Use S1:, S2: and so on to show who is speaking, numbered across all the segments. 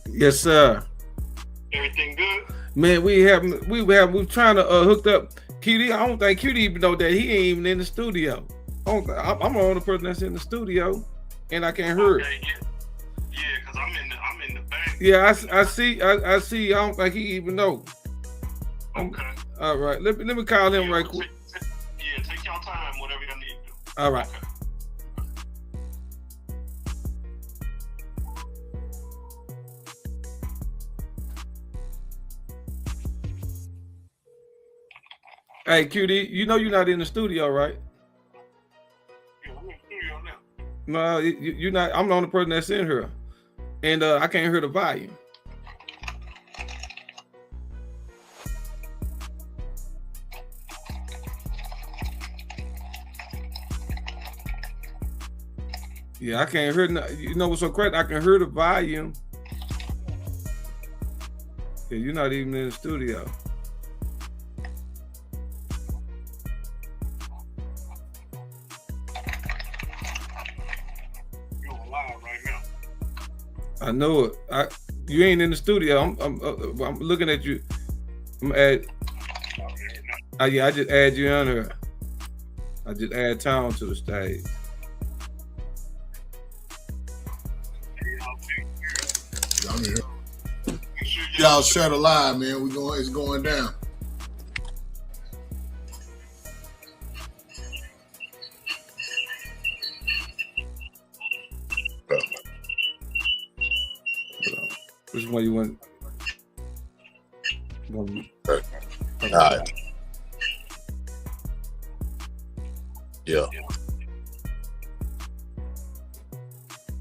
S1: Yes, sir.
S2: Everything good?
S1: Man, we trying to hook up QD. I don't think QD even know that he ain't even in the studio. I'm the only person that's in the studio, and I can't hear it.
S2: Yeah, cause I'm in the bank.
S1: Yeah, I see. I see. I don't think he even know.
S2: Okay.
S1: All right. Let me call him right quick.
S2: Take your time, whatever you need to do.
S1: All right.
S2: Okay.
S1: Hey, QD, you know you're not in the studio, right?
S2: Yeah, I'm in the studio now.
S1: No, you're not. I'm the only person that's in here, and I can't hear the volume. Yeah, I can't hear. You know what's so crazy? I can hear the volume. Yeah, you're not even in the studio. I know it. You ain't in the studio. I'm looking at you. Yeah, I just add you on here. I just add Town to the stage.
S3: Y'all share the live, man. It's going down.
S1: Which one you want?
S3: All right. Yeah.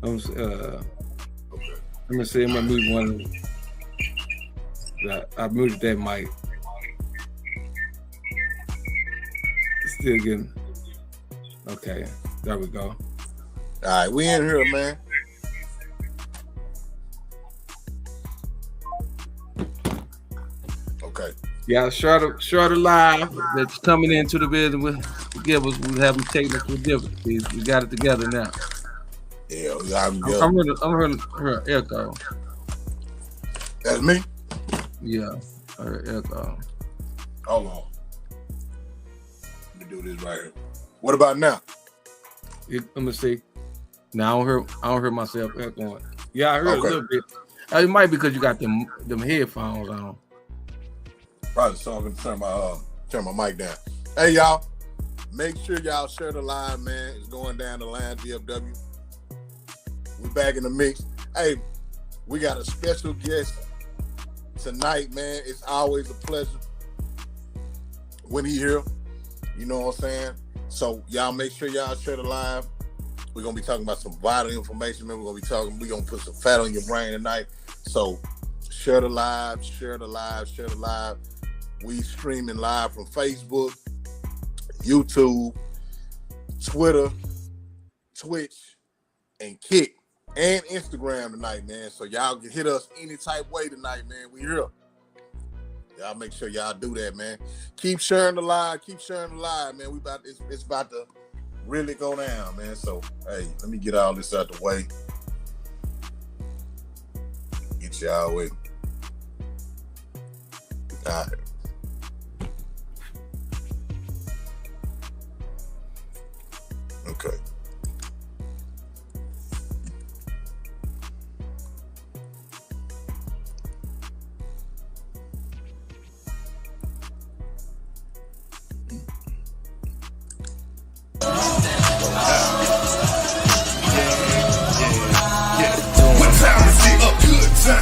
S1: Let me see. I'm gonna move one. I moved that mic. Still getting. Okay, there we go.
S3: All right, we in here, man. Okay.
S1: Yeah, shorter live that's coming into the business with give us. We having technical difficulties. We got it together now.
S3: Yeah, we got it together.
S1: I'm hearing her echo.
S3: That's me?
S1: Yeah, her echo.
S3: Hold on. Let me do this right here. What about now?
S1: Let me see. Now I don't hear myself echoing. Yeah, I heard
S3: Okay.
S1: a little bit. It might be because you got them headphones on.
S3: Probably so I'm gonna turn my mic down. Hey y'all, make sure y'all share the live, man. It's going down to Lounge DFW. We back in the mix. Hey, we got a special guest tonight, man. It's always a pleasure when he here. You know what I'm saying? So y'all make sure y'all share the live. We're gonna be talking about some vital information, man. We're gonna put some fat on your brain tonight. So share the live. We streaming live from Facebook, YouTube, Twitter, Twitch, and Kick, and Instagram tonight, man. So y'all can hit us any type way tonight, man. We here. Y'all make sure y'all do that, man. Keep sharing the live, man. It's about to really go down, man. So hey, let me get all this out the way. Get y'all with. All right. Okay.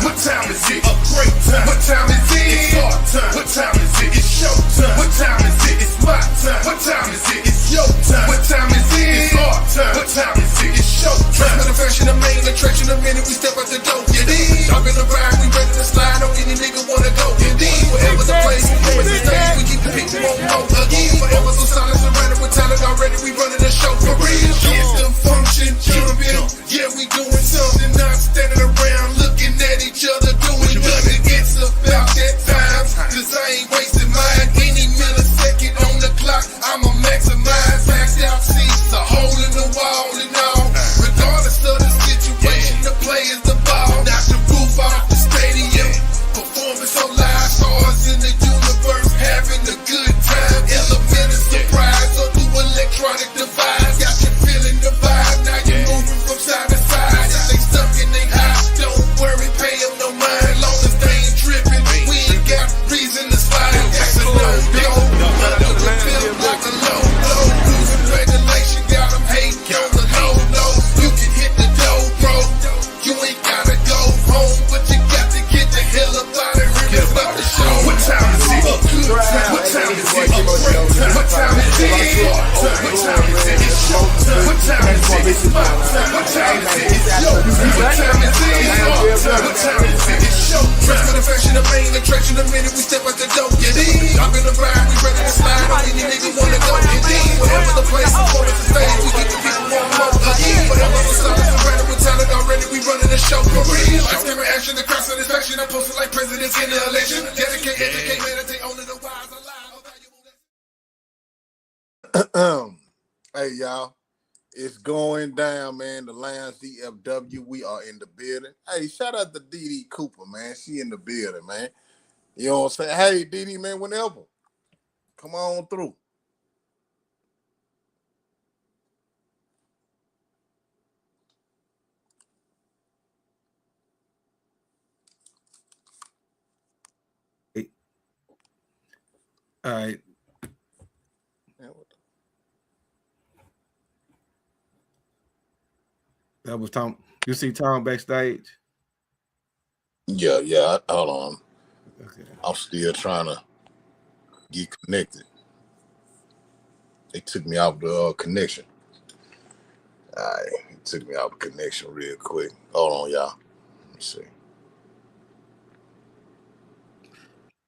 S4: What time is it? A great time. What time is it? It's hard time. What time is it? It's show time. What time is it? It's my time. What time is it? It's your time. What time is it? It's hard time. What time is it? It's show time. With a fashion, a main attraction, the minute we step out the door. You dig? Dropping the ride, we ready to slide on any nigga wanna go. You dig? Wherever the place, wherever the stage, we keep the people on go again. Forever so solid, surrounded with talent already. We running the show for real. It's the function, jumping. Yeah, we doing something, not standing around looking at each other doing nothing. It's about that time, cause I ain't wasting mine. Any millisecond on the clock, I'ma maximize. Maxed out seats, a hole in the wall and all. Regardless of the situation, the play is the ball. Not the rule. direction. I posted like presidents in the election. Dedicate, educate, meditate, only the wise alive.
S3: Hey, y'all. It's going down, man. The Lounge DFW. We are in the building. Hey, shout out to Dee Cooper, man. She in the building, man. You know what I'm saying? Hey, Dee, man, whenever. Come on through.
S1: All right. That was Tom. You see Tom backstage?
S3: Yeah. Hold on.
S1: Okay.
S3: I'm still trying to get connected. They took me out the connection. All right. It took me out the connection real quick. Hold on, y'all. Let me see.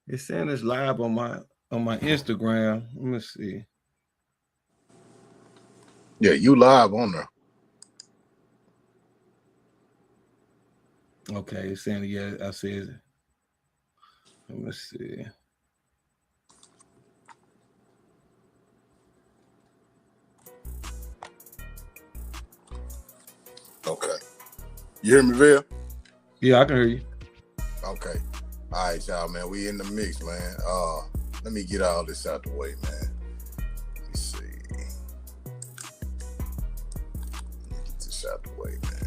S1: It's saying it's live on my Instagram. Let me see.
S3: Yeah, you live on there.
S1: Okay, it's saying yeah, I see it. Let me see.
S3: Okay. You hear me, Bill?
S1: Yeah, I can hear you.
S3: Okay. All right, y'all, man. We in the mix, man. Let me get all this out the way, man. Let me see. Let me get this out the way, man.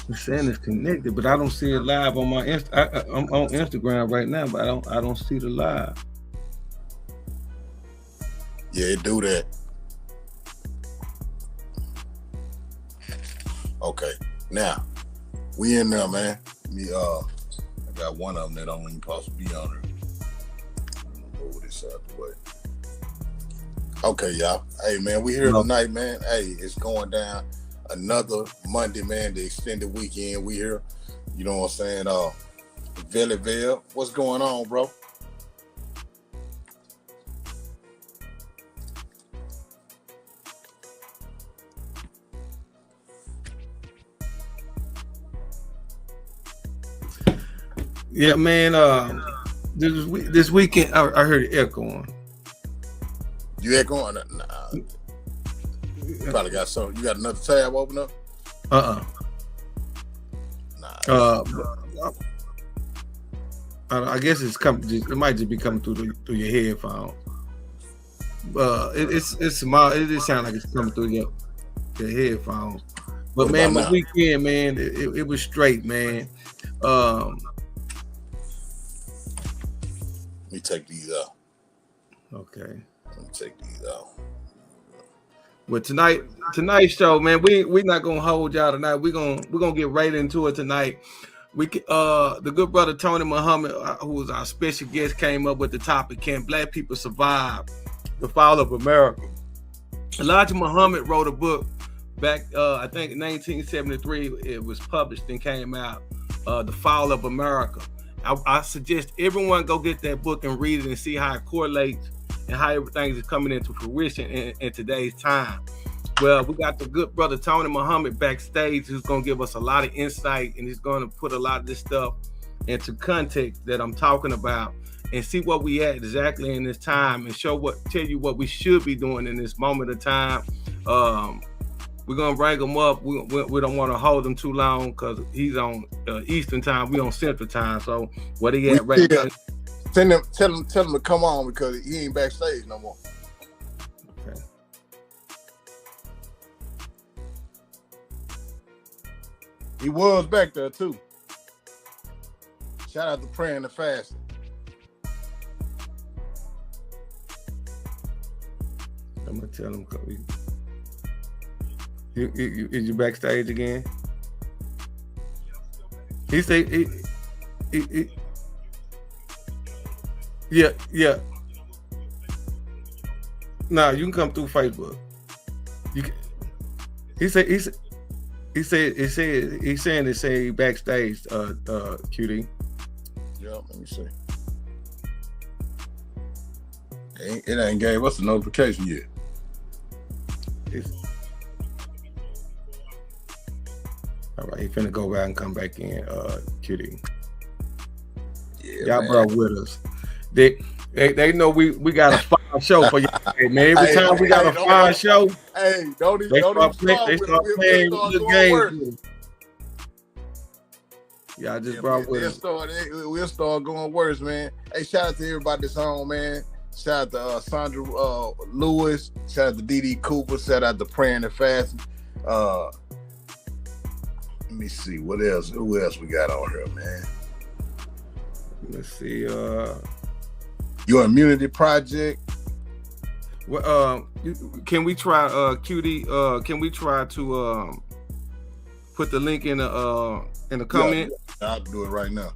S1: It's saying it's connected, but I don't see it live on my I'm on Instagram right now, but I don't see the live.
S3: Yeah, it do that. Okay. Now, we in there, man. I got one of them that don't even supposed to be on there. I'm gonna move this out the way. Okay, y'all. Hey, man, we here tonight, man. Hey, it's going down. Another Monday, man, the extended weekend. We here. You know what I'm saying? Valleyville. What's going on, bro?
S1: Yeah, man. This weekend, I heard it echoing.
S3: You echoing? Nah. Probably got something. You got another tab open up? Nah.
S1: I guess it's coming. It might just be coming through your headphone. It's small. It just sounds like it's coming through your headphone. But man, my weekend, man, it was straight, man.
S3: Let me take these out.
S1: Okay.
S3: Let me take these out.
S1: But tonight's show, man, we're not gonna hold y'all tonight. We're gonna get right into it tonight. The good brother Tony Muhammad, who was our special guest, came up with the topic: Can Black people survive the fall of America? Elijah Muhammad wrote a book back, I think in 1973. It was published and came out, The Fall of America. I suggest everyone go get that book and read it and see how it correlates and how everything is coming into fruition in today's time. Well, we got the good brother Tony Muhammad backstage, who's going to give us a lot of insight, and he's going to put a lot of this stuff into context that I'm talking about and see what we at exactly in this time and tell you what we should be doing in this moment of time. We're going to bring him up. We don't want to hold him too long because he's on Eastern time. We on Central time. So what he at right now?
S3: Tell him to come on because he ain't backstage no more.
S1: Okay.
S3: He was back there too. Shout out to Praying and Fasting.
S1: I'm gonna tell him. Is you backstage again? He said yeah. Nah, you can come through Facebook. He's saying they say backstage, QD.
S3: Yeah, let me see. It ain't gave us a notification yet.
S1: right, he finna go back and come back in, QD.
S3: Yeah,
S1: Y'all
S3: man.
S1: bro with us. They know we got a fire show for you, man. Every time we got a fire show,
S3: hey, don't
S1: they
S3: even
S1: start
S3: start
S1: playing
S3: we'll
S1: the
S3: start
S1: games. Y'all just
S3: Yeah,
S1: brought with us.
S3: We'll start going worse, man. Hey, shout out to everybody that's on, man. Shout out to Sandra Lewis. Shout out to DD Cooper. Shout out to Praying and Fasting. Let me see what else. Who else we got on here, man?
S1: Let's see.
S3: Your Immunity Project.
S1: Well, can we try QD? Can we try to put the link in the comment?
S3: Yeah, I'll do it right now.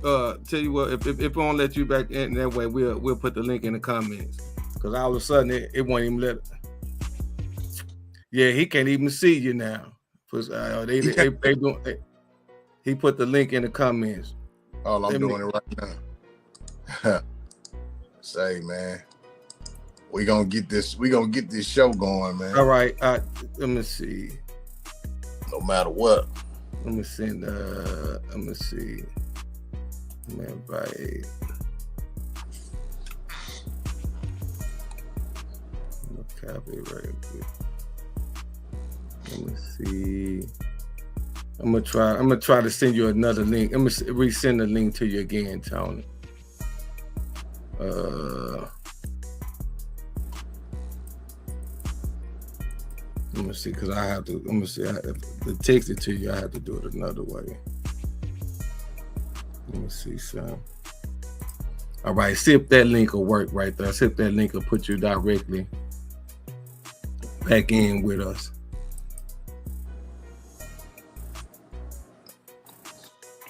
S1: Tell you what, if it won't let you back in that way, we'll put the link in the comments. Because all of a sudden it won't even let. Yeah, he can't even see you now. He put the link in the comments.
S3: Oh, I'm doing it right now. Say, man, we gonna get this show going, man.
S1: All right, let me see.
S3: No matter what.
S1: Let me send. Let me see. Let me invite. I'm gonna copy right quick. Let me see. I'm gonna try to send you another link. I'm gonna resend the link to you again, Tony. Let me see, because I have to. I'm gonna see. I have to text it to you. I have to do it another way. Let me see, son. All right, see if that link will work right there. See if that link will put you directly back in with us.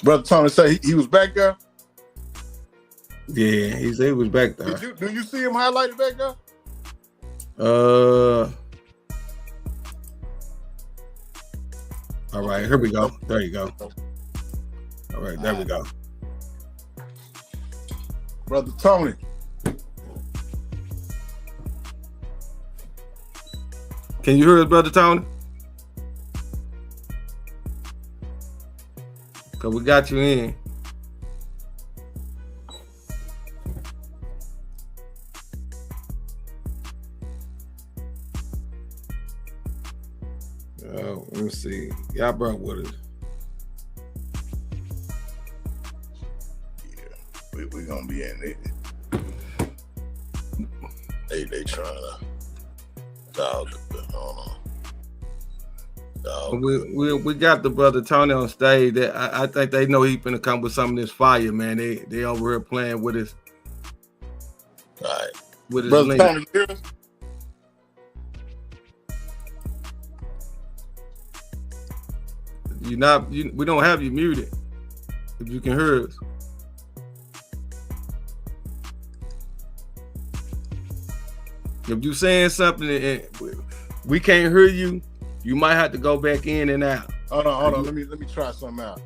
S3: Brother Tony say he was back there.
S1: Yeah, he said he was back there.
S3: Do you see him highlighted back there?
S1: All right, here we go. There you go. All right, there we go.
S3: Brother Tony.
S1: Can you hear us, Brother Tony? Because we got you in. Let me see. Y'all brought with us.
S3: Yeah, we gonna be in it. They trying to dog.
S1: We got the Brother Tony on stage. That I think they know he's gonna come with some of this fire, man. They over here playing with his.
S3: All right.
S1: With his
S3: Brother
S1: link.
S3: Tony, you hear us?
S1: We don't have you muted. If you can hear us. If you saying something and we can't hear you, you might have to go back in and out.
S3: Hold on. Let me try something out.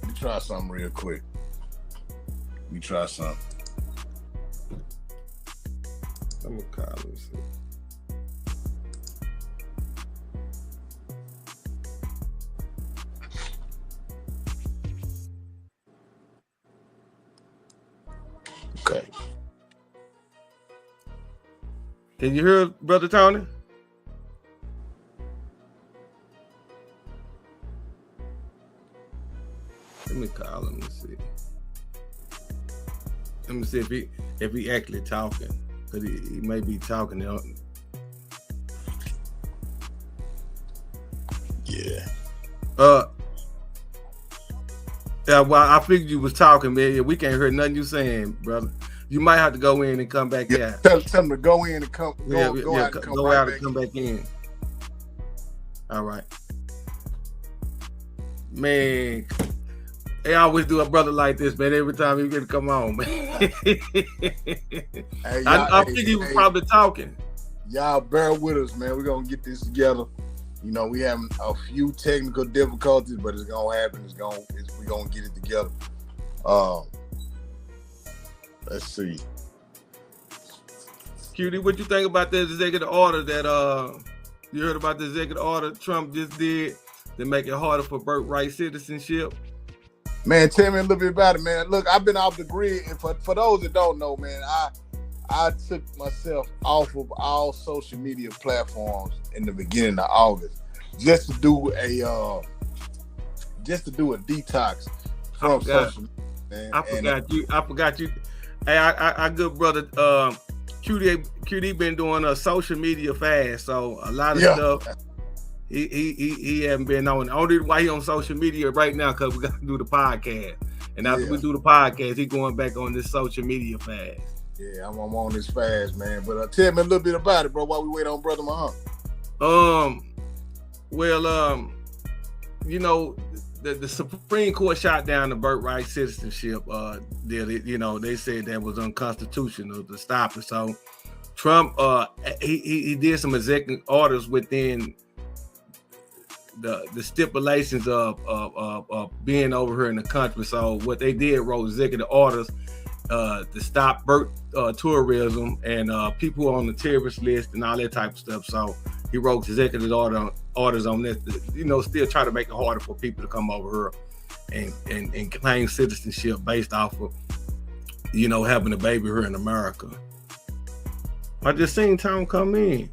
S3: Let me try something real quick. Let me try something.
S1: Let me call him.
S3: Okay.
S1: Can you hear Brother Tony? Let me call him and see. Let me see if he actually talking. Cause he may be talking.
S3: Yeah.
S1: Yeah, well, I figured you was talking, man. Yeah, we can't hear nothing you saying, brother. You might have to go in and come back out.
S3: Tell him to go in and come. Go out and
S1: come back in. All right, man. They always do a brother like this, man. Every time he get to come on, man. I figured he was probably talking.
S3: Y'all bear with us, man. We're gonna get this together. You know, we having a few technical difficulties, but it's gonna happen. We're gonna get it together. Let's see.
S1: Cutie, what you think about the executive order that you heard about the executive order Trump just did to make it harder for birthright citizenship?
S3: Man, tell me a little bit about it, man. Look, I've been off the grid, and for those that don't know, man, I took myself off of all social media platforms in the beginning of August just to do a detox from social media, man.
S1: I forgot you. Hey, I good brother QD been doing a social media fast, so a lot of stuff he haven't been on. Only why he on social media right now because we got to do the podcast, and after we do the podcast, he going back on this social media fast.
S3: Yeah, I'm on this fast, man. But tell me a little bit about it, bro, while we wait on Brother Muhammad.
S1: You know, the Supreme Court shot down the birthright citizenship deal. You know, they said that was unconstitutional to stop it. So Trump, he did some executive orders within the stipulations of being over here in the country. So what they did, wrote executive orders to stop birth tourism and people on the terrorist list and all that type of stuff. So he wrote executive orders on this to, you know, still try to make it harder for people to come over here and claim citizenship based off of, you know, having a baby here in America. I just seen Tom come in.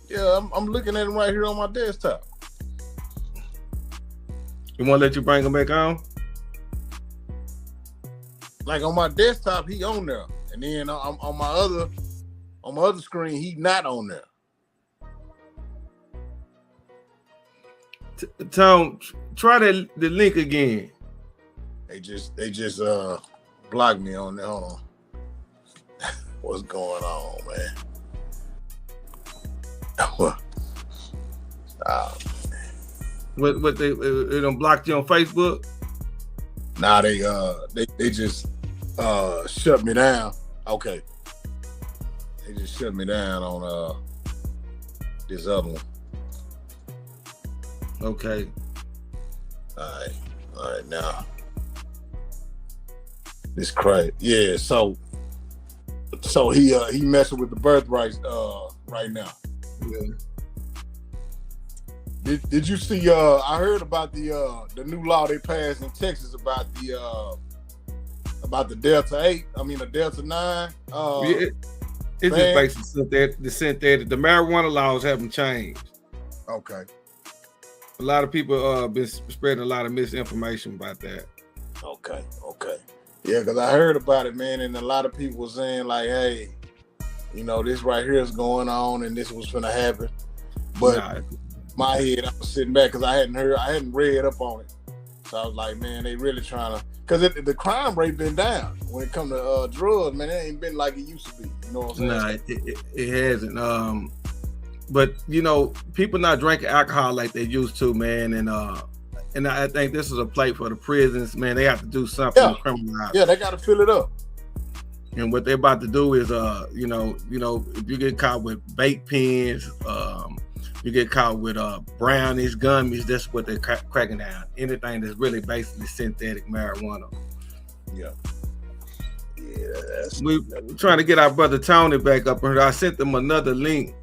S3: Yeah, I'm looking at him right here on my desktop.
S1: You want to let you bring him back on?
S3: Like on my desktop, he on there, and then on my other screen, he not on there.
S1: Tom, try the link again.
S3: They just blocked me on there. Hold on. What's going on, man?
S1: What they done blocked you on Facebook?
S3: Nah, they just shut me down. Okay. They just shut me down on this other one.
S1: Okay.
S3: All right now. This crazy. Yeah, so he messing with the birthrights right now.
S1: Yeah.
S3: Did you see I heard about the new law they passed in Texas about the Delta 8, the Delta 9.
S1: It's just basically the synthetic. The marijuana laws haven't changed.
S3: Okay.
S1: A lot of people been spreading a lot of misinformation about that.
S3: Okay. Yeah, because I heard about it, man, and a lot of people were saying like, hey, you know, this right here is going on and this was gonna happen. But my head, I was sitting back because I hadn't read up on it. So I was like, man, they really trying to, because the crime rate been down when it comes to drugs, man. It ain't been like it used to be. You know what I'm saying?
S1: Nah, it hasn't. But you know, people not drinking alcohol like they used to, man. And I think this is a plate for the prisons, man. They have to do something to criminalize.
S3: Yeah, they got to fill it up.
S1: And what they're about to do is, you know, if you get caught with vape pens, you get caught with brownies, gummies, that's what they're cracking down. Anything that's really basically synthetic marijuana.
S3: Yeah.
S1: We're trying to get our brother Tony back up here. I sent them another link.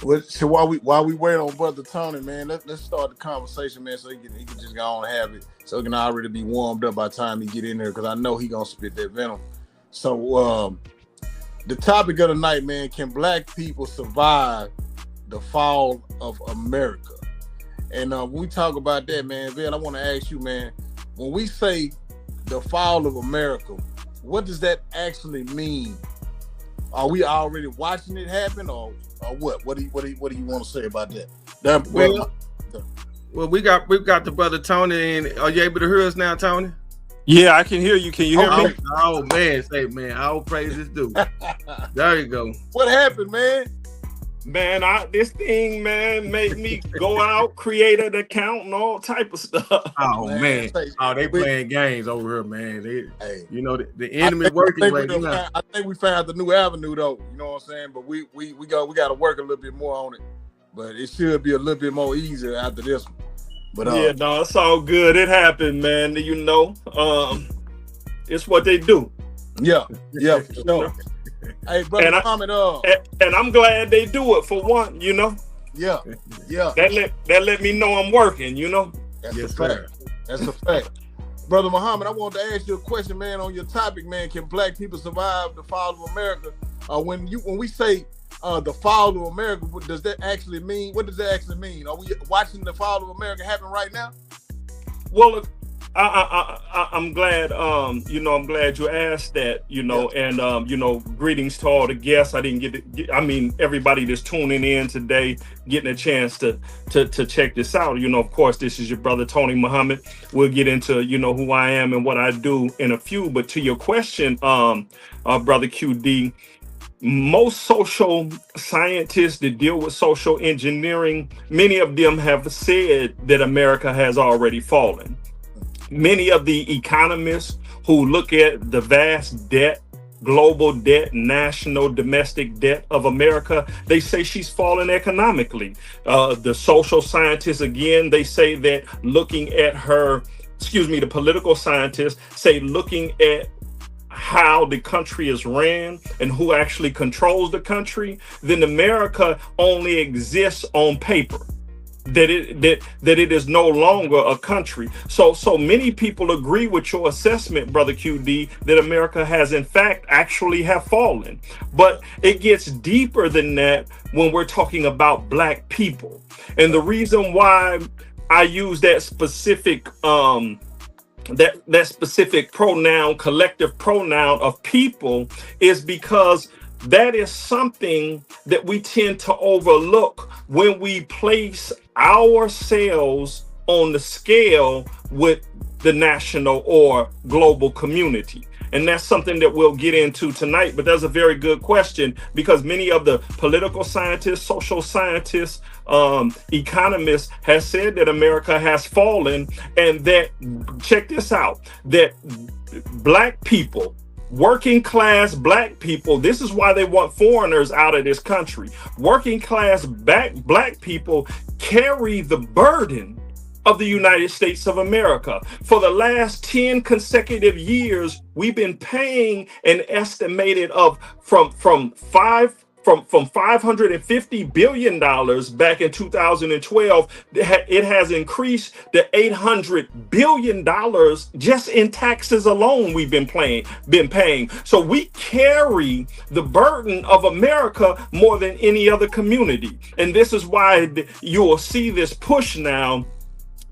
S3: Well, so while we wait on Brother Tony, man, let's start the conversation, man, so he can just go on and have it, so he can already be warmed up by the time he get in there, because I know he gonna spit that venom. So the topic of the night, man, can black people survive the fall of America? And when we talk about that, man, Bill, I want to ask you, man, when we say the fall of America, what does that actually mean? Are we already watching it happen, or what? What do you want to say about that?
S1: Well, we've got the brother Tony in. Are you able to hear us now, Tony?
S5: Yeah, I can hear you. Can you hear me?
S1: Oh man, say man, all praises due. There you go.
S3: What happened, man?
S5: Man, this thing, man, made me go out, create an account, and all type of stuff.
S1: Oh man, they playing games over here, man. You know, the enemy working right now.
S3: I think we found the new avenue, though. You know what I'm saying? But we got to work a little bit more on it. But it should be a little bit more easier after this one. But
S5: yeah, no, it's all good. It happened, man. You know, it's what they do.
S3: Yeah, for sure. Hey, brother Muhammad,
S5: and I'm glad they do it for one, you know.
S3: Yeah, yeah.
S5: That let me know I'm working, you know?
S3: That's
S1: Yes,
S3: a fact.
S1: sir.
S3: That's a fact. Brother Muhammad, I wanted to ask you a question, man, on your topic, man. Can black people survive the fall of America? When we say the fall of America, what does that actually mean? What does that actually mean? Are we watching the fall of America happen right now?
S5: Well, look, I'm glad, you know, I'm glad you asked that, you know, and, you know, greetings to all the guests. I didn't I mean, everybody that's tuning in today, getting a chance to check this out. You know, of course, this is your brother, Tony Muhammad. We'll get into, you know, who I am and what I do in a few, but to your question, brother QD, most social scientists that deal with social engineering, many of them have said that America has already fallen. Many of the economists who look at the vast debt, global debt, national domestic debt of America, they say she's fallen economically. The social scientists, again, they say that looking at her, the political scientists say looking at how the country is ran and who actually controls the country, then America only exists on paper. That it is no longer a country. So many people agree with your assessment, brother QD, that America has in fact actually have fallen. But it gets deeper than that when we're talking about black people. And the reason why I use that specific that specific pronoun, collective pronoun of people, is because that is something that we tend to overlook when we place ourselves on the scale with the national or global community. And that's something that we'll get into tonight. But that's a very good question, because many of the political scientists, social scientists, economists has said that America has fallen, and that, check this out, that black people, working class black people, this is why they want foreigners out of this country. Working class black people carry the burden of the United States of America. For the last 10 consecutive years, we've been paying an estimated of from $550 billion back in 2012, it has increased to $800 billion just in taxes alone we've been paying. So we carry the burden of America more than any other community. And this is why you will see this push now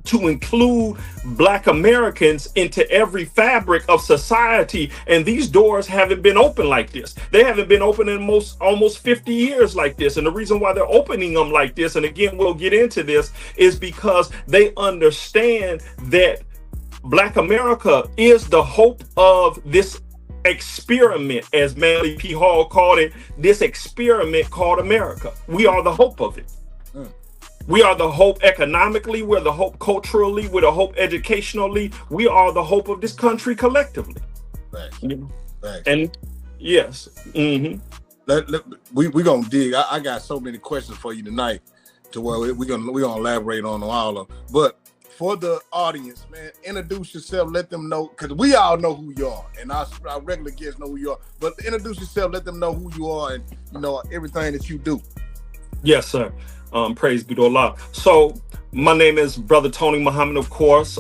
S5: to include Black Americans into every fabric of society. And these doors haven't been open like this. They haven't been open in almost 50 years like this. And the reason why they're opening them like this, and again, we'll get into this, is because they understand that Black America is the hope of this experiment, as Manly P. Hall called it, this experiment called America. We are the hope of it. We are the hope economically, we're the hope culturally, we're the hope educationally. We are the hope of this country collectively.
S3: Thanks. Thanks.
S5: And yes. Mm-hmm.
S3: We're gonna dig. I got so many questions for you tonight, to where we're gonna elaborate on all of them. But for the audience, man, introduce yourself, let them know, because we all know who you are, and our regular guests know who you are. But introduce yourself, let them know who you are, and you know everything that you do.
S5: Yes, sir. Praise be to Allah. So my name is Brother Tony Muhammad, of course.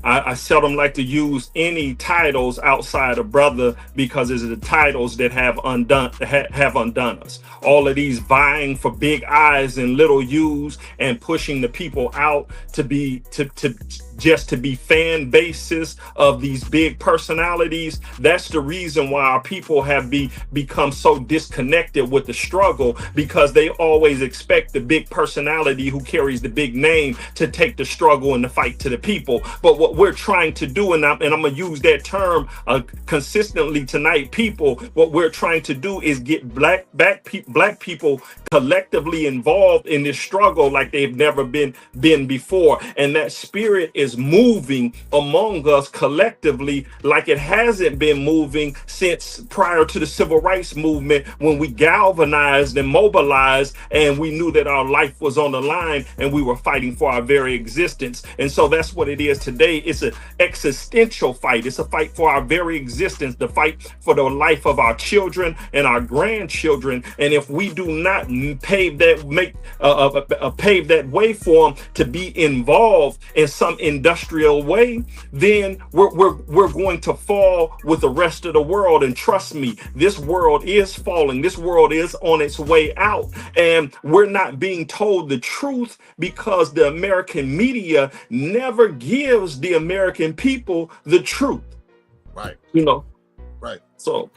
S5: I seldom like to use any titles outside of brother, because it's the titles that have undone us. All of these vying for big I's and little U's and pushing the people out to be just to be fan bases of these big personalities. That's the reason why our people have become so disconnected with the struggle, because they always expect the big personality who carries the big name to take the struggle and the fight to the people. But what we're trying to do, and I'm gonna use that term consistently tonight, people, what we're trying to do is get black people collectively involved in this struggle like they've never been before. And that spirit is moving among us collectively like it hasn't been moving since prior to the civil rights movement, when we galvanized and mobilized, and we knew that that our life was on the line and we were fighting for our very existence. And so that's what it is today. It's an existential fight. It's a fight for our very existence, the fight for the life of our children and our grandchildren. And if we do not pave that way for them to be involved in some industrial way, then we're going to fall with the rest of the world. And trust me, this world is falling. This world is on its way out. And we're not being told the truth because the American media never gives the American people the truth.
S3: Right.
S5: You know?
S3: Right.
S5: So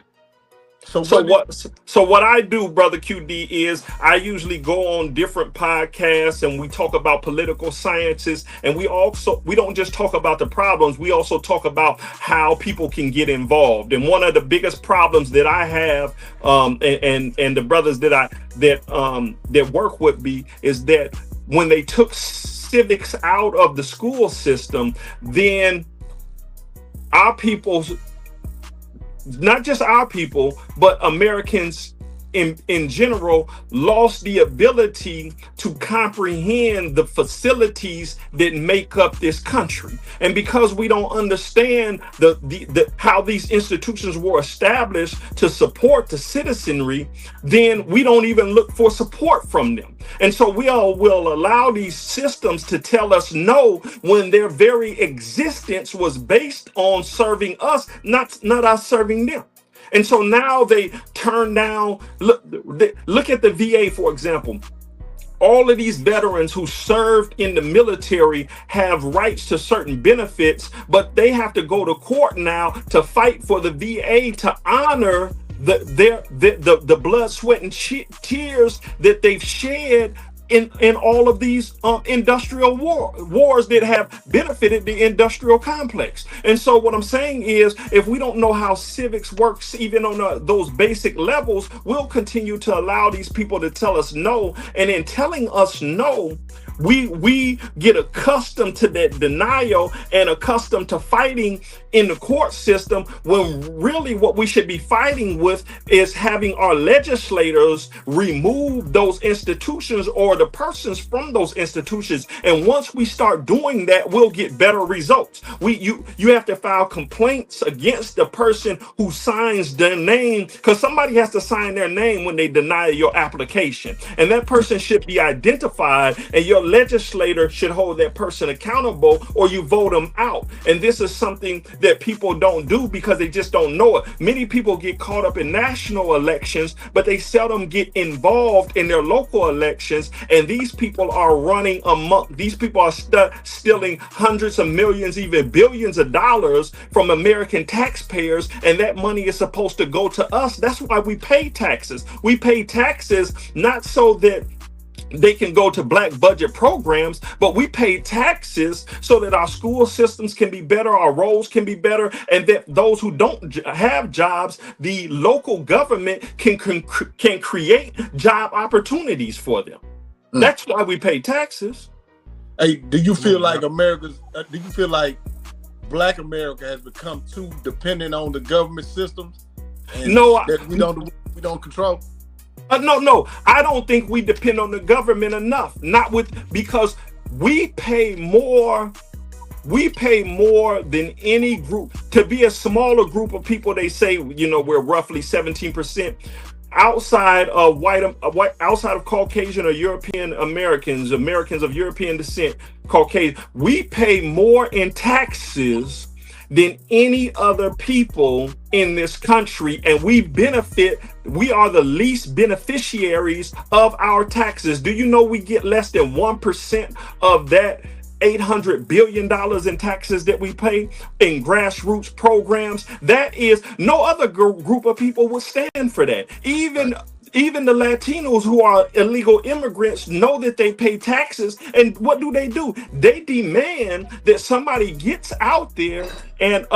S5: what I do, Brother QD, is I usually go on different podcasts and we talk about political sciences, and we don't just talk about the problems, we also talk about how people can get involved. And one of the biggest problems that I have, and the brothers that work with me, is that when they took civics out of the school system, then our people's, not just our people, but Americans in general, lost the ability to comprehend the facilities that make up this country. And because we don't understand how these institutions were established to support the citizenry, then we don't even look for support from them. And so we all will allow these systems to tell us no, when their very existence was based on serving us, not us serving them. And so now they turn down, look at the VA, for example. All of these veterans who served in the military have rights to certain benefits, but they have to go to court now to fight for the VA to honor the blood, sweat, and tears that they've shed in all of these industrial wars that have benefited the industrial complex. And so what I'm saying is, if we don't know how civics works, even on those basic levels, we'll continue to allow these people to tell us no. And in telling us no, we get accustomed to that denial and accustomed to fighting in the court system, when really what we should be fighting with is having our legislators remove those institutions or the persons from those institutions. And once we start doing that, we'll get better results. You have to file complaints against the person who signs their name, because somebody has to sign their name when they deny your application. And that person should be identified, and your legislator should hold that person accountable, or you vote them out. And this is something that people don't do because they just don't know it. Many people get caught up in national elections, but they seldom get involved in their local elections. And these people are running amok. These people are stealing hundreds of millions, even billions of dollars from American taxpayers. And that money is supposed to go to us. That's why we pay taxes. We pay taxes not so that they can go to black budget programs, but we pay taxes so that our school systems can be better, our roads can be better, and that those who don't have jobs, the local government can create job opportunities for them. That's why we pay taxes.
S3: Hey, do you feel like Black America has become too dependent on the government systems?
S5: No,
S3: that we don't control.
S5: No, I don't think we depend on the government enough. Because we pay more than any group. To be a smaller group of people, they say, we're roughly 17%. Outside of outside of Caucasian or European Americans of European descent, Caucasian, we pay more in taxes than any other people in this country, and we are the least beneficiaries of our taxes. Do you know we get less than 1% of that $800 billion in taxes that we pay in grassroots programs? That is, no other group of people would stand for that. Even the Latinos who are illegal immigrants know that they pay taxes. And what do? They demand that somebody gets out there and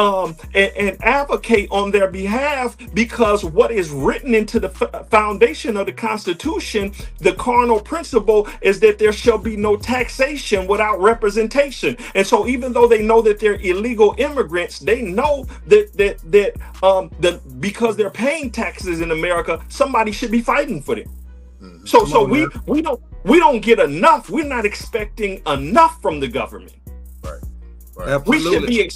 S5: advocate on their behalf, because what is written into the foundation of the Constitution, the cardinal principle, is that there shall be no taxation without representation. And so even though they know that they're illegal immigrants, they know that because they're paying taxes in America, somebody should be fighting for them. So we don't. we don't get enough. We're not expecting enough from the government.
S3: Right.
S5: We should be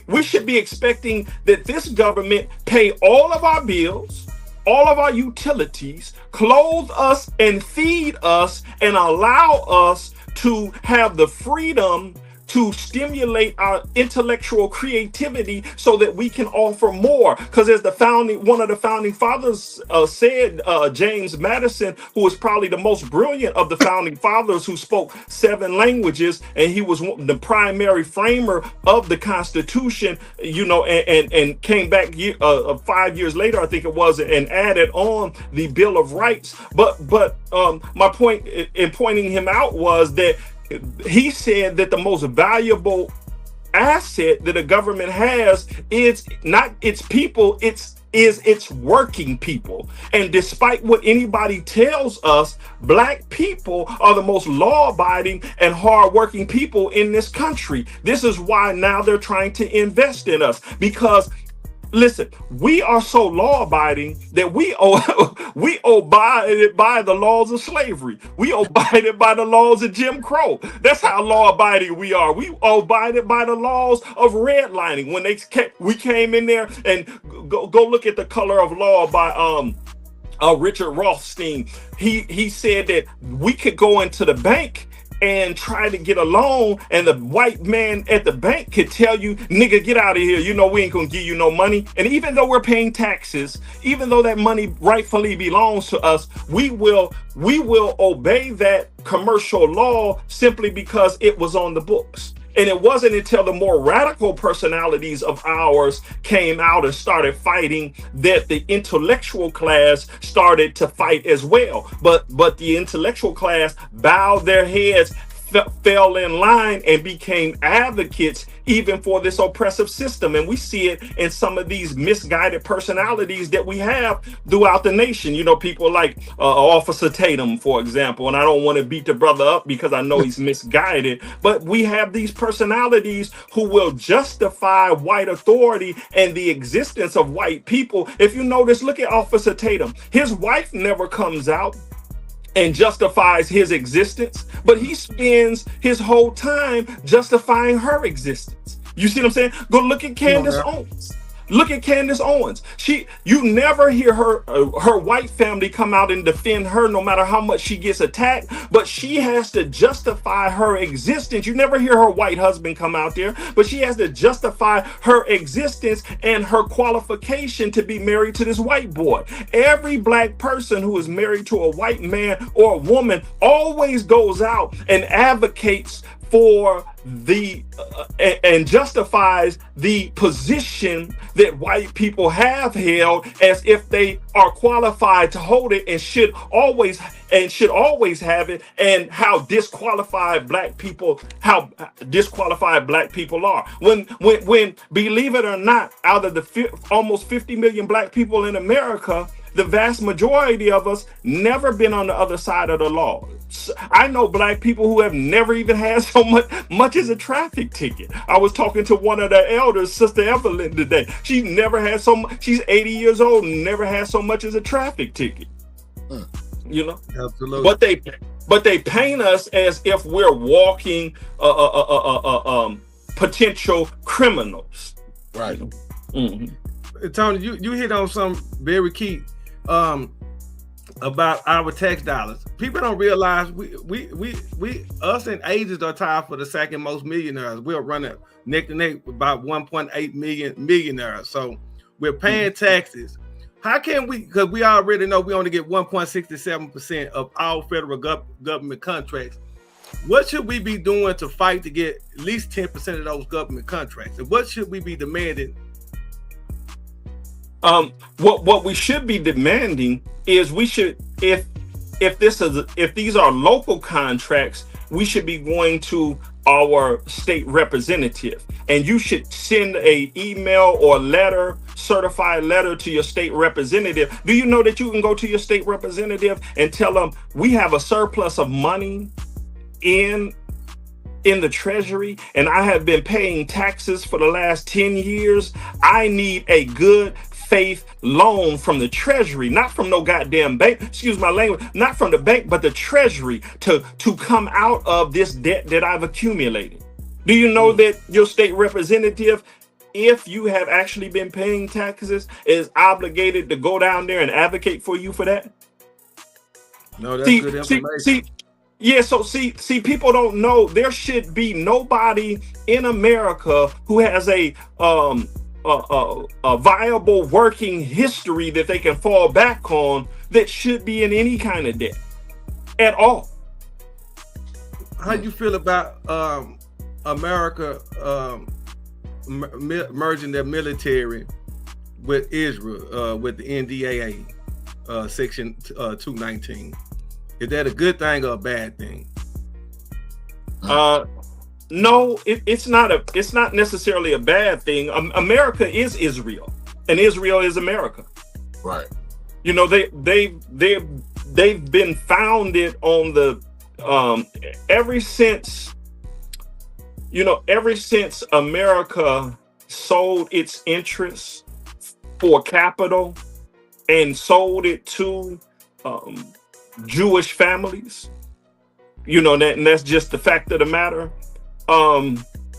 S5: we should be expecting that this government pay all of our bills, all of our utilities, clothe us and feed us, and allow us to have the freedom to stimulate our intellectual creativity so that we can offer more. Because as one of the founding fathers said, James Madison, who was probably the most brilliant of the founding fathers, who spoke 7 languages, and he was the primary framer of the Constitution, and came back 5 years later, I think it was, and added on the Bill of Rights. But my point in pointing him out was that he said that the most valuable asset that a government has is not its people, is its working people. And despite what anybody tells us, black people are the most law-abiding and hard-working people in this country. This is why now they're trying to invest in us, because listen, we are so law-abiding that we abide by the laws of slavery. We abided by the laws of Jim Crow. That's how law-abiding we are. We abided by the laws of redlining. When we came in there, and go look at The Color of Law by Richard Rothstein. He said that we could go into the bank and try to get a loan, and the white man at the bank could tell you, nigga, get out of here. We ain't gonna give you no money. And even though we're paying taxes, even though that money rightfully belongs to us, we will obey that commercial law simply because it was on the books. And it wasn't until the more radical personalities of ours came out and started fighting that the intellectual class started to fight as well. But the intellectual class bowed their heads, fell in line, and became advocates even for this oppressive system. And we see it in some of these misguided personalities that we have throughout the nation. People like Officer Tatum, for example. And I don't want to beat the brother up because I know he's misguided, but we have these personalities who will justify white authority and the existence of white people. If you notice, look at Officer Tatum. His wife never comes out and justifies his existence, but he spends his whole time justifying her existence. You see what I'm saying? Go look at Candace Owens. Look at Candace Owens. You never hear her white family come out and defend her, no matter how much she gets attacked, but she has to justify her existence. You never hear her white husband come out there, but she has to justify her existence and her qualification to be married to this white boy. Every black person who is married to a white man or a woman always goes out and advocates for and justifies the position that white people have held, as if they are qualified to hold it and should always have it, and how disqualified black people are. When believe it or not, out of the almost 50 million black people in America, the vast majority of us never been on the other side of the law. I know black people who have never even had so much as a traffic ticket. I was talking to one of the elders, Sister Evelyn, today. She never had so much. She's 80 years old and never had so much as a traffic ticket.
S1: Absolutely.
S5: But they paint us as if we're walking potential criminals.
S3: Right.
S5: Mm-hmm.
S1: Tony, you hit on something very key about our tax dollars. People don't realize we us and agents are tied for the second most millionaires. We're running neck to neck with about 1.8 million millionaires. So we're paying taxes. How can we? Because we already know we only get 1.67% of all federal government contracts. What should we be doing to fight to get at least 10% of those government contracts? And what should we be demanding?
S5: What we should be demanding is we should, if these are local contracts, we should be going to our state representative, and you should send a email or letter, certified letter, to your state representative. Do you know that you can go to your state representative and tell them, we have a surplus of money in the treasury, and I have been paying taxes for the last 10 years. I need a good faith loan from the treasury, not from no goddamn bank, excuse my language, not from the bank, but the treasury to come out of this debt that I've accumulated. Do you know that your state representative, if you have actually been paying taxes, is obligated to go down there and advocate for you for that?
S1: No, that's good information.
S5: See, people don't know. There should be nobody in America who has a viable working history that they can fall back on that should be in any kind of debt at all.
S1: How you feel about America merging their military with Israel with the NDAA section 219? Is that a good thing or a bad thing?
S5: No, it's not necessarily a bad thing. America is Israel, and Israel is America.
S3: Right.
S5: You know, they've been founded on the ever since America sold its interests for capital and sold it to Jewish families, you know, and that's just the fact of the matter.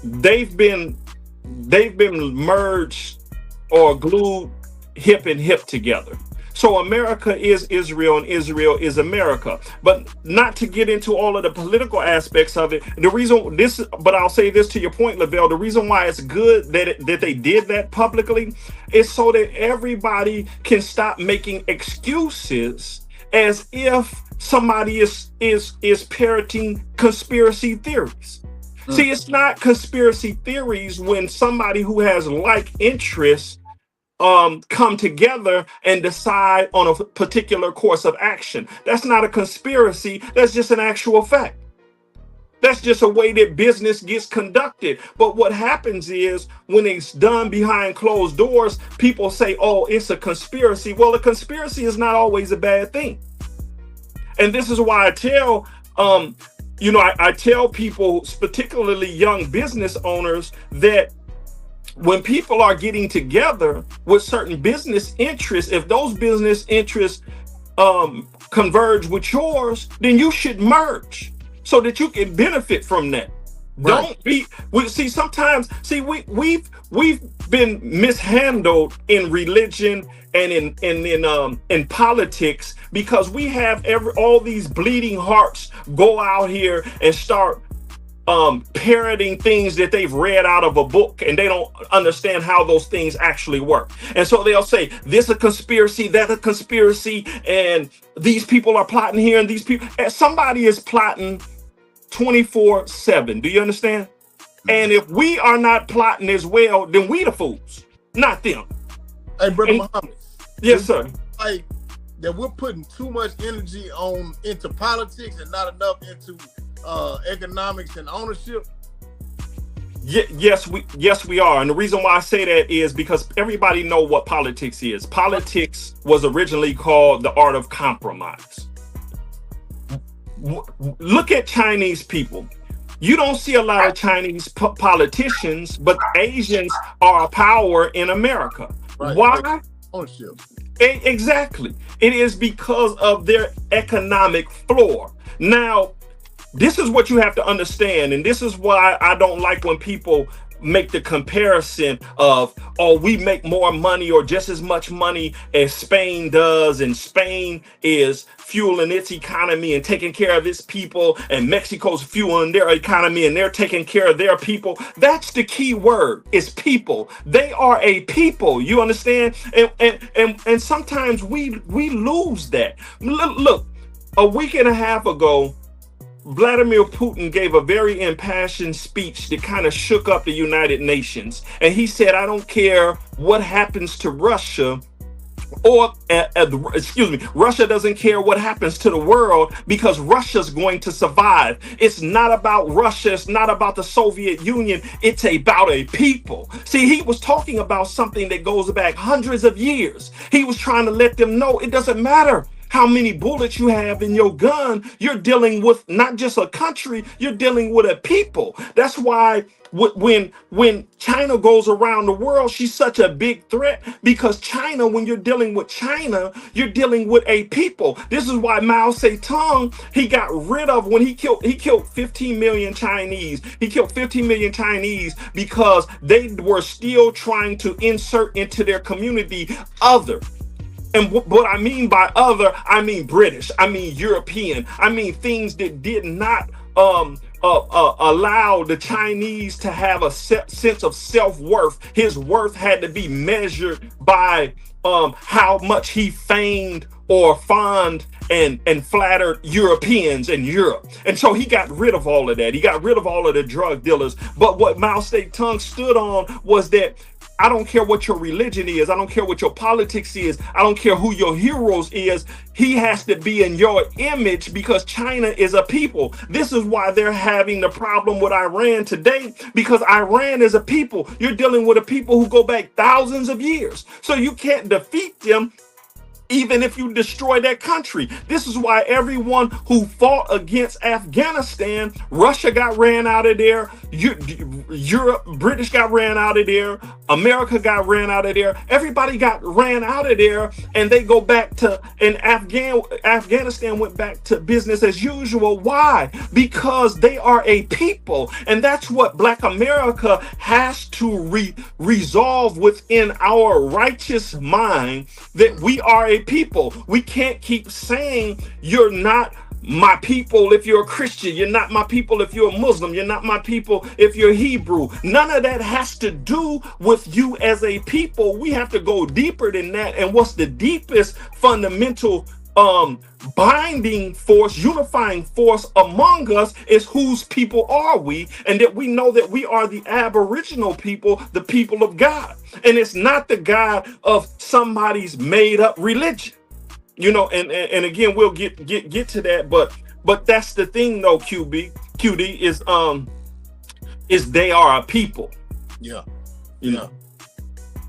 S5: They've been merged or glued hip and hip together. So America is Israel and Israel is America. But not to get into all of the political aspects of it. But I'll say this to your point, Lavelle. The reason why it's good that they did that publicly is so that everybody can stop making excuses as if somebody is parroting conspiracy theories. See, it's not conspiracy theories when somebody who has like interests come together and decide on a particular course of action. That's not a conspiracy. That's just an actual fact. That's just a way that business gets conducted. But what happens is when it's done behind closed doors, people say, oh, it's a conspiracy. Well, a conspiracy is not always a bad thing. And this is why I tell, I tell people, particularly young business owners, that when people are getting together with certain business interests, if those business interests converge with yours, then you should merge so that you can benefit from that. Right. We've been mishandled in religion and in politics because we have all these bleeding hearts go out here and start parroting things that they've read out of a book, and they don't understand how those things actually work. And so they'll say this a conspiracy, that a conspiracy, and these people are plotting here, and these people, and somebody is plotting 24/7. Do you understand? And if we are not plotting as well, then we the fools, not them.
S3: Hey, Brother Muhammad.
S5: Yes, sir.
S3: Like that we're putting too much energy into politics and not enough into economics and ownership.
S5: Yes, we are. And the reason why I say that is because everybody know what politics is. Politics was originally called the art of compromise. Look at Chinese people. You don't see a lot of Chinese politicians, but Asians are a power in America. Right. Why?
S3: Ownership.
S5: Exactly. It is because of their economic floor. Now, this is what you have to understand, and this is why I don't like when people make the comparison of, oh, we make more money or just as much money as Spain does, and Spain is fueling its economy and taking care of its people, and Mexico's fueling their economy and they're taking care of their people. That's the key word, is people. They are a people, you understand? And sometimes we lose that. Look, a week and a half ago, Vladimir Putin gave a very impassioned speech that kind of shook up the United Nations. And he said, I don't care what happens to Russia, or Russia doesn't care what happens to the world because Russia's going to survive. It's not about Russia. It's not about the Soviet Union. It's about a people. See, he was talking about something that goes back hundreds of years. He was trying to let them know it doesn't matter how many bullets you have in your gun, you're dealing with not just a country, you're dealing with a people. That's why when China goes around the world, she's such a big threat, because China, when you're dealing with China, you're dealing with a people. This is why Mao Zedong, he got rid of, when he killed 15 million Chinese. He killed 15 million Chinese because they were still trying to insert into their community other. And what I mean by other, I mean British, I mean European, I mean things that did not allow the Chinese to have a sense of self-worth. His worth had to be measured by how much he feigned or fond and flattered Europeans in Europe. And so he got rid of all of that. He got rid of all of the drug dealers. But what Mao Zedong stood on was that I don't care what your religion is. I don't care what your politics is. I don't care who your heroes is. He has to be in your image, because China is a people. This is why they're having the problem with Iran today, because Iran is a people. You're dealing with a people who go back thousands of years. So you can't defeat them even if you destroy that country. This is why everyone who fought against Afghanistan, Russia got ran out of there, Europe, British got ran out of there, America got ran out of there, everybody got ran out of there, and they go back to, and Afghanistan went back to business as usual. Why? Because they are a people, and that's what Black America has to resolve within our righteous mind, that we are a people. We can't keep saying you're not my people if you're a Christian, you're not my people if you're a Muslim, you're not my people if you're Hebrew. None of that has to do with you as a people. We have to go deeper than that. And what's the deepest fundamental binding force, unifying force among us is whose people are we, and that we know that we are the Aboriginal people, the people of God. And it's not the God of somebody's made up religion, you know. And again, we'll get to that, but that's the thing though, QD is they are a people.
S3: Yeah.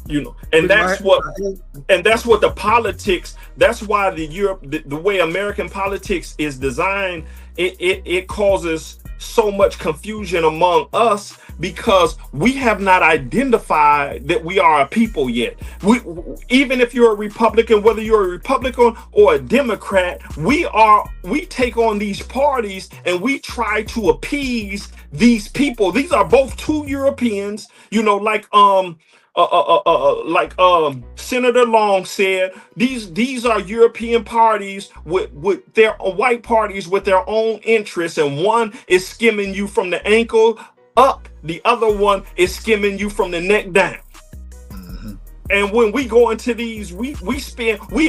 S5: You know, and that's what the politics, that's why the way American politics is designed, it causes so much confusion among us, because we have not identified that we are a people yet. Even if you're a Republican, whether you're a Republican or a Democrat, we take on these parties and we try to appease these people. These are both two Europeans, you know, like Senator Long said, these are European parties with their white parties with their own interests, and one is skimming you from the ankle up, the other one is skimming you from the neck down. And when we go into these, we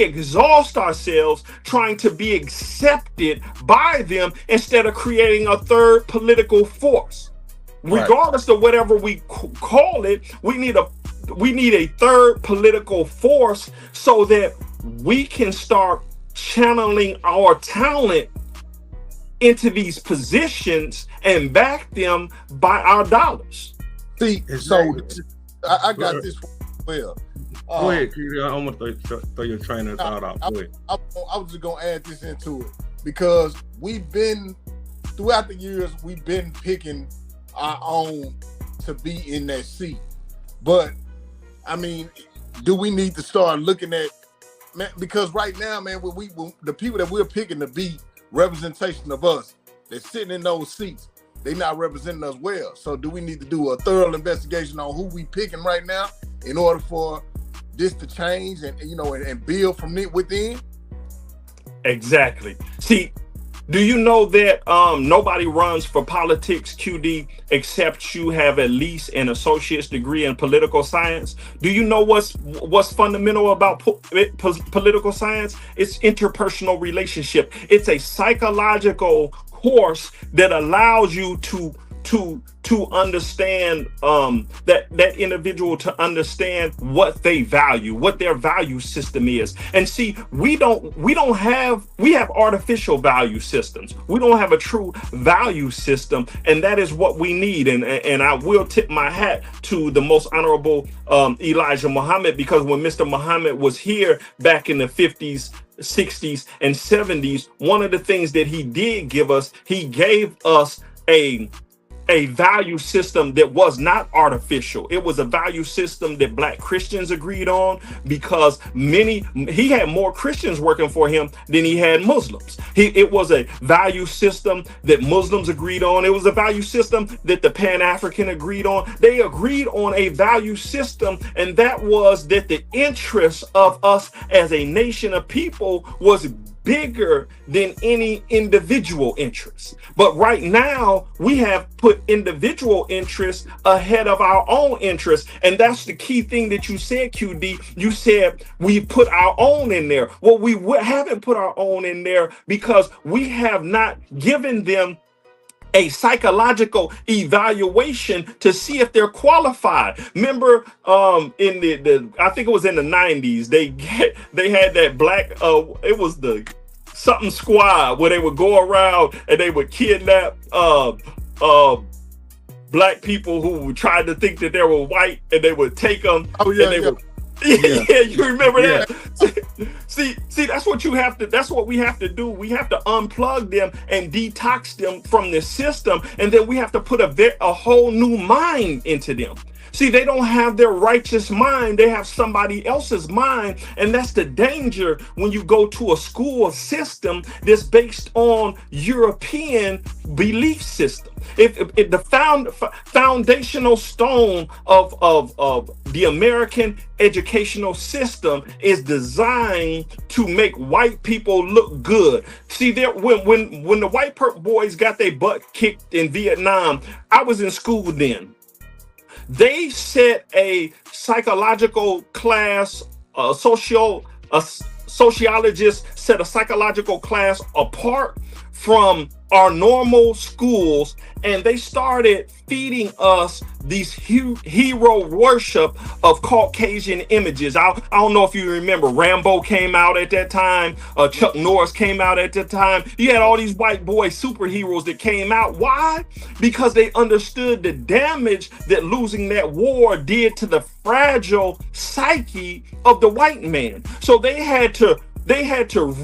S5: exhaust ourselves trying to be accepted by them instead of creating a third political force. Regardless of whatever we call it, we need a third political force so that we can start channeling our talent into these positions and back them by our dollars.
S3: See, so I got this well.
S1: Go ahead, Keely. I'm gonna throw your train of thought out. Go ahead.
S3: I was just gonna add this into it, because we've been, throughout the years, we've been picking our own to be in that seat. But I mean, do we need to start looking at, man, because right now, man, when the people that we're picking to be representation of us, they're sitting in those seats, they're not representing us well. So do we need to do a thorough investigation on who we picking right now in order for this to change and, you know, and build from it within?
S5: Exactly. See, do you know that nobody runs for politics, QD, except you have at least an associate's degree in political science? Do you know what's fundamental about political science? It's interpersonal relationship. It's a psychological course that allows you to understand that individual, to understand what they value, what their value system is. And see, we have artificial value systems. We don't have a true value system, and that is what we need. And I will tip my hat to the most honorable Elijah Muhammad, because when Mr. Muhammad was here back in the 50s, 60s and 70s, one of the things that he did give us, he gave us a value system that was not artificial. It was a value system that Black Christians agreed on, because he had more Christians working for him than he had Muslims. It was a value system that Muslims agreed on. It was a value system that the Pan-African agreed on. They agreed on a value system, and that was that the interests of us as a nation of people was bigger than any individual interests. But right now, we have put individual interests ahead of our own interests. And that's the key thing that you said, QD. You said we put our own in there. Well, we haven't put our own in there because we have not given them a psychological evaluation to see if they're qualified. Remember, in the I think it was in the 90s, they had that black it was the something squad where they would go around and they would kidnap black people who tried to think that they were white, and they would take them.
S3: Oh yeah,
S5: and they
S3: yeah.
S5: would, yeah, you remember that? See, that's what we have to do. We have to unplug them and detox them from the system, and then we have to put a whole new mind into them. See, they don't have their righteous mind. They have somebody else's mind. And that's the danger when you go to a school system that's based on European belief system. If the foundational stone of the American educational system is designed to make white people look good. See, when the white boys got their butt kicked in Vietnam, I was in school then. They set a psychological class, sociologists set a psychological class apart from our normal schools, and they started feeding us these hero worship of Caucasian images. I don't know if you remember, Rambo came out at that time, Chuck Norris came out at that time. You had all these white boy superheroes that came out. Why? Because they understood the damage that losing that war did to the fragile psyche of the white man. So they had to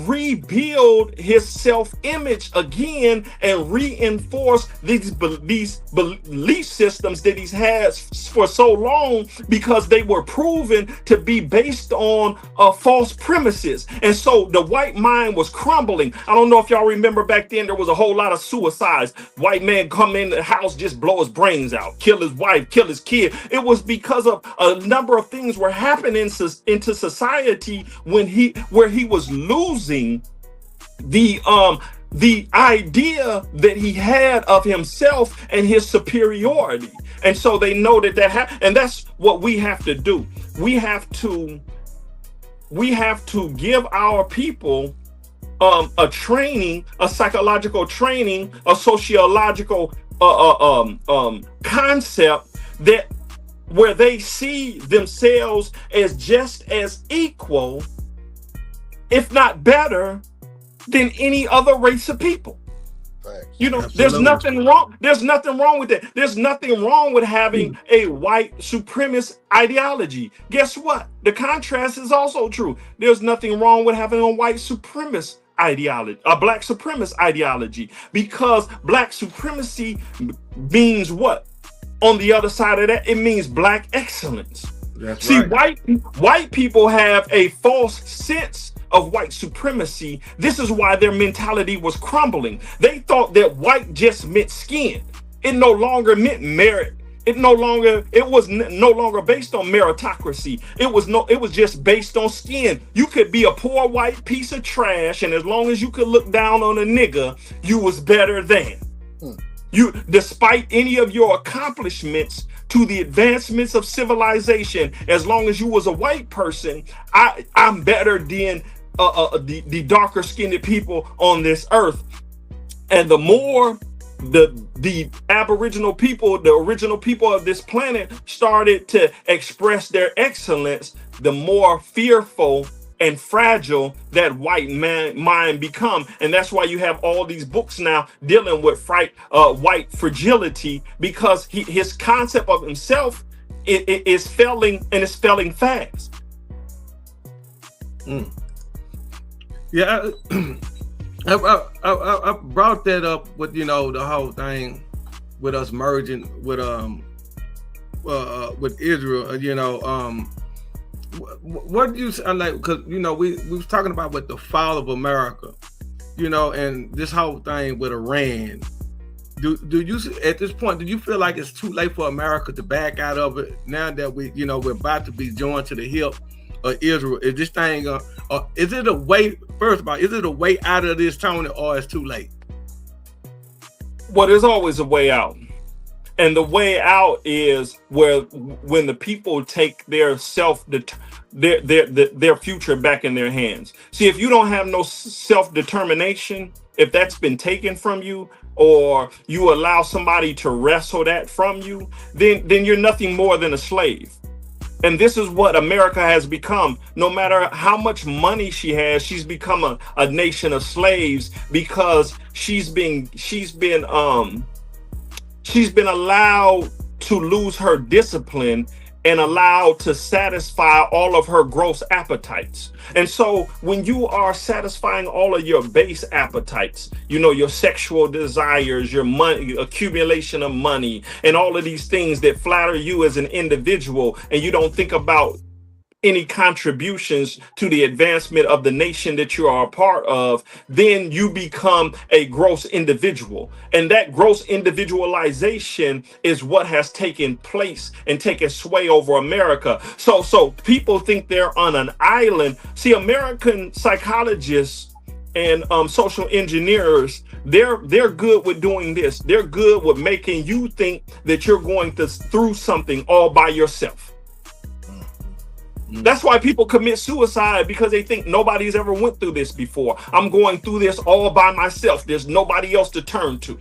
S5: rebuild his self-image again and reinforce these belief systems that he's had for so long, because they were proven to be based on false premises. And so the white mind was crumbling. I don't know if y'all remember back then, there was a whole lot of suicides. White man come in the house, just blow his brains out, kill his wife, kill his kid. It was because of a number of things were happening into society where he was losing the idea that he had of himself and his superiority. And so they know that and that's what we have to do. We have to give our people a training, a psychological training, a sociological concept that where they see themselves as just as equal, if not better, than any other race of people.
S3: Facts.
S5: You know,
S1: Absolutely.
S5: there's nothing wrong. There's nothing wrong with that. There's nothing wrong with having a white supremacist ideology. Guess what? The contrast is also true. There's nothing wrong with having a white supremacist ideology, a black supremacist ideology, because black supremacy means what? On the other side of that, it means black excellence.
S1: That's
S5: See,
S1: right.
S5: white people have a false sense of white supremacy. This is why their mentality was crumbling. They thought that white just meant skin. It no longer meant merit. It was no longer based on meritocracy. It was just based on skin. You could be a poor white piece of trash, and as long as you could look down on a nigga, you was better than. You, despite any of your accomplishments to the advancements of civilization, as long as you was a white person, I'm better than the darker skinned people on this earth. And the more the Aboriginal people, the original people of this planet, started to express their excellence, the more fearful and fragile that white mind become. And that's why you have all these books now dealing with white fragility, because his concept of himself is failing, and it's failing fast.
S1: Yeah, I brought that up with the whole thing with us merging with Israel. What do you like? Because we was talking about with the fall of America, and this whole thing with Iran. Do you at this point? Do you feel like it's too late for America to back out of it now that we're about to be joined to the hip of Israel? Is this thing? Is it a way? First of all, is it a way out of this, Tony, or it's too late?
S5: Well, there's always a way out. And the way out is when the people take their their future back in their hands. See, if you don't have no self-determination, if that's been taken from you, or you allow somebody to wrestle that from you, then you're nothing more than a slave. And this is what America has become. No matter how much money she has, she's become a nation of slaves because she's been allowed to lose her discipline and allowed to satisfy all of her gross appetites. And so when you are satisfying all of your base appetites, your sexual desires, your money, accumulation of money, and all of these things that flatter you as an individual, and you don't think about any contributions to the advancement of the nation that you are a part of, then you become a gross individual. And that gross individualization is what has taken place and taken sway over America. So people think they're on an island. See, American psychologists and social engineers, they're good with doing this. They're good with making you think that you're going through something all by yourself. That's why people commit suicide, because they think nobody's ever went through this before. I'm going through this all by myself. There's nobody else to turn to.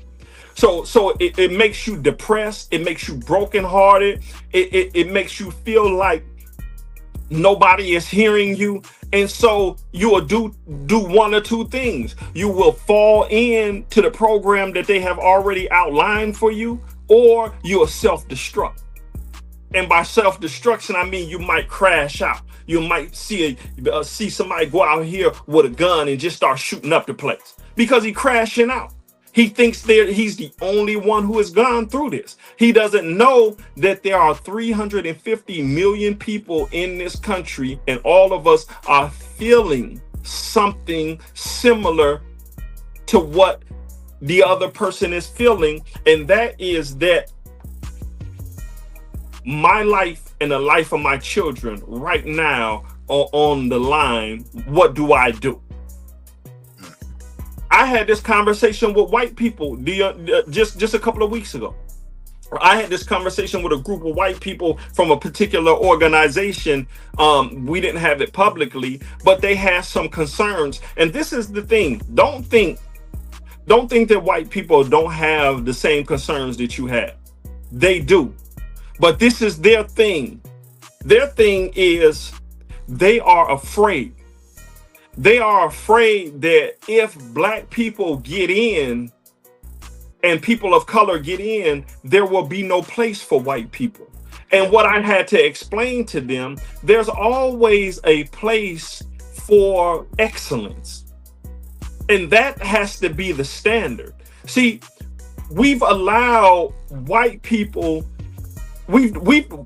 S5: So it makes you depressed. It makes you brokenhearted. It makes you feel like nobody is hearing you. And so you will do one or two things. You will fall into the program that they have already outlined for you, or you will self-destruct. And by self-destruction, I mean you might crash out. You might see somebody go out here with a gun and just start shooting up the place because he's crashing out. He thinks he's the only one who has gone through this. He doesn't know that there are 350 million people in this country, and all of us are feeling something similar to what the other person is feeling, and that is that my life and the life of my children right now are on the line. What do I do? I had this conversation with white people just a couple of weeks ago. I had this conversation with a group of white people from a particular organization. We didn't have it publicly, but they had some concerns. And this is the thing. Don't think that white people don't have the same concerns that you have. They do. But this is their thing. Their thing is they are afraid. They are afraid that if black people get in and people of color get in, there will be no place for white people. And what I had to explain to them, there's always a place for excellence. And that has to be the standard. See, we've allowed white people,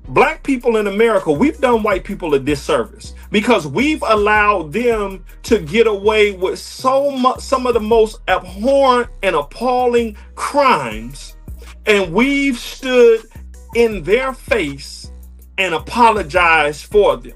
S5: black people in America, we've done white people a disservice because we've allowed them to get away with some of the most abhorrent and appalling crimes, and we've stood in their face and apologized for them.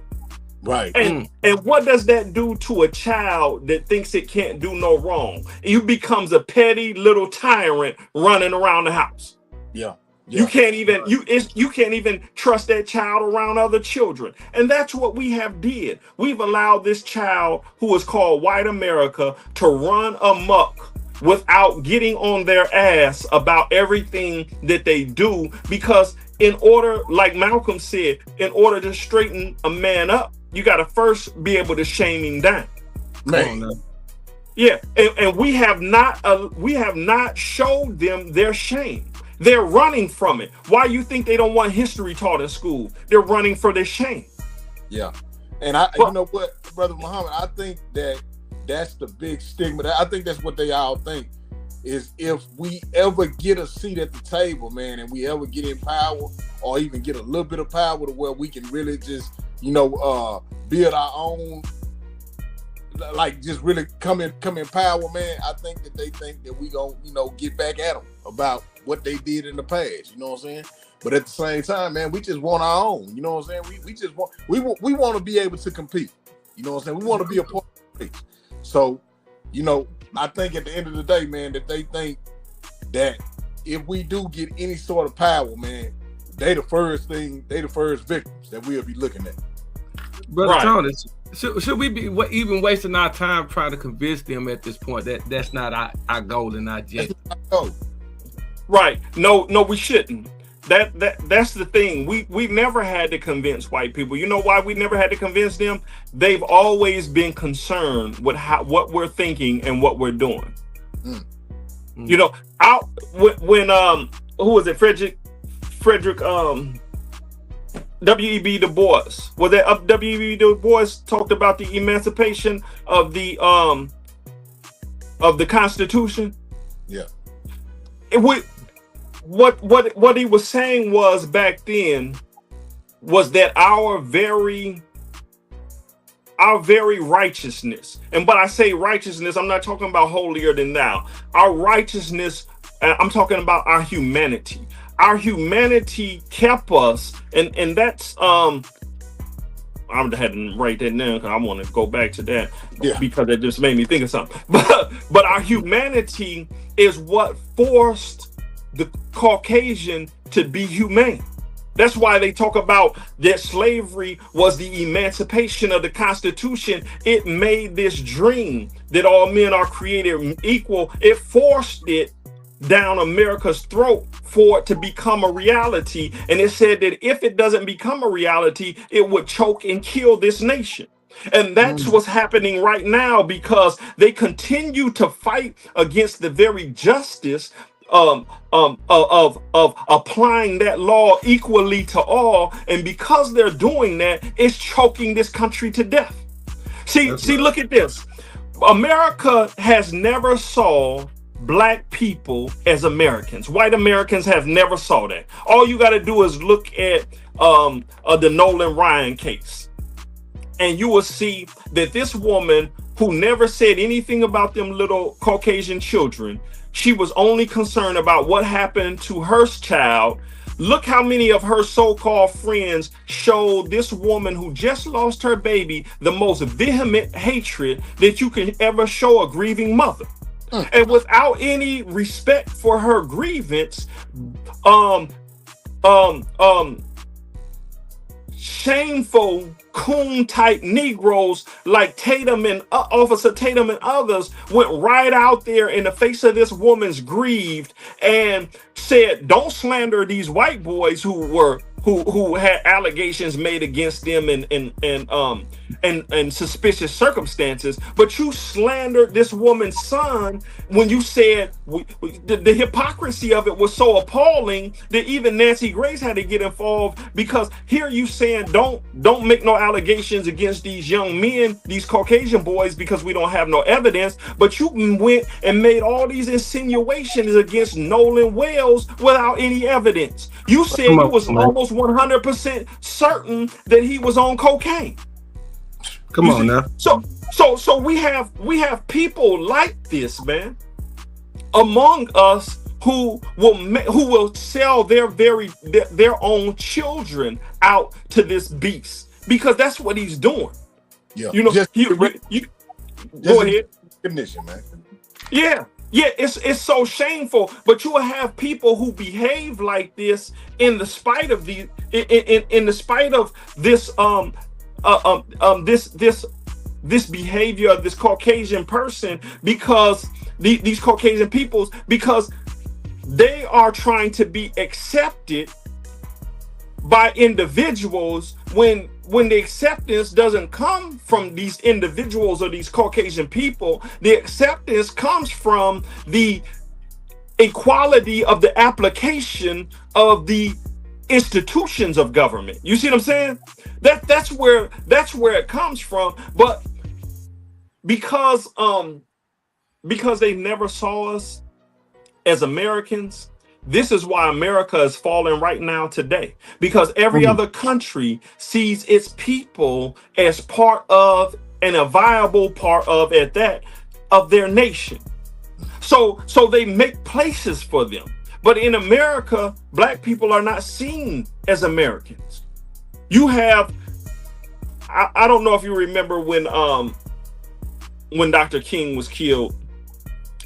S3: Right.
S5: And what does that do to a child that thinks it can't do no wrong? It becomes a petty little tyrant running around the house.
S3: Yeah.
S5: You can't even trust that child around other children. And that's what we have did. We've allowed this child who is called white America to run amok without getting on their ass about everything that they do, because in order, like Malcolm said, in order to straighten a man up, you got to first be able to shame him down.
S3: Man.
S5: Yeah, and we have not showed them their shame. They're running from it. Why you think they don't want history taught in school? They're running for their shame.
S3: Yeah. And you know what, Brother Muhammad, I think that that's the big stigma. I think that's what they all think, is if we ever get a seat at the table, man, and we ever get in power or even get a little bit of power to where we can really just, build our own, like just really come in power, man. I think that they think that we gonna, get back at them about what they did in the past. You know what I'm saying? But at the same time, man, we just want our own. You know what I'm saying? We just want we want to be able to compete. You know what I'm saying? We want to be a part of the race. So, I think at the end of the day, man, that they think that if we do get any sort of power, man, they the first victims that we'll be looking at.
S1: Brother Tony, should we be even wasting our time trying to convince them at this point that that's not our goal and our objective?
S5: Right. No, we shouldn't. That's the thing. We never had to convince white people. You know why we never had to convince them? They've always been concerned with what we're thinking and what we're doing. Mm. When who was it? Frederick W.E.B. Du Bois. Was that W.E.B. Du Bois talked about the emancipation of the Constitution?
S3: Yeah.
S5: What he was saying was back then was that our very righteousness, and when I say righteousness, I'm not talking about holier than thou. Our righteousness, I'm talking about our humanity. Our humanity kept us, and that's I had to write that down because I want to go back to that because it just made me think of something. But our humanity is what forced the Caucasian to be humane. That's why they talk about that slavery was the emancipation of the Constitution. It made this dream that all men are created equal. It forced it down America's throat for it to become a reality. And it said that if it doesn't become a reality, it would choke and kill this nation. And that's what's happening right now, because they continue to fight against the very justice of applying that law equally to all. And because they're doing that, it's choking this country to death. See, look at this. America has never saw Black people as Americans. White Americans have never saw that. All you got to do is look at the Nolan Ryan case, and you will see that this woman who never said anything about them little Caucasian children, she was only concerned about what happened to her child. Look how many of her so-called friends showed this woman who just lost her baby the most vehement hatred that you can ever show a grieving mother. And without any respect for her grievance, shameful coon type Negroes like Tatum and Officer Tatum and others went right out there in the face of this woman's grieved and said, don't slander these white boys who had allegations made against them and suspicious circumstances, but you slandered this woman's son when you said the hypocrisy of it was so appalling that even Nancy Grace had to get involved, because here you saying don't make no allegations against these young men, these Caucasian boys, because we don't have no evidence, but you went and made all these insinuations against Nolan Wells without any evidence. You said you was almost 100% certain that he was on cocaine.
S1: Come on now.
S5: So we have people like this, man, among us who will sell their own children out to this beast, because that's what he's doing.
S3: Yeah.
S5: Go ahead.
S3: Recognition, man.
S5: Yeah. Yeah, it's so shameful, but you will have people who behave like this in the spite of this this behavior of this Caucasian person, because these Caucasian peoples, because they are trying to be accepted by individuals when the acceptance doesn't come from these individuals or these Caucasian people. The acceptance comes from the equality of the application of the institutions of government. You see what I'm saying? That's where it comes from. But because they never saw us as Americans. This is why America is falling right now today, because every other country sees its people as part of, and a viable part of at that, of their nation. So they make places for them. But in America, black people are not seen as Americans. You have, I don't know if you remember when Dr. King was killed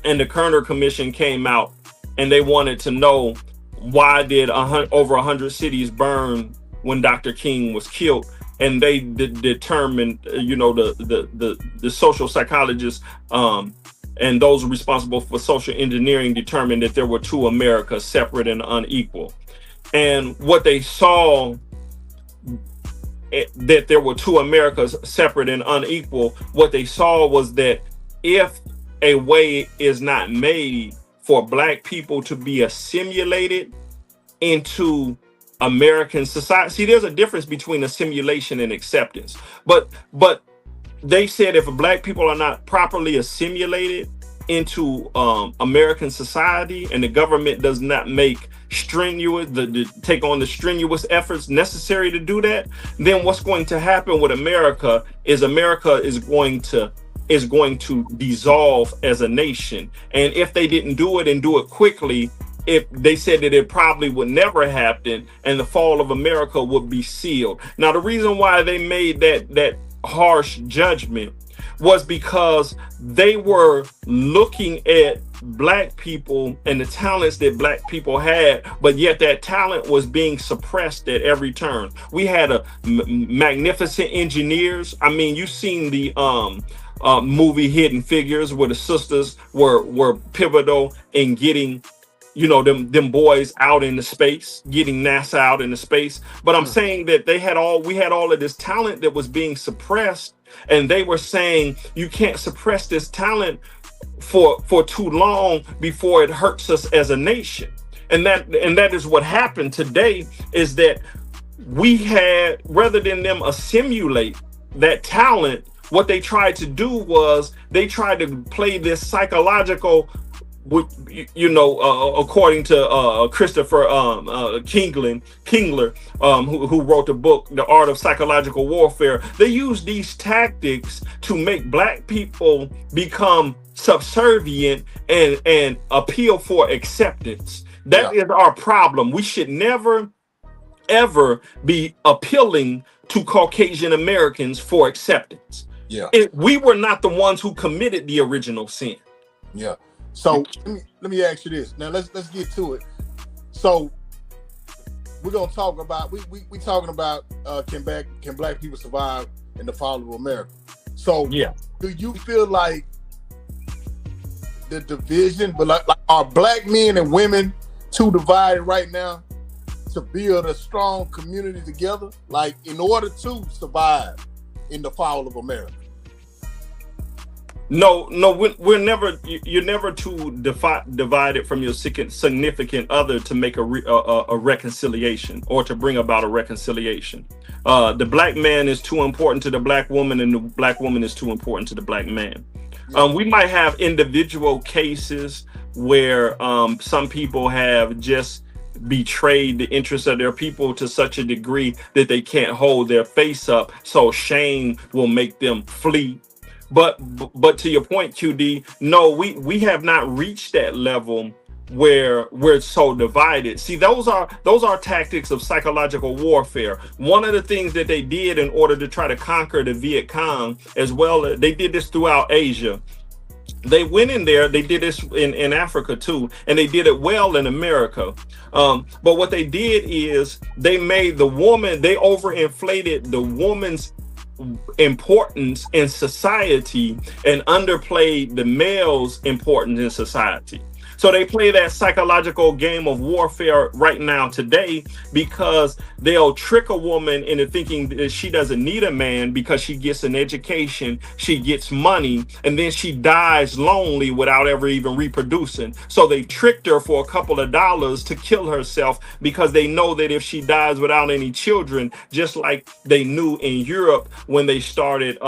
S5: and the Kerner Commission came out and they wanted to know why did over 100 cities burn when Dr. King was killed, and they determined, the social psychologists and those responsible for social engineering determined that there were two Americas, separate and unequal. And what they saw, that there were two Americas, separate and unequal, what they saw was that if a way is not made for black people to be assimilated into American society. See, there's a difference between assimilation and acceptance. But they said if black people are not properly assimilated into American society, and the government does not make strenuous, take on the strenuous efforts necessary to do that, then what's going to happen with America is going to dissolve as a nation. And if they didn't do it and do it quickly, if they said that it probably would never happen and the fall of America would be sealed. Now, the reason why they made that harsh judgment was because they were looking at black people and the talents that black people had, but yet that talent was being suppressed at every turn. We had magnificent engineers. I mean, you've seen the movie Hidden Figures, where the sisters were pivotal in getting them boys out into space, getting NASA out into space. But I'm saying that we had all of this talent that was being suppressed, and they were saying you can't suppress this talent for too long before it hurts us as a nation. And that is what happened today, is that we had, rather than them assimilate that talent, what they tried to do was they tried to play this psychological, according to Christopher Kingler, who wrote the book, The Art of Psychological Warfare. They use these tactics to make black people become subservient and appeal for acceptance. That is our problem. We should never, ever be appealing to Caucasian Americans for acceptance. We were not the ones who committed the original sin.
S3: So let me ask you this. Now let's get to it. So we're gonna talk about we talking about can black people survive in the fall of America? So do you feel like the division, but like are black men and women too divided right now to build a strong community together, like in order to survive in the fall of America?
S5: No, we're never. You're never too divided from your significant other to make a reconciliation, or to bring about a reconciliation. The black man is too important to the black woman, and the black woman is too important to the black man. We might have individual cases where some people have just betrayed the interests of their people to such a degree that they can't hold their face up, so shame will make them flee. But to your point, QD, no, we have not reached that level where we're so divided. See, those are tactics of psychological warfare. One of the things that they did in order to try to conquer the Viet Cong, as well, they did this throughout Asia. They went in there, they did this in Africa too, and they did it well in America. But what they did is they made the woman, they overinflated the woman's importance in society and underplayed the male's importance in society. So they play that psychological game of warfare right now today, because they'll trick a woman into thinking that she doesn't need a man because she gets an education, she gets money, and then she dies lonely without ever even reproducing. So they tricked her for a couple of dollars to kill herself, because they know that if she dies without any children, just like they knew in Europe when they started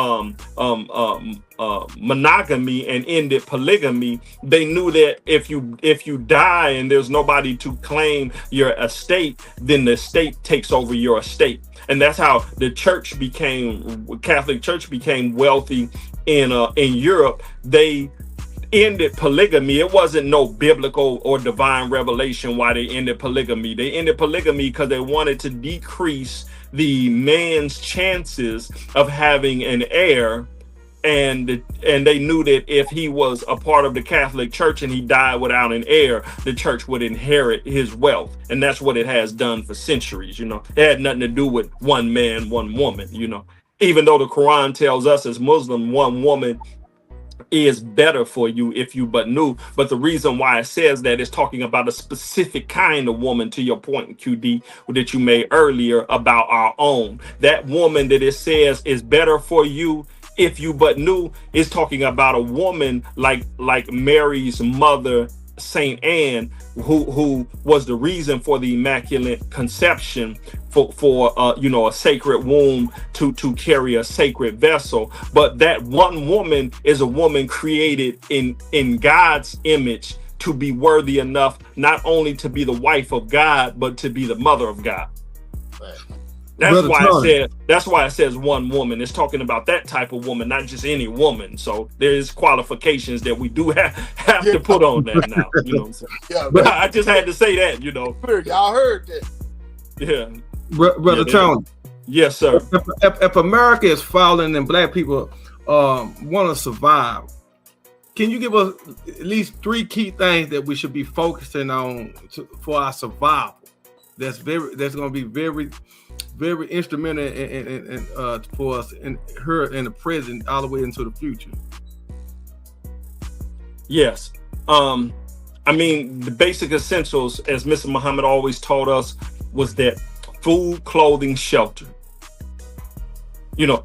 S5: monogamy and ended polygamy, they knew that if you die and there's nobody to claim your estate, then the state takes over your estate. And that's how the Catholic Church became wealthy in Europe. They ended polygamy. It wasn't no biblical or divine revelation why they ended polygamy. They ended polygamy because they wanted to decrease the man's chances of having an heir. And they knew that if he was a part of the Catholic Church and he died without an heir, the church would inherit his wealth. And that's what it has done for centuries. It had nothing to do with one man, one woman, even though the Quran tells us as Muslim, one woman is better for you if you but knew. But the reason why it says that is talking about a specific kind of woman, to your point, QD, that you made earlier about our own. That woman that it says is better for you if you but knew is talking about a woman like Mary's mother, Saint Anne, who was the reason for the Immaculate Conception, for a sacred womb to carry a sacred vessel. But that one woman is a woman created in God's image to be worthy enough not only to be the wife of God, but to be the mother of God. That's why it says one woman. It's talking about that type of woman, not just any woman. So there's qualifications that we do have to put on that now. You know what I'm saying? Yeah, but I just had to say that,
S3: Y'all heard that.
S5: Yeah.
S1: Brother Tony.
S5: Yes, sir.
S1: If America is falling and black people want to survive, can you give us at least 3 key things that we should be focusing on for our survival? That's going to be very, very instrumental in for us in the present all the way into the future.
S5: Yes. The basic essentials, as Mr. Muhammad always taught us, was that food, clothing, shelter.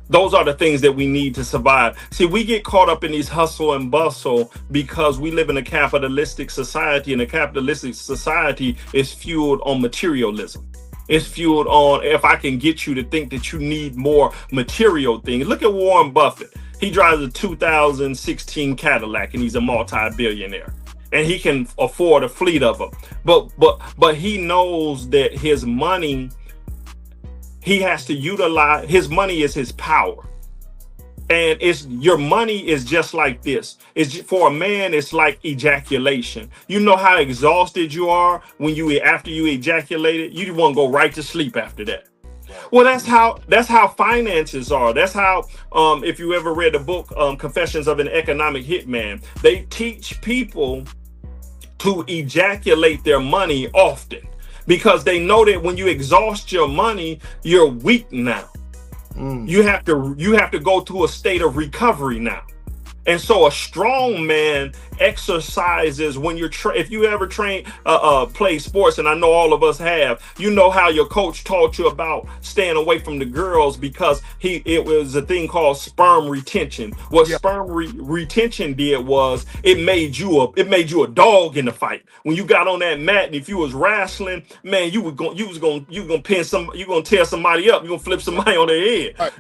S5: Those are the things that we need to survive. See, we get caught up in these hustle and bustle because we live in a capitalistic society, and a capitalistic society is fueled on materialism. It's fueled on, if I can get you to think that you need more material things. Look at Warren Buffett. He drives a 2016 Cadillac and he's a multi-billionaire. And he can afford a fleet of them. But he knows that his money, he has to utilize, his money is his power. And your money is just like this. For a man, it's like ejaculation. You know how exhausted you are after you ejaculated? You want to go right to sleep after that. Well, that's how finances are. That's how, if you ever read the book, Confessions of an Economic Hitman, they teach people to ejaculate their money often because they know that when you exhaust your money, you're weak now. You have to go through a state of recovery now. And so a strong man exercises when you're if you ever play sports, and I know all of us have, how your coach taught you about staying away from the girls because it was a thing called sperm retention. What sperm retention did was it made you a dog in the fight. When you got on that mat, and if you was wrestling, man, you gonna tear somebody up, you gonna flip somebody on their head, right.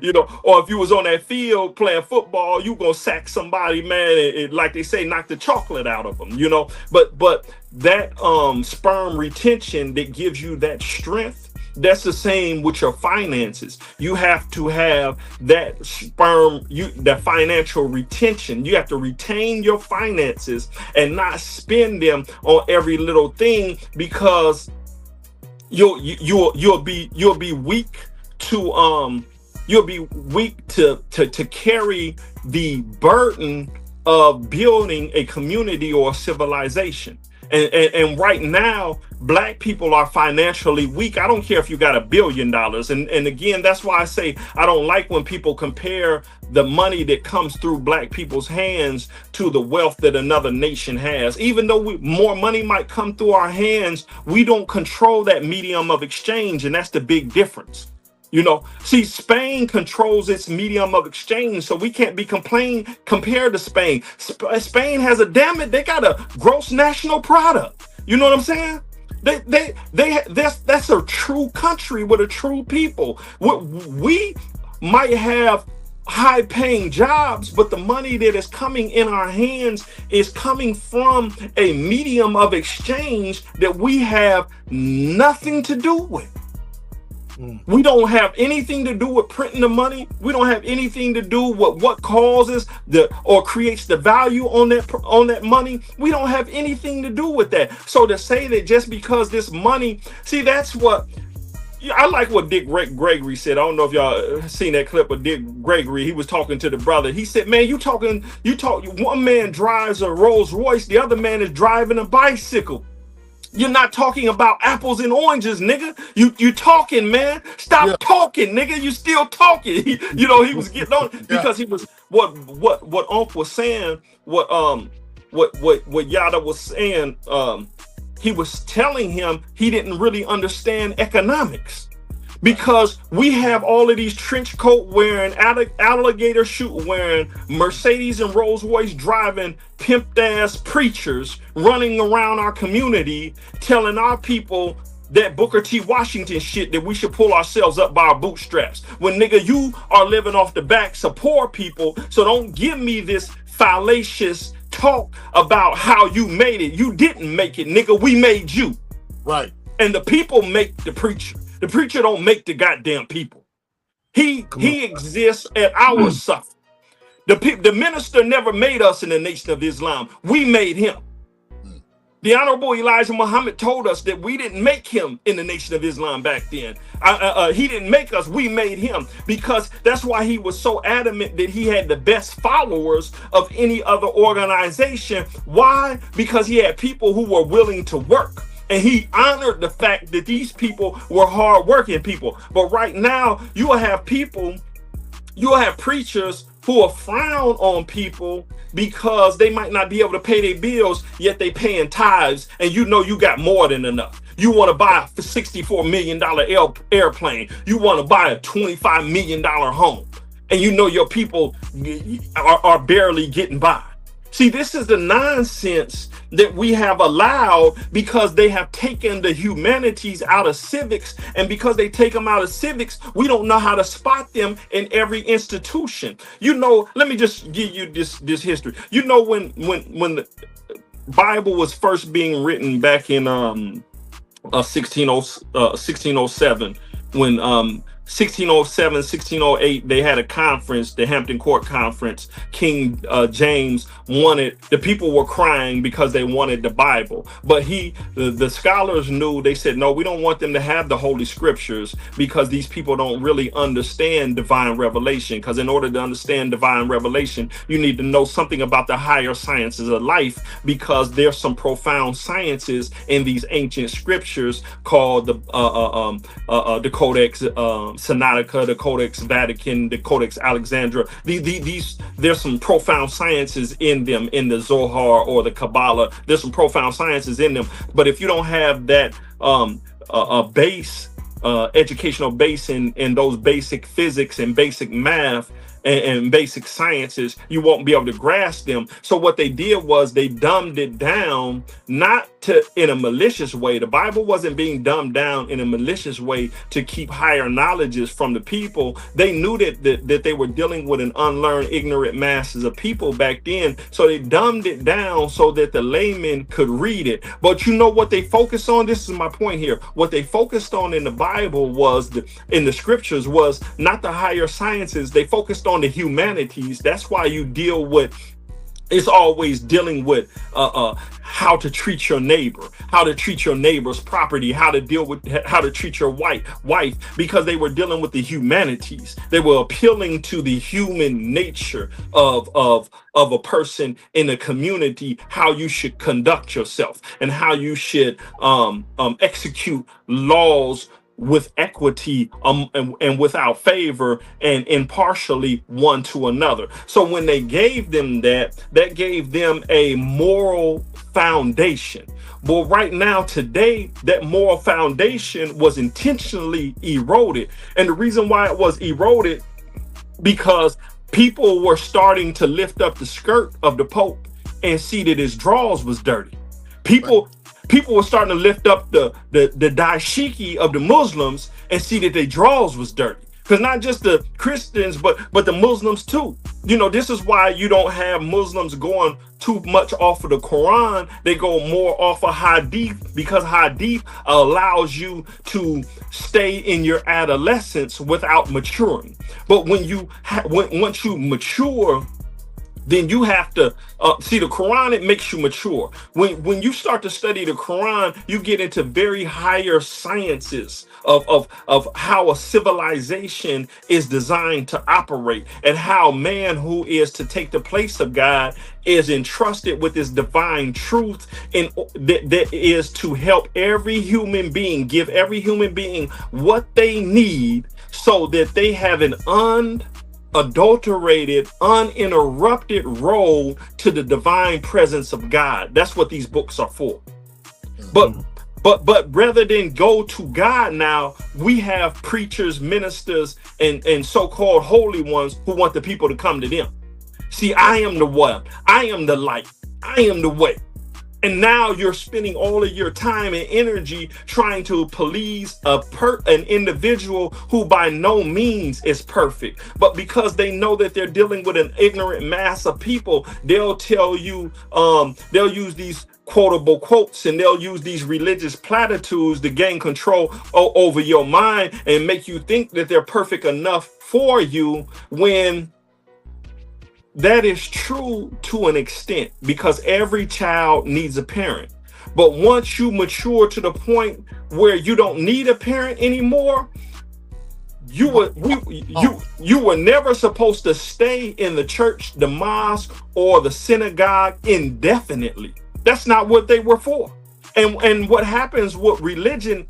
S5: Or if you was on that field playing football, you gonna sack somebody, man, and like they say, knock the chocolate out of them, but that sperm retention that gives you that strength, that's the same with your finances. You have to have that that financial retention. You have to retain your finances and not spend them on every little thing, because you'll be weak to carry the burden of building a community or a civilization. And right now, Black people are financially weak. I don't care if you got $1 billion. And again, that's why I say I don't like when people compare the money that comes through Black people's hands to the wealth that another nation has. Even though more money might come through our hands, we don't control that medium of exchange. And that's the big difference. See, Spain controls its medium of exchange, so we can't be compared to Spain. Spain has they got a gross national product. You know what I'm saying? That's a true country with a true people. We might have high paying jobs, but the money that is coming in our hands is coming from a medium of exchange that we have nothing to do with. We don't have anything to do with printing the money. We don't have anything to do with what causes or creates the value on that money. We don't have anything to do with that. So to say that just because this money, see, that's what I like what Dick Gregory said. I don't know if y'all seen that clip of Dick Gregory. He was talking to the brother. He said, man, one man drives a Rolls Royce, the other man is driving a bicycle. You're not talking about apples and oranges, nigga. You talking, man. Stop talking, nigga. You still talking. He was getting on because he was what Unc was saying, what Yada was saying, he was telling him he didn't really understand economics. Because we have all of these trench coat wearing, alligator shoot wearing, Mercedes and Rolls Royce driving, pimped ass preachers running around our community, telling our people that Booker T. Washington shit, that we should pull ourselves up by our bootstraps. When nigga, you are living off the backs of poor people, so don't give me this fallacious talk about how you made it. You didn't make it, nigga. We made you.
S3: Right.
S5: And the people make the preacher. The preacher don't make the goddamn people. He exists at our suffer. The minister never made us in the Nation of Islam. We made him. The Honorable Elijah Muhammad told us that we didn't make him in the Nation of Islam back then. He didn't make us, we made him. Because that's why he was so adamant that he had the best followers of any other organization. Why? Because he had people who were willing to work. And he honored the fact that these people were hardworking people. But right now, you will have preachers who will frown on people because they might not be able to pay their bills, yet they paying tithes, and you know you got more than enough. You want to buy a $64 million airplane. You want to buy a $25 million home. And you know your people are barely getting by. See, this is the nonsense that we have allowed because they have taken the humanities out of civics. And because they take them out of civics, we don't know how to spot them in every institution. You know, let me just give you this history. You know, when the Bible was first being written back in 1607, when 1607, 1608, they had a conference, the Hampton Court Conference. King James wanted, the people were crying because they wanted the Bible. But the scholars knew, they said, no, we don't want them to have the Holy Scriptures because these people don't really understand divine revelation. Because in order to understand divine revelation, you need to know something about the higher sciences of life, because there's some profound sciences in these ancient scriptures called the Codex Sinaitica, the Codex Vatican, the Codex Alexandria. There's some profound sciences in them, in the Zohar or the Kabbalah. There's some profound sciences in them. But if you don't have that base, educational base in those basic physics and basic math and basic sciences, you won't be able to grasp them. So what they did was they dumbed it down, not in a malicious way. The Bible wasn't being dumbed down in a malicious way to keep higher knowledges from the people. They knew that they were dealing with an unlearned, ignorant masses of people back then. So they dumbed it down so that the layman could read it. But you know what they focused on? This is my point here. What they focused on in the Bible was, in the scriptures, was not the higher sciences. They focused on the humanities. That's why you deal with, it's always dealing with how to treat your neighbor, how to treat your neighbor's property, how to treat your wife, because they were dealing with the humanities. They were appealing to the human nature of a person in a community, how you should conduct yourself and how you should execute laws with equity and without favor and impartially one to another. So when they gave them that gave them a moral foundation. But right now, today, that moral foundation was intentionally eroded. And the reason why it was eroded, because people were starting to lift up the skirt of the Pope and see that his drawers was dirty. People were starting to lift up the dashiki of the Muslims and see that their drawers was dirty. Because not just the Christians, but the Muslims too. You know, this is why you don't have Muslims going too much off of the Quran. They go more off of Hadith, because Hadith allows you to stay in your adolescence without maturing. But when you once you mature, then you have to see the Quran. It makes you mature. When you start to study the Quran, you get into very higher sciences of how a civilization is designed to operate, and how man who is to take the place of God is entrusted with this divine truth, and that is to help every human being, give every human being what they need, so that they have an unadulterated, uninterrupted road to the divine presence of God. That's what these books are for. But rather than go to God now, we have preachers, ministers, and so-called holy ones who want the people to come to them. See, I am the one. I am the light. I am the way. And now you're spending all of your time and energy trying to please an individual who by no means is perfect. But because they know that they're dealing with an ignorant mass of people, they'll tell you, they'll use these quotable quotes, and they'll use these religious platitudes to gain control over your mind and make you think that they're perfect enough for you, when that is true to an extent, because every child needs a parent. But once you mature to the point where you don't need a parent anymore, you were never supposed to stay in the church, the mosque, or the synagogue indefinitely. That's not what they were for. And what happens with religion,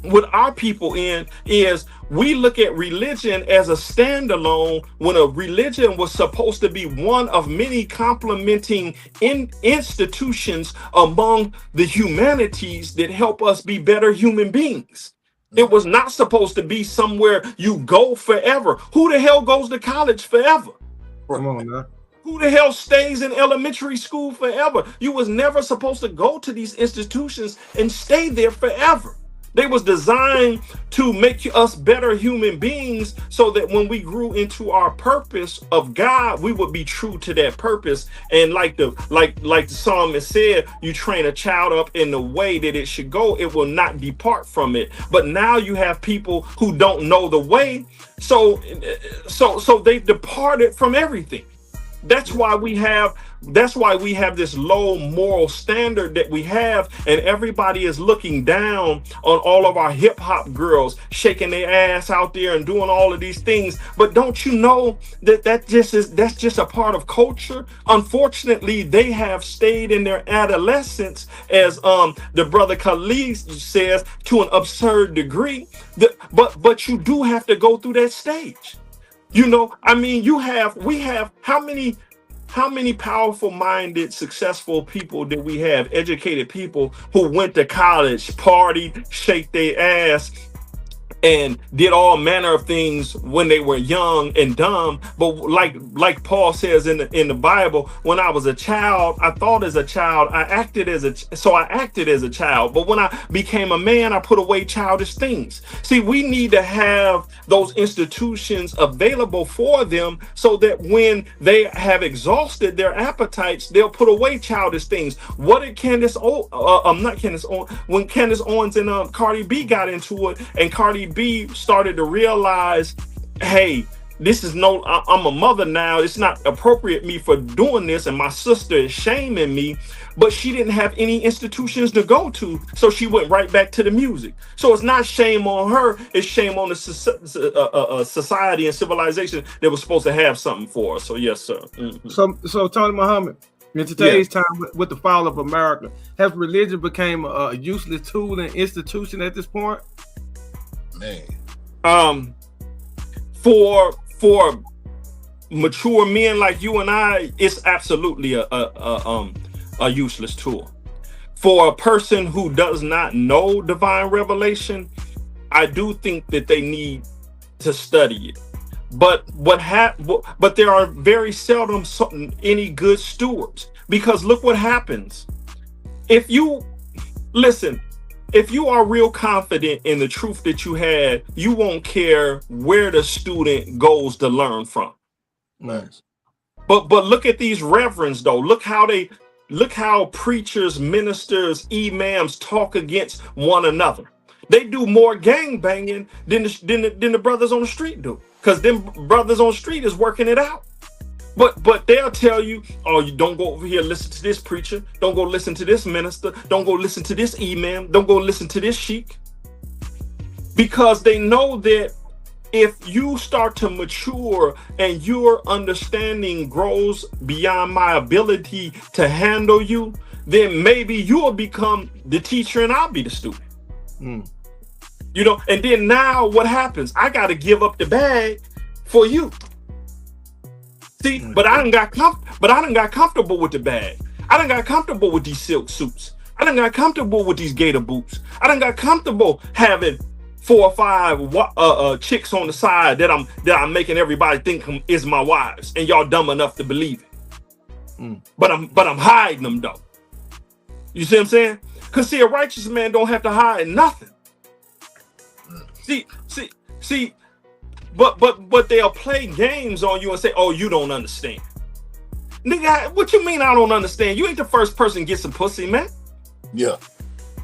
S5: with our people is we look at religion as a standalone, when a religion was supposed to be one of many complementing institutions among the humanities that help us be better human beings. It was not supposed to be somewhere you go forever. Who the hell goes to college forever?
S1: Come on now.
S5: Who the hell stays in elementary school forever? You was never supposed to go to these institutions and stay there forever. They was designed to make us better human beings, so that when we grew into our purpose of God, we would be true to that purpose. And like the psalmist said, you train a child up in the way that it should go, it will not depart from it. But now you have people who don't know the way, so they've departed from everything. That's why we have this low moral standard that we have, and everybody is looking down on all of our hip hop girls shaking their ass out there and doing all of these things. But don't you know that's just a part of culture? Unfortunately, they have stayed in their adolescence, as the brother Khalid says, to an absurd degree. But you do have to go through that stage. You know, I mean, we have how many powerful minded, successful people did we have? Educated people who went to college, partied, shake their ass, and did all manner of things when they were young and dumb. But like Paul says in the Bible, when I was a child, I thought as a child, I acted as a child. But when I became a man, I put away childish things. See, we need to have those institutions available for them, so that when they have exhausted their appetites, they'll put away childish things. What did when Candace Owens and Cardi B got into it, and Cardi B started to realize, hey, I'm a mother now. It's not appropriate me for doing this, and my sister is shaming me. But she didn't have any institutions to go to, so she went right back to the music. So it's not shame on her; it's shame on the society and civilization that was supposed to have something for us. So yes, sir. Mm-hmm.
S1: So Tony Muhammad, in today's time, with the fall of America, has religion became a useless tool and institution at this point?
S3: Man,
S5: for mature men like you and I, it's absolutely a useless tool. For a person who does not know divine revelation, I do think that they need to study it. But there are very seldom any good stewards, because look what happens. If you listen, if you are real confident in the truth that you had, you won't care where the student goes to learn from.
S3: Nice.
S5: But look at these reverends though. Look how preachers, ministers, imams talk against one another. They do more gang banging than the brothers on the street do, because them brothers on the street is working it out. But they'll tell you, oh, you don't go over here, listen to this preacher. Don't go listen to this minister. Don't go listen to this imam. Don't go listen to this sheik. Because they know that if you start to mature and your understanding grows beyond my ability to handle you, then maybe you'll become the teacher and I'll be the student. You know, and then now what happens? I got to give up the bag for you. See, but I done got comfortable with the bag. I done got comfortable with these silk suits. I done got comfortable with these gator boots. I done got comfortable having 4 or 5 chicks on the side that I'm making everybody think is my wives, and y'all dumb enough to believe it. But I'm hiding them though. You see what I'm saying? Cause see, a righteous man don't have to hide nothing. See. But they'll play games on you and say, "Oh, you don't understand." Nigga, what you mean I don't understand? You ain't the first person to get some pussy, man.
S3: Yeah.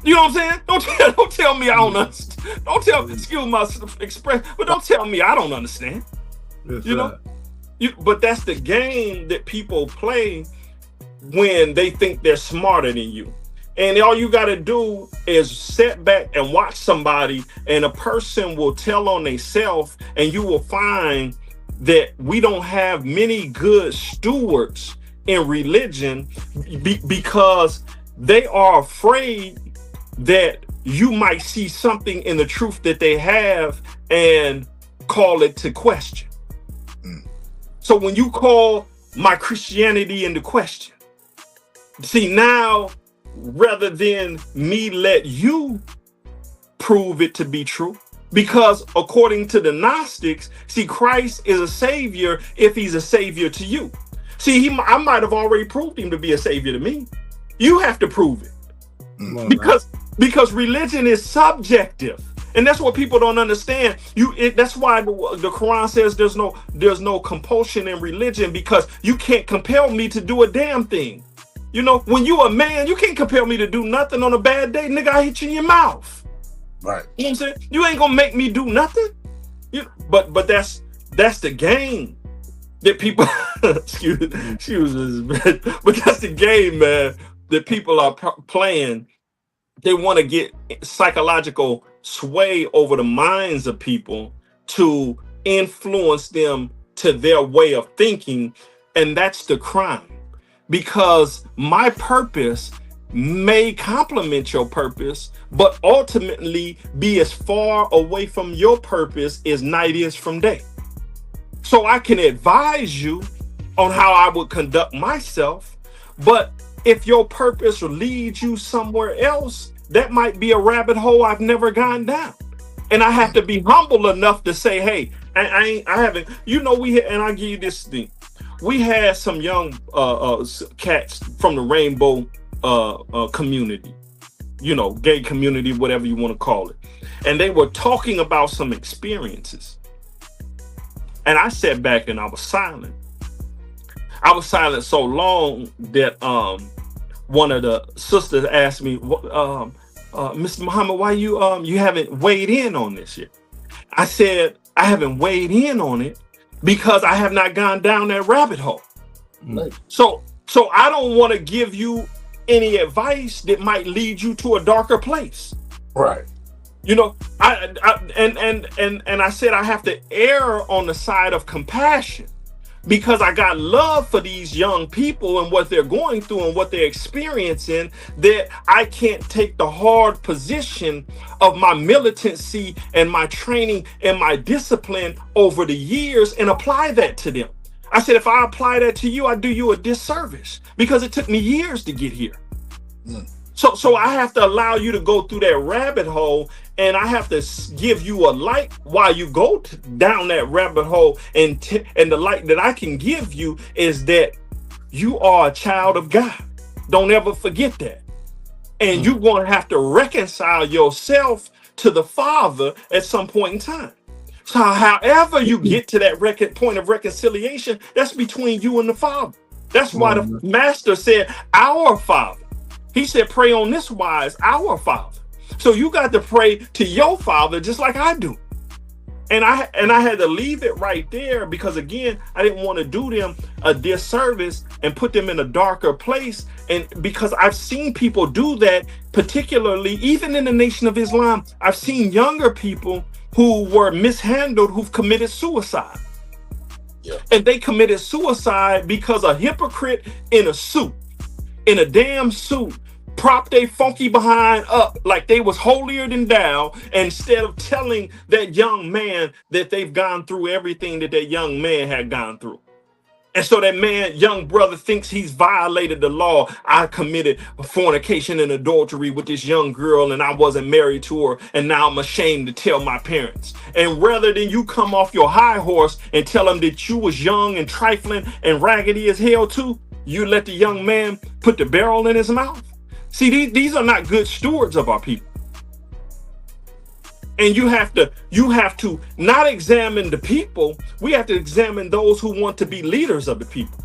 S5: You know what I'm saying? Don't tell me I don't understand. Excuse my expression, but don't tell me I don't understand.
S1: That's
S5: you know? But that's the game that people play when they think they're smarter than you. And all you got to do is sit back and watch somebody, and a person will tell on themselves, and you will find that we don't have many good stewards in religion because they are afraid that you might see something in the truth that they have and call it to question. So when you call my Christianity into question, see now, rather than me let you prove it to be true, because according to the Gnostics, see, Christ is a savior if he's a savior to you. See, I might have already proved him to be a savior to me. You have to prove it because religion is subjective, and that's what people don't understand. That's why the Quran says there's no compulsion in religion, because you can't compel me to do a damn thing. You know, when you a man, you can't compel me to do nothing on a bad day. Nigga, I hit you in your mouth.
S3: Right.
S5: You know what I'm saying? You ain't gonna make me do nothing. But that's the game that people excuse me, but that's the game, man, that people are playing. They want to get psychological sway over the minds of people to influence them to their way of thinking, and that's the crime. Because my purpose may complement your purpose, but ultimately be as far away from your purpose as night is from day. So I can advise you on how I would conduct myself, but if your purpose leads you somewhere else, that might be a rabbit hole I've never gone down. And I have to be humble enough to say, hey, I haven't, you know, and I'll give you this thing. We had some young cats from the rainbow community, you know, gay community, whatever you want to call it. And they were talking about some experiences. And I sat back and I was silent. I was silent so long that one of the sisters asked me, Mr. Muhammad, why you haven't weighed in on this yet? I said, I haven't weighed in on it because I have not gone down that rabbit hole.
S3: Right.
S5: So I don't want to give you any advice that might lead you to a darker place.
S3: Right.
S5: You know, I said I have to err on the side of compassion because I got love for these young people and what they're going through and what they're experiencing, that I can't take the hard position of my militancy and my training and my discipline over the years and apply that to them. I said, if I apply that to you, I do you a disservice because it took me years to get here. So I have to allow you to go through that rabbit hole, and I have to give you a light while you go down that rabbit hole. And the light that I can give you is that you are a child of God. Don't ever forget that. And you're going to have to reconcile yourself to the Father at some point in time. So however you get to that point of reconciliation, that's between you and the Father. That's why the Master said, our Father. He said, pray on this wise, our Father. So you got to pray to your Father just like I do. And I had to leave it right there because, again, I didn't want to do them a disservice and put them in a darker place. And because I've seen people do that, particularly even in the Nation of Islam, I've seen younger people who were mishandled, who've committed suicide.
S3: Yeah.
S5: And they committed suicide because a hypocrite in a suit, in a damn suit, prop they funky behind up like they was holier than thou, instead of telling that young man that they've gone through everything that young man had gone through. And so that young brother thinks he's violated the law. I committed fornication and adultery with this young girl and I wasn't married to her, and now I'm ashamed to tell my parents. And rather than you come off your high horse and tell them that you was young and trifling and raggedy as hell too, you let the young man put the barrel in his mouth. See, these are not good stewards of our people. And you have to not examine the people. We have to examine those who want to be leaders of the people.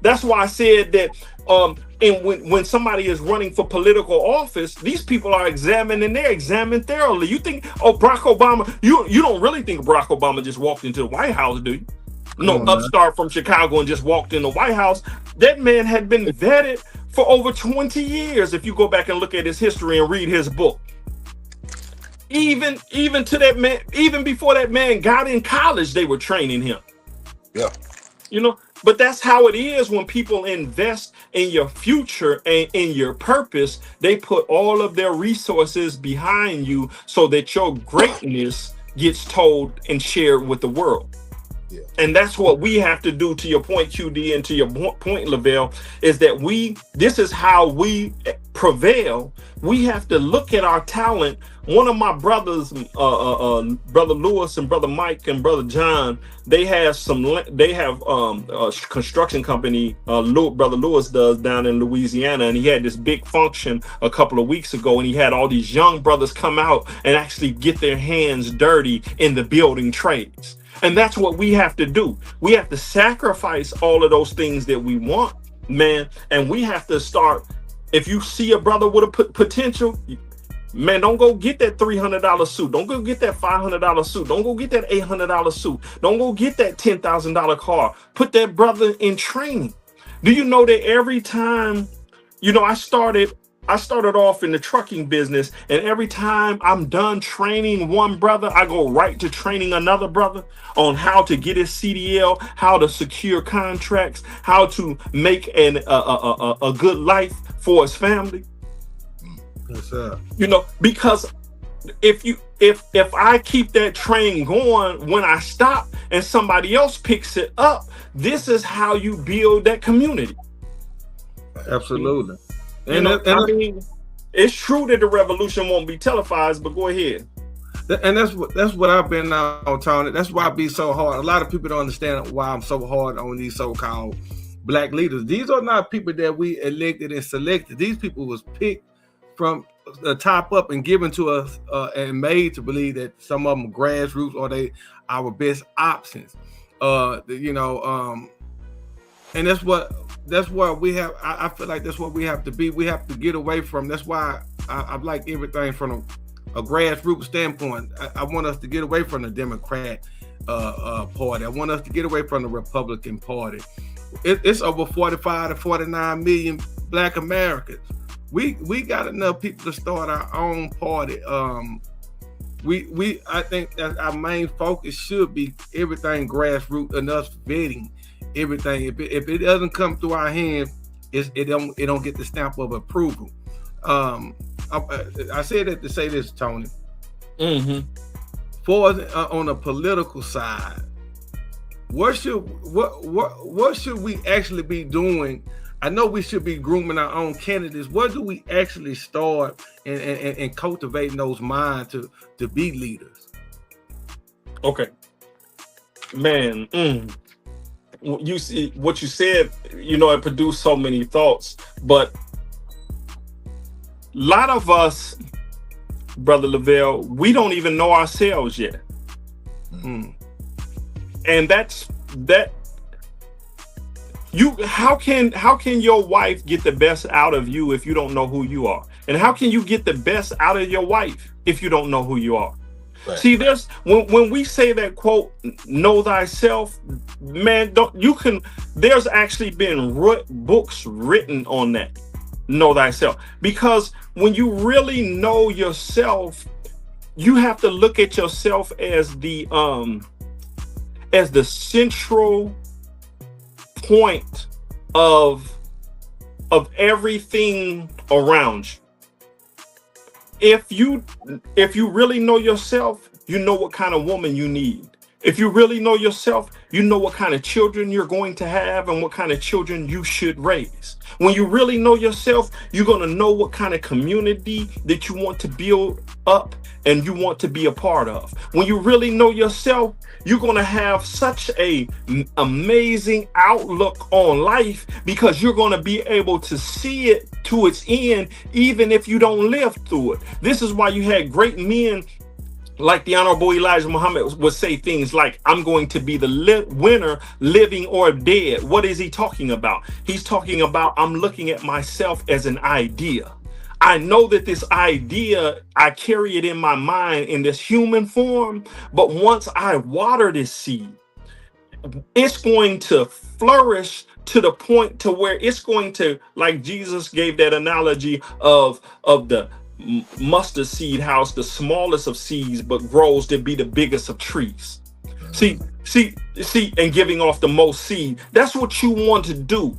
S5: That's why I said that and when somebody is running for political office, these people are examined, and they're examined thoroughly. You think, Barack Obama, you don't really think Barack Obama just walked into the White House, do you? No upstart from Chicago and just walked in the White House. That man had been vetted for over 20 years. If you go back and look at his history and read his book, even to that man, even before that man got in college, they were training him.
S3: Yeah.
S5: But that's how it is when people invest in your future and in your purpose. They put all of their resources behind you so that your greatness gets told and shared with the world.
S3: Yeah.
S5: And that's what we have to do, to your point, QD, and to your point, Lavelle, is that this is how we prevail. We have to look at our talent. One of my brothers, Brother Lewis and Brother Mike and Brother John, they have a construction company, Brother Lewis does, down in Louisiana. And he had this big function a couple of weeks ago, and he had all these young brothers come out and actually get their hands dirty in the building trades. And that's what we have to do. We have to sacrifice all of those things that we want, man. And we have to start. If you see a brother with a potential, man, don't go get that $300 suit. Don't go get that $500 suit. Don't go get that $800 suit. Don't go get that $10,000 car. Put that brother in training. Do you know that every time, I started off in the trucking business, and every time I'm done training one brother, I go right to training another brother on how to get his CDL, how to secure contracts, how to make a good life for his family.
S1: Yes, sir.
S5: Because if I keep that train going, when I stop and somebody else picks it up, this is how you build that community.
S1: Absolutely.
S5: It's true that the revolution won't be televised, but go ahead.
S1: And that's what I've been on, Tony. That's why I be so hard. A lot of people don't understand why I'm so hard on these so-called black leaders. These are not people that we elected and selected. These people was picked from the top up and given to us and made to believe that some of them are grassroots or they our best options. And that's what we have. I feel like that's what we have to be. We have to get away from. That's why I like everything from a grassroots standpoint. I want us to get away from the Democrat party. I want us to get away from the Republican Party. It's over 45 to 49 million Black Americans. We got enough people to start our own party. I think that our main focus should be everything grassroots and us vetting everything. If it doesn't come through our hands, it don't get the stamp of approval. I said that to say this, Tony.
S5: Mm-hmm.
S1: For on the political side, what should we actually be doing? I know we should be grooming our own candidates. Where do we actually start and cultivating those minds to be leaders?
S5: Okay, man. You see what you said. It produced so many thoughts, but lot of us, Brother Lavelle, we don't even know ourselves yet.
S1: Mm.
S5: And that's that. How can your wife get the best out of you if you don't know who you are? And how can you get the best out of your wife if you don't know who you are?
S3: Right.
S5: See, there's when we say that quote, know thyself, man, there's actually been books written on that, know thyself. Because when you really know yourself, you have to look at yourself as the central point of everything around you. If you really know yourself, you know what kind of woman you need. If you really know yourself, you know what kind of children you're going to have and what kind of children you should raise. When you really know yourself, you're going to know what kind of community that you want to build up and you want to be a part of. When you really know yourself, you're going to have such a amazing outlook on life because you're going to be able to see it to its end, even if you don't live through it. This is why you had great men like the Honorable Elijah Muhammad would say things like, I'm going to be the winner, living or dead. What is he talking about? He's talking about, I'm looking at myself as an idea. I know that this idea, I carry it in my mind in this human form, but once I water this seed, it's going to flourish to the point to where it's going to, like Jesus gave that analogy of the mustard seed house, the smallest of seeds, but grows to be the biggest of trees. See, and giving off the most seed. That's what you want to do.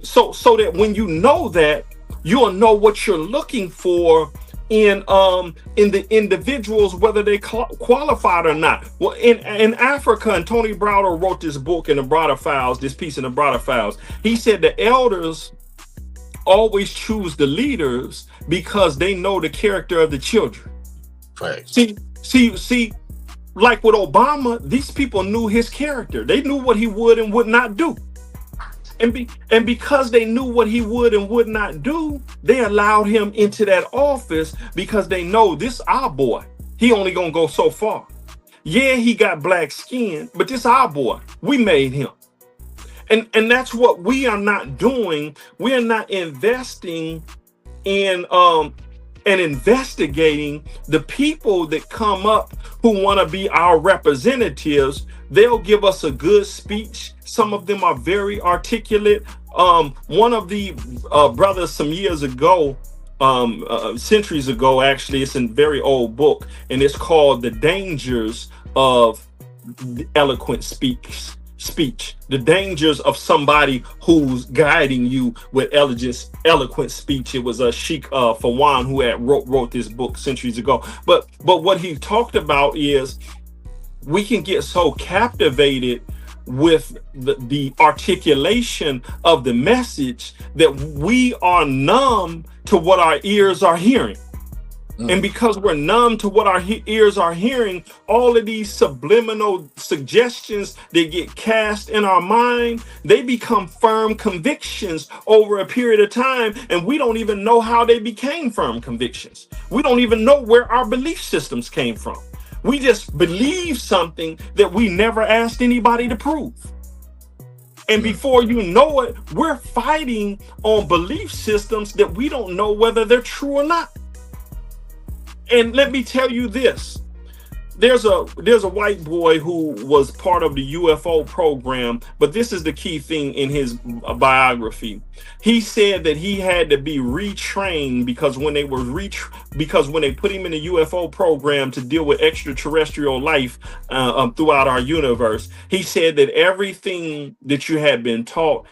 S5: So that when you know that, you'll know what you're looking for in the individuals, whether they qualified or not. Well, in Africa, and Tony Browder wrote this book in the Browder Files, this piece in the Browder Files. He said the elders always choose the leaders because they know the character of the children.
S3: Right.
S5: See, like with Obama, these people knew his character. They knew what he would and would not do. And because they knew what he would and would not do, they allowed him into that office because they know this our boy. He only gonna go so far. Yeah, he got black skin, but this our boy. We made him. And that's what we are not doing. We are not investing in and investigating the people that come up who want to be our representatives. They'll give us a good speech. Some of them are very articulate. One of the brothers some years ago, centuries ago, actually, it's a very old book, and it's called The Dangers of Eloquent Speech. The dangers of somebody who's guiding you with eloquent speech. It was a Sheikh Fawan who had wrote this book centuries ago. But what he talked about is we can get so captivated with the articulation of the message that we are numb to what our ears are hearing. And because we're numb to what our ears are hearing, all of these subliminal suggestions that get cast in our mind, they become firm convictions over a period of time. And we don't even know how they became firm convictions. We don't even know where our belief systems came from. We just believe something that we never asked anybody to prove. And before you know it, we're fighting on belief systems that we don't know whether they're true or not. And let me tell you this, there's a white boy who was part of the UFO program, but this is the key thing in his biography. He said that he had to be retrained because when they put him in the UFO program to deal with extraterrestrial life throughout our universe, he said that everything that you had been taught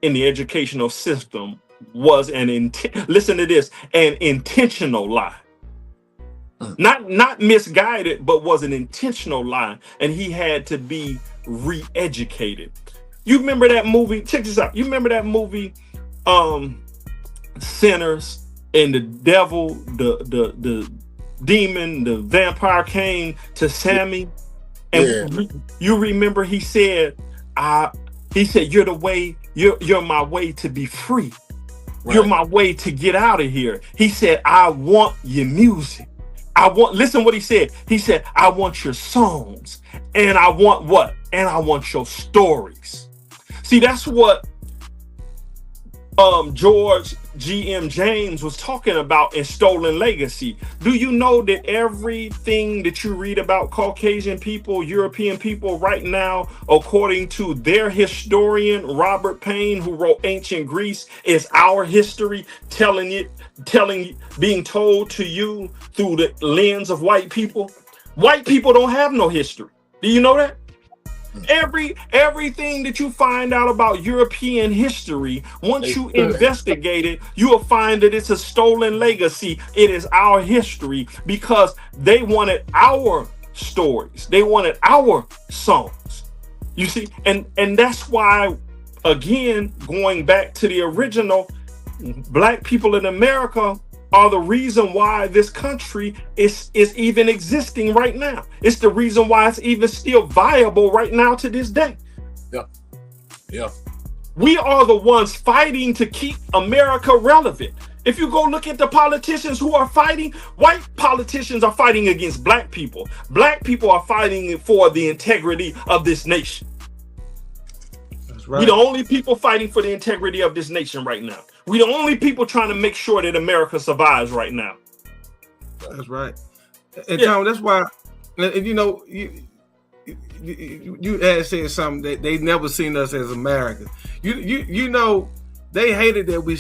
S5: in the educational system was listen to this, an intentional lie. Not misguided, but was an intentional lie, and he had to be re-educated. You remember that movie? Check this out. You remember that movie, Sinners, and the devil, the demon, the vampire came to Sammy, and you remember he said, "You're the way. You're my way to be free." You're my way to get out of here. He said, I want your music. Listen what he said. He said, I want your songs. And I want what? And I want your stories. See, that's what George G.M. James was talking about in Stolen Legacy. Do you know that everything that you read about Caucasian people, European people right now, according to their historian, Robert Payne, who wrote Ancient Greece, is our history, being told to you through the lens of white people? White people don't have no history. Do you know that? Everything that you find out about European history, once you investigate it, you will find that it's a stolen legacy. It is our history because they wanted our stories. They wanted our songs. You see, and that's why, again, going back to the original, Black people in America are the reason why this country is even existing right now. It's the reason why it's even still viable right now to this day.
S3: Yeah.
S5: We are the ones fighting to keep America relevant. If you go look at the politicians who are fighting, white politicians are fighting against black people. Black people are fighting for the integrity of this nation. That's right. We're the only people fighting for the integrity of this nation right now. We're the only people trying to make sure that America survives right now.
S1: That's right. And Tom, that's why, and you know, you had said something that they never seen us as Americans. You know, they hated that we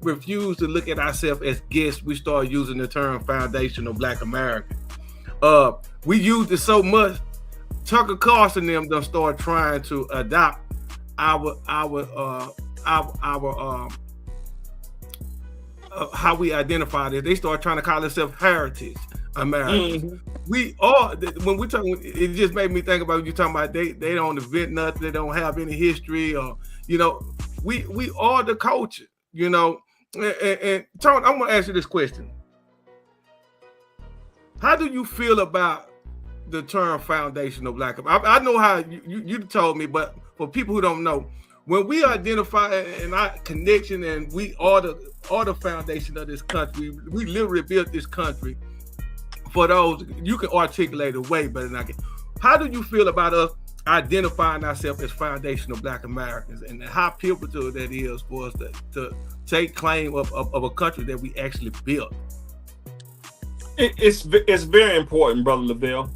S1: refused to look at ourselves as guests. We started using the term foundational Black American. We used it so much. Tucker Carlson and them done start trying to adopt our how we identify this. They start trying to call themselves heritage Americans. Mm-hmm. We are, when we talk, it just made me think about you talking about they don't invent nothing, they don't have any history, or you know, we are the culture, you know. And Tony, I'm gonna ask you this question: how do you feel about the term foundational Black? I know how you told me, but for people who don't know, when we identify in our connection and we are the foundation of this country, we literally built this country. For those, you can articulate it way better than I can. How do you feel about us identifying ourselves as foundational Black Americans, and how pivotal that is for us to take claim of a country that we actually built?
S5: It's very important, Brother Lavelle,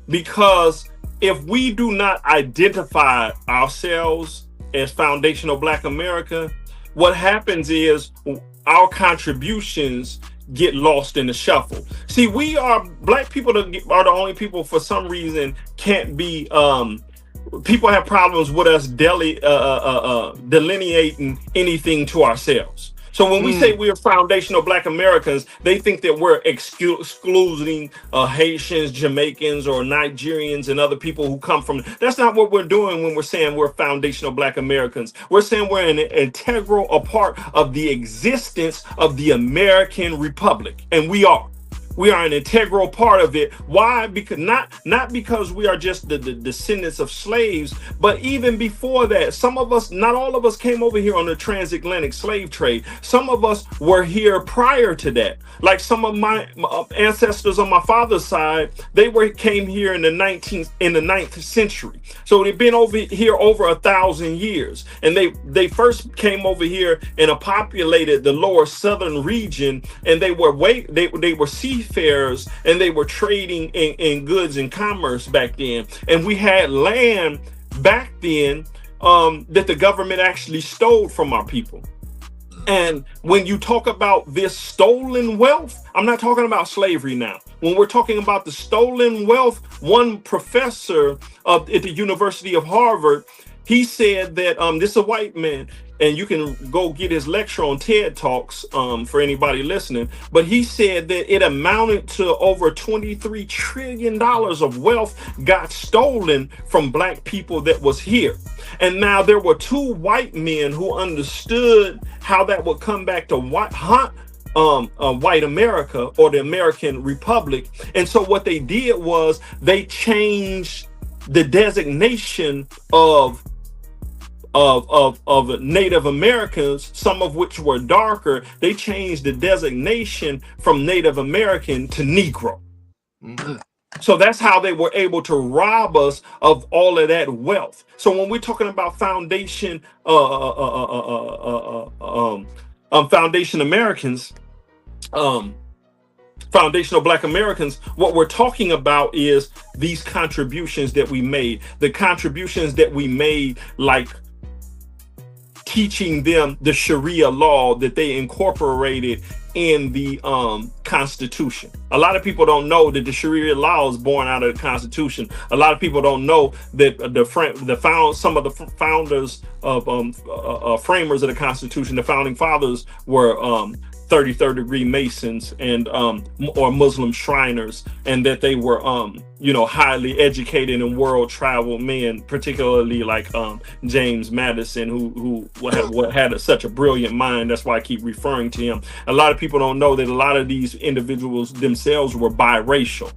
S5: because if we do not identify ourselves as foundational Black America, what happens is our contributions get lost in the shuffle. See, we are Black people are the only people for some reason can't be people have problems with us delineating anything to ourselves. So when we say we're foundational Black Americans, they think that we're excluding Haitians, Jamaicans, or Nigerians and other people who come from. That's not what we're doing when we're saying we're foundational Black Americans. We're saying we're an integral part of the existence of the American Republic, and we are. We are an integral part of it. Why? Because not because we are just the descendants of slaves, but even before that, some of us, not all of us, came over here on the transatlantic slave trade. Some of us were here prior to that. Like some of my ancestors on my father's side, they came here in the 9th century. So they've been over here over 1,000 years, and they first came over here and populated the lower southern region, and they were seafarers, and they were trading in goods and commerce back then. And we had land back then that the government actually stole from our people. And when you talk about this stolen wealth, I'm not talking about slavery now. When we're talking about the stolen wealth, one professor at the University of Harvard, he said that this is a white man, and you can go get his lecture on TED Talks for anybody listening. But he said that it amounted to over $23 trillion of wealth got stolen from Black people that was here. And now there were two white men who understood how that would come back to white America, or the American Republic. And so what they did was they changed the designation of of Native Americans, some of which were darker. They changed the designation from Native American to Negro.
S1: Mhm.
S5: So that's how they were able to rob us of all of that wealth. So when we're talking about foundation Americans, foundational Black Americans, what we're talking about is these contributions that we made, the contributions that we made, like teaching them the Sharia law that they incorporated in the Constitution. A lot of people don't know that the Sharia law is born out of the Constitution. A lot of people don't know that some of the founders of framers of the Constitution, the founding fathers, were 33rd degree Masons and or Muslim Shriners, and that they were highly educated and world traveled men, particularly like James Madison, who had such a brilliant mind. That's why I keep referring to him. A lot of people don't know that a lot of these individuals themselves were biracial,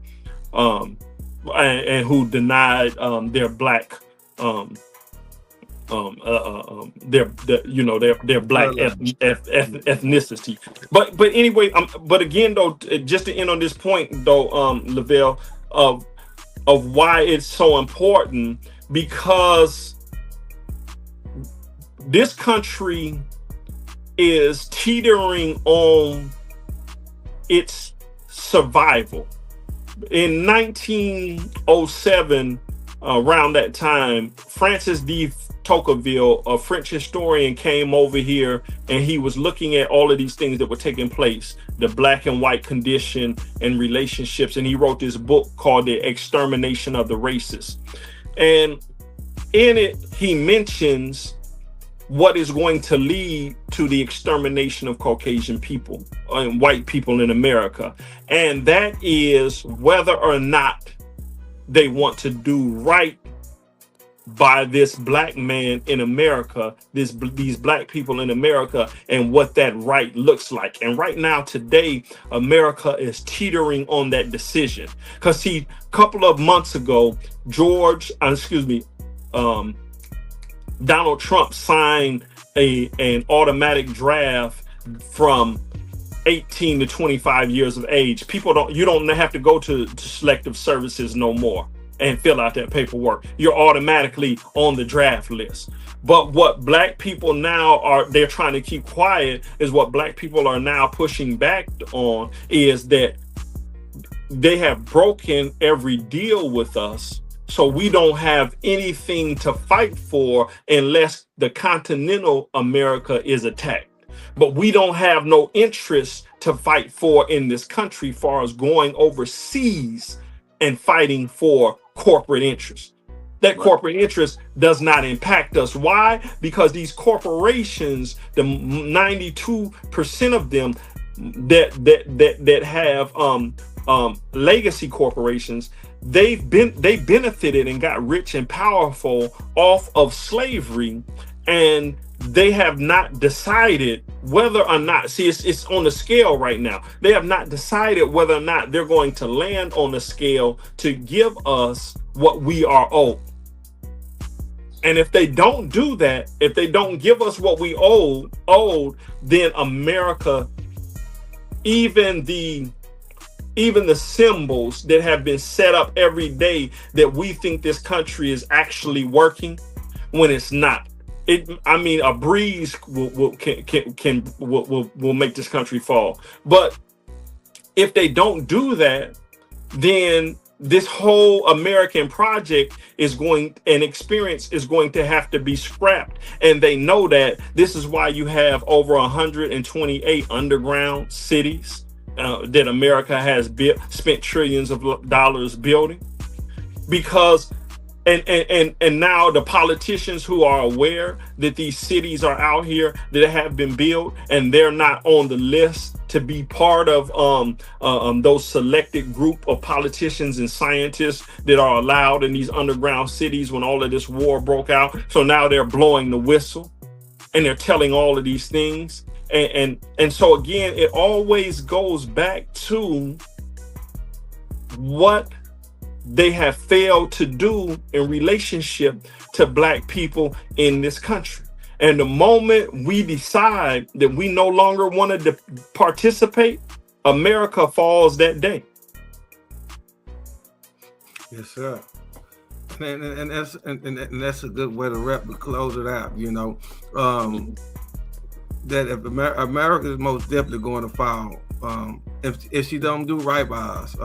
S5: and who denied their Black their Black ethnicity. But anyway, but again though, just to end on this point though, Lavelle, of why it's so important, because this country is teetering on its survival. In 1907, around that time, Francis de Tocqueville, a French historian, came over here, and he was looking at all of these things that were taking place, the Black and white condition and relationships, and he wrote this book called The Extermination of the Races. And in it, he mentions what is going to lead to the extermination of Caucasian people and white people in America. And that is whether or not they want to do right by this Black man in America, these Black people in America, and what that right looks like. And right now, today, America is teetering on that decision. Because see, a couple of months ago, Donald Trump signed an automatic draft from 18 to 25 years of age. You don't have to go to selective services no more and fill out that paperwork. You're automatically on the draft list. But what Black people now they're trying to keep quiet, is what Black people are now pushing back on, is that they have broken every deal with us. So we don't have anything to fight for unless the continental America is attacked. But we don't have no interest to fight for in this country, far as going overseas and fighting for corporate interests. That corporate interest does not impact us. Why? Because these corporations, the 92% of them that have legacy corporations, they benefited and got rich and powerful off of slavery, and they have not decided whether or not, it's on the scale right now. They have not decided whether or not they're going to land on the scale to give us what we are owed. And if they don't do that, if they don't give us what we owed, then America, even the symbols that have been set up every day that we think this country is actually working, when it's not. A breeze will make this country fall. But if they don't do that, then this whole American project experience is going to have to be scrapped. And they know that. This is why you have over 128 underground cities that America has spent trillions of dollars building. Because and now the politicians who are aware that these cities are out here that have been built, and they're not on the list to be part of those selected group of politicians and scientists that are allowed in these underground cities when all of this war broke out. So now they're blowing the whistle and they're telling all of these things. And so again, it always goes back to what they have failed to do in relationship to Black people in this country. And the moment we decide that we no longer want to participate, America falls that day.
S1: Yes, sir. And that's a good way to close it out. You know, that if America is most definitely going to fall if she don't do right by us.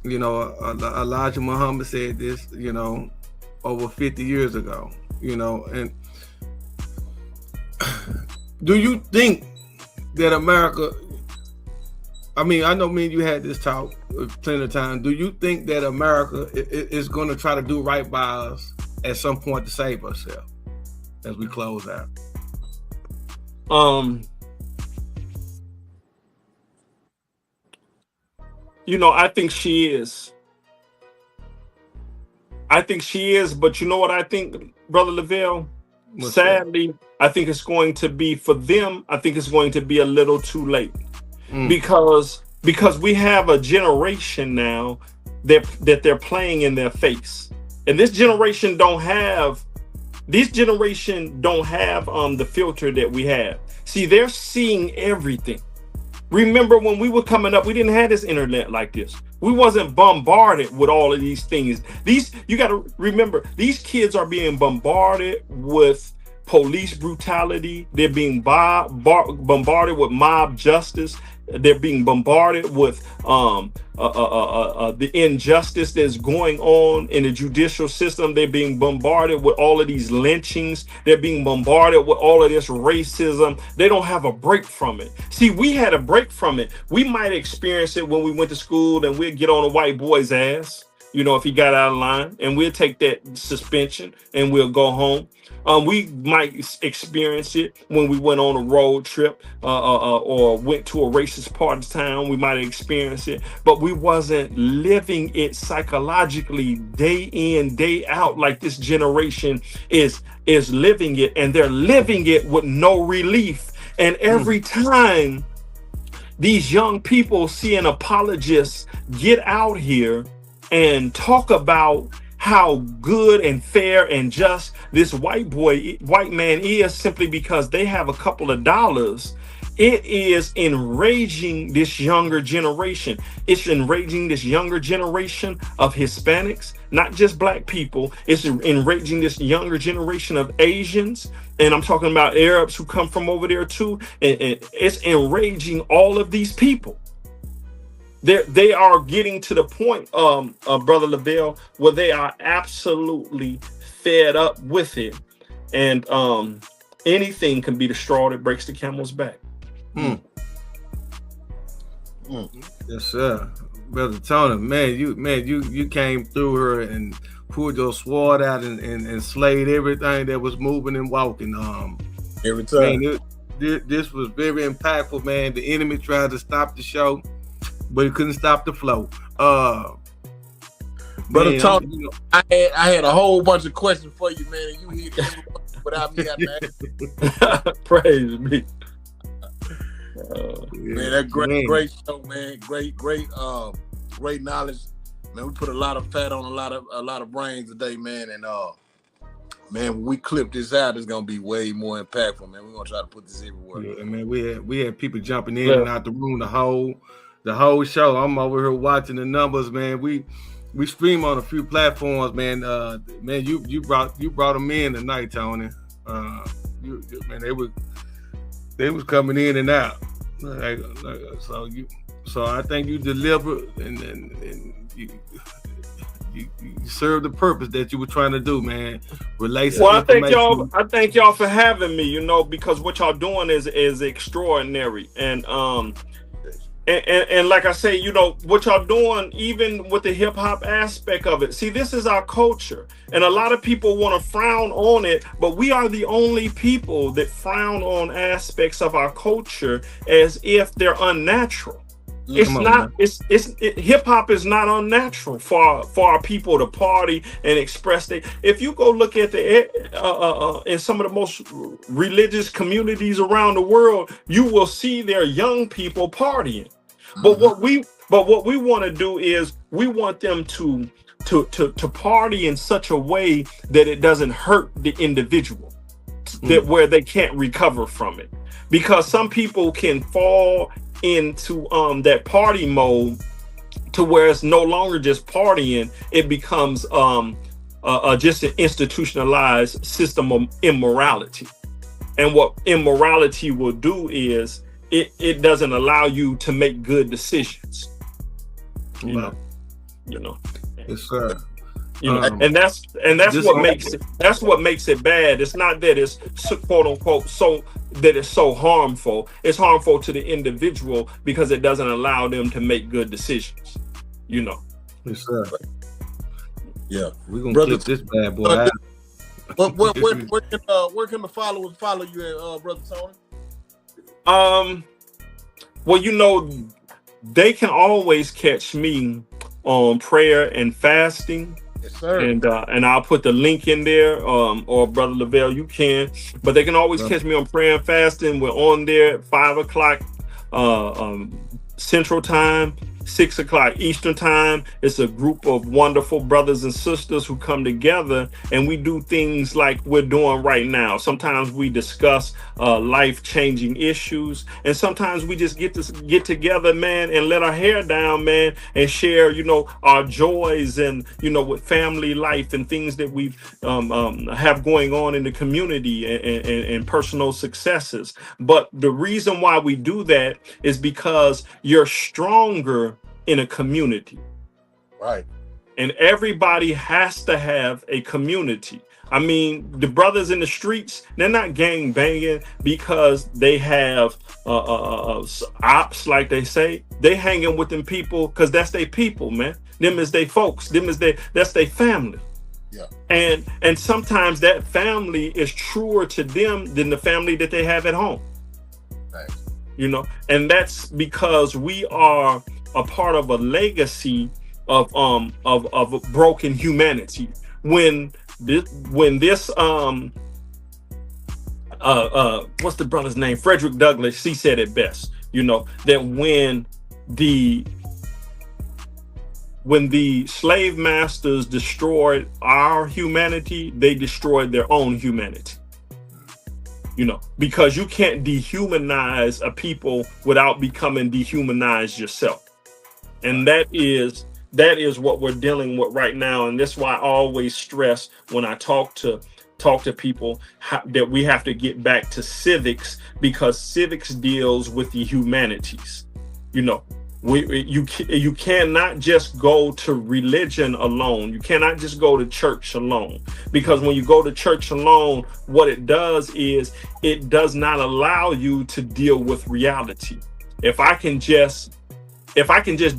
S1: You know, Elijah Muhammad said this, you know, over 50 years ago. You know, and do you think that America? I mean, I know me and you had this talk plenty of time. Do you think that America is going to try to do right by us at some point to save ourselves as we close out?
S5: You know, I think she is. But you know what I think, Brother Lavelle?
S1: What's
S5: Sadly, that? I think it's going to be for them. I think it's going to be a little too late. Because we have a generation now that they're playing in their face, and this generation don't have the filter that we have. See, they're seeing everything. Remember when we were coming up, we didn't have this internet like this. We wasn't bombarded with all of these things. You got to remember, these kids are being bombarded with police brutality. They're being bombarded with mob justice. They're being bombarded with the injustice that's going on in the judicial system. They're being bombarded with all of these lynchings. They're being bombarded with all of this racism. They don't have a break from it. See, we had a break from it. We might experience it when we went to school and we'd get on a white boy's ass, you know, if he got out of line, and we'll take that suspension and we'll go home. We might experience it when we went on a road trip or went to a racist part of town. We might experience it, but we wasn't living it psychologically day in, day out like this generation is living it, and they're living it with no relief. And every time these young people see an apologist get out here and talk about how good and fair and just this white man is, simply because they have a couple of dollars, it is enraging this younger generation. It's enraging this younger generation of Hispanics, not just Black people. It's enraging this younger generation of Asians. And I'm talking about Arabs who come from over there too. And it's enraging all of these people. They are getting to the point, Brother Lavelle, where they are absolutely fed up with it. And anything can be the straw that breaks the camel's back.
S1: Yes, sir. Brother Tony, man, you came through her and pulled your sword out and slayed everything that was moving and walking.
S3: Every time.
S1: Man, this was very impactful, man. The enemy tried to stop the show, but he couldn't stop the flow.
S3: Brother Tony, you know, I had a whole bunch of questions for you, man, and you hit it without me having to ask.
S5: Praise me.
S3: Man, that great show, man. Great knowledge. Man, we put a lot of fat on a lot of brains today, man. And man, when we clip this out, it's gonna be way more impactful, man. We're gonna try to put this everywhere.
S1: Yeah, man, we had people jumping in and out the room the whole show. I'm over here watching the numbers, man. We stream on a few platforms, man. Man, you brought them in tonight, Tony. Man, they was coming in and out. So I think you delivered and you served the purpose that you were trying to do, man.
S5: Well, I thank y'all for having me, you know, because what y'all doing is extraordinary. And like I say, you know, what y'all doing, even with the hip hop aspect of it. See, this is our culture, and a lot of people want to frown on it, but we are the only people that frown on aspects of our culture as if they're unnatural. It's not. Hip hop is not unnatural for our people to party and express. If you go look at in some of the most religious communities around the world, you will see their young people partying. But what But what we want to do is we want them to party in such a way that it doesn't hurt the individual, that where they can't recover from it. Because some people can fall into that party mode to where it's no longer just partying, it becomes just an institutionalized system of immorality. And what immorality will do is it doesn't allow you to make good decisions. You know.
S1: Yes, sir.
S5: And that's what makes it bad. It's not that it's quote unquote so that it's so harmful. It's harmful to the individual because it doesn't allow them to make good decisions.
S1: Yes, sir.
S3: Yeah,
S1: we're gonna clip this bad boy out.
S3: Where can the followers follow you at, Brother Tony?
S5: Well, they can always catch me on prayer and fasting.
S3: Yes, sir.
S5: And I'll put the link in there, or Brother Lavelle, you can. But they can always catch me on prayer and fasting. We're on there at 5 o'clock Central Time, 6 o'clock Eastern Time. It's a group of wonderful brothers and sisters who come together, and we do things like we're doing right now. Sometimes we discuss life-changing issues, and sometimes we just get together, man, and let our hair down, man, and share, our joys and, with family life and things that we have going on in the community and personal successes. But the reason why we do that is because you're stronger in a community.
S3: Right.
S5: And everybody has to have a community. I mean, the brothers in the streets, they're not gang banging because they have ops, like they say. They hanging with them people because that's their people, man. Them is they folks. That's their family.
S3: Yeah.
S5: And sometimes that family is truer to them than the family that they have at home.
S3: Right.
S5: And that's because we are a part of a legacy of broken humanity. When this what's the brother's name? Frederick Douglass, he said it best, that when the slave masters destroyed our humanity, they destroyed their own humanity. Because you can't dehumanize a people without becoming dehumanized yourself. And that is what we're dealing with right now. And that's why I always stress when I talk to people that we have to get back to civics, because civics deals with the humanities. You cannot just go to religion alone. You cannot just go to church alone, because when you go to church alone, what it does is it does not allow you to deal with reality. If I can just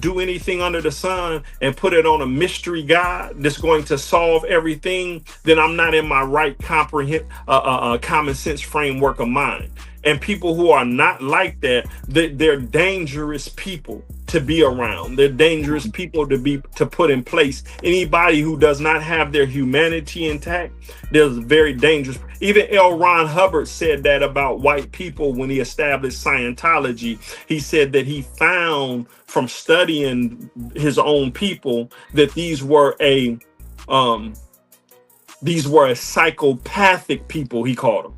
S5: do anything under the sun and put it on a mystery God that's going to solve everything, then I'm not in my right common sense framework of mind. And people who are not like that, they're dangerous people to be around. They're dangerous people to put in place. Anybody who does not have their humanity intact, they're very dangerous. Even L. Ron Hubbard said that about white people when he established Scientology. He said that he found from studying his own people that these were a psychopathic people, he called them.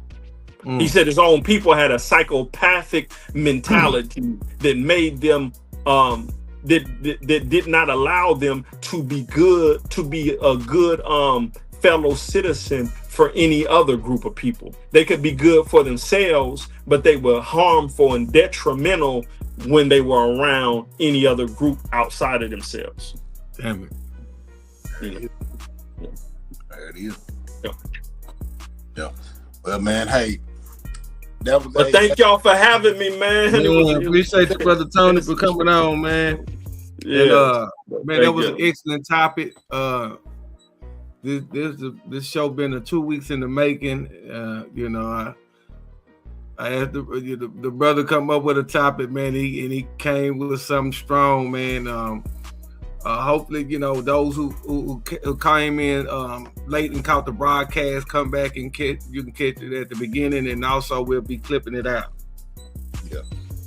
S5: He said his own people had a psychopathic mentality that made them that did not allow them to be a good fellow citizen for any other group of people. They could be good for themselves, but they were harmful and detrimental when they were around any other group outside of themselves.
S1: Damn it.
S3: There it is.
S5: Yeah.
S3: Yeah. Well, man, hey.
S5: But thank y'all for having me, man.
S1: Appreciate the Brother Tony for coming on, man.
S5: Yeah,
S1: and, man, that was an excellent topic. This show been 2 weeks in the making. I had the brother come up with a topic, man. He came with something strong, man. Hopefully, those who came in late and caught the broadcast, come back and you can catch it at the beginning, and also we'll be clipping it out.
S3: Yeah,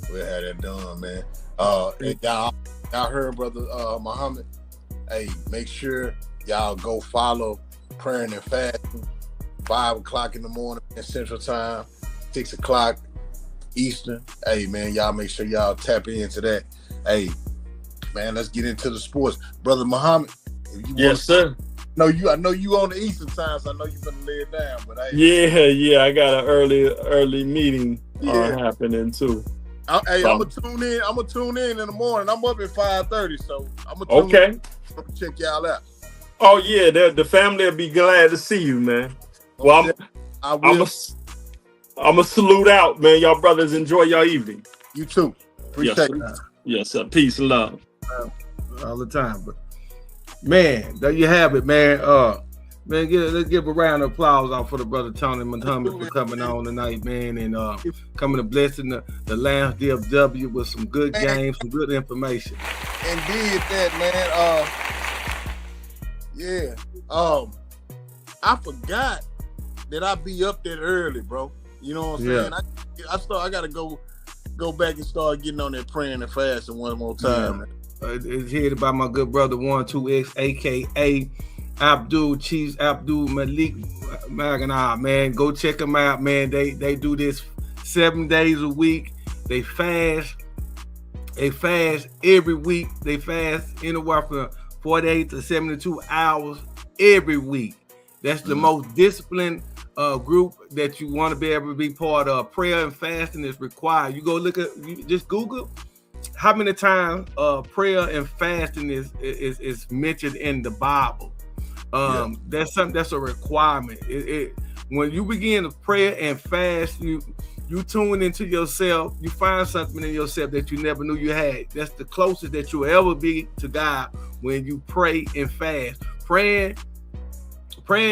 S3: we'll have that done, man. And y'all Y'all heard, brother Muhammad. Hey, make sure y'all go follow Praying and Fasting. 5 o'clock in the morning in Central Time, 6 o'clock Eastern. Hey, man, y'all make sure y'all tap into that. Hey, man, let's get into the sports. Brother Muhammad, if you
S5: Yes, sir.
S3: I know you on the Eastern Time, so I know you're gonna lay it down. But
S5: Yeah, I got an early meeting happening too.
S3: I'm gonna tune in the morning. I'm up at 5:30, so I'm gonna tune in. I'm gonna check y'all out.
S5: Oh yeah, the family will be glad to see you, man. Well, I'm gonna salute out, man. Y'all brothers enjoy your evening.
S3: You too. Appreciate it.
S5: Yes, sir. Peace and love.
S1: All the time, but man, there you have it, man. Man, let's give a round of applause out for the brother Tony Muhammad for coming on tonight, man, and coming to blessing the Lounge DFW with some good games, some good information.
S3: And did that, man. I forgot that I be up that early, bro. You know what I'm saying? I gotta go back and start getting on that praying and fasting one more time.
S1: It's headed by my good brother 12X, aka Chief Abdul Malik Maganah, man. Go check them out, man. They do this 7 days a week. They fast every week. They fast anywhere from 48 to 72 hours every week. That's the most disciplined group that you want to be able to be part of. Prayer and fasting is required. You go just Google how many times prayer and fasting is mentioned in the Bible. That's something that's a requirement. When you begin to pray and fast, you tune into yourself. You find something in yourself that you never knew you had. That's the closest that you'll ever be to God when you pray and fast. Praying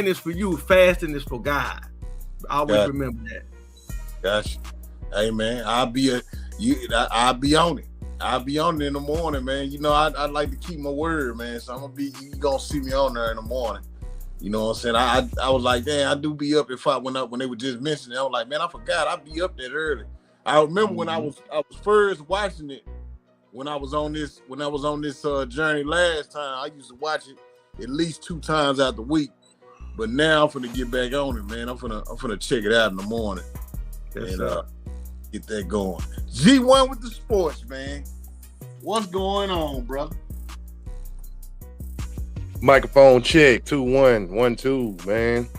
S1: is for you. Fasting is for God. Always remember that.
S3: Gotcha. Hey man, I'll be on it. I'll be on it in the morning, man. You know, I like to keep my word, man. So you gonna see me on there in the morning. You know what I'm saying? I was like, damn, I do be up at 5 when they were just mentioning it. I was like, man, I forgot I'd be up that early. I remember when I was first watching it, when I was on this journey last time. I used to watch it at least 2 times out the week. But now I'm finna get back on it, man. I'm finna check it out in the morning. And get that going. G1 with the sports, man. What's going on, brother?
S6: Microphone check 2 1 1 2, man.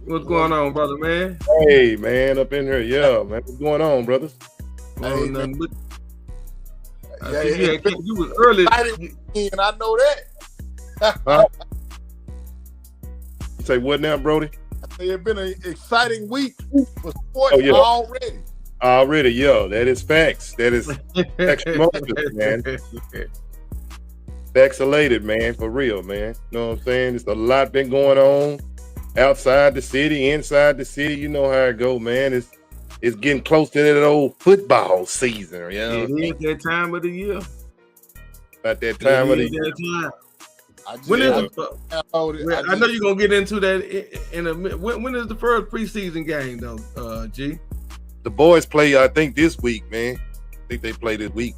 S1: What's going on, brother, man?
S6: Hey, man, up in here, yeah, man. What's going on, brothers?
S1: Hey, nothing but you was early,
S3: and I know that.
S6: Huh? You say what now, Brody?
S3: It's been an exciting week for sports already.
S6: Already, yo, that is facts. That is extra, man. Vaccinated, man, for real, man. You know what I'm saying? There's a lot been going on outside the city, inside the city. You know how it go, man. It's getting close to that old football season. You know?
S1: It is that time of the year.
S6: About that time of the year.
S1: I know you're gonna get into that in a minute. When is the first preseason game, though, G?
S6: The boys play, I think, this week, man. I think they play this week.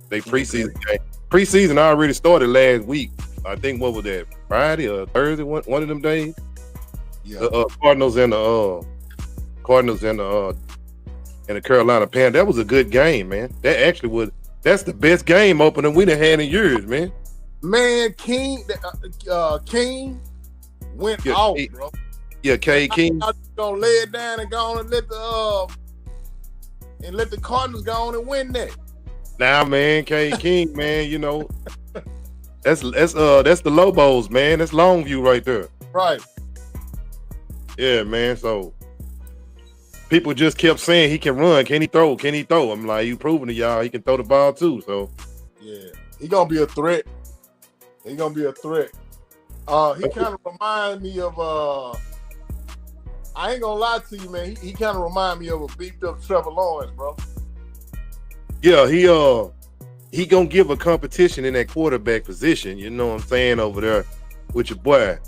S6: They preseason game. Preseason already started last week. I think what was that? Friday or Thursday? One of them days.
S3: Yeah.
S6: The Cardinals and the Carolina Panthers. That was a good game, man. That's the best game opener we done had in years, man.
S3: Man, King went off, bro.
S6: Yeah, King.
S3: I'm gonna lay it down and go on and let the Cardinals go on and win that.
S6: Nah, man, King, man, you know, that's the Lobos, man. That's Longview right there.
S3: Right.
S6: Yeah, man. So people just kept saying he can run. Can he throw? Can he throw? I'm like, you proving to y'all he can throw the ball too. So
S3: yeah, he gonna be a threat. He kind of reminds me of I ain't gonna lie to you, man. He kind of reminds me of a beefed up Trevor Lawrence, bro.
S6: Yeah, he gonna give a competition in that quarterback position. You know what I'm saying, over there with your boy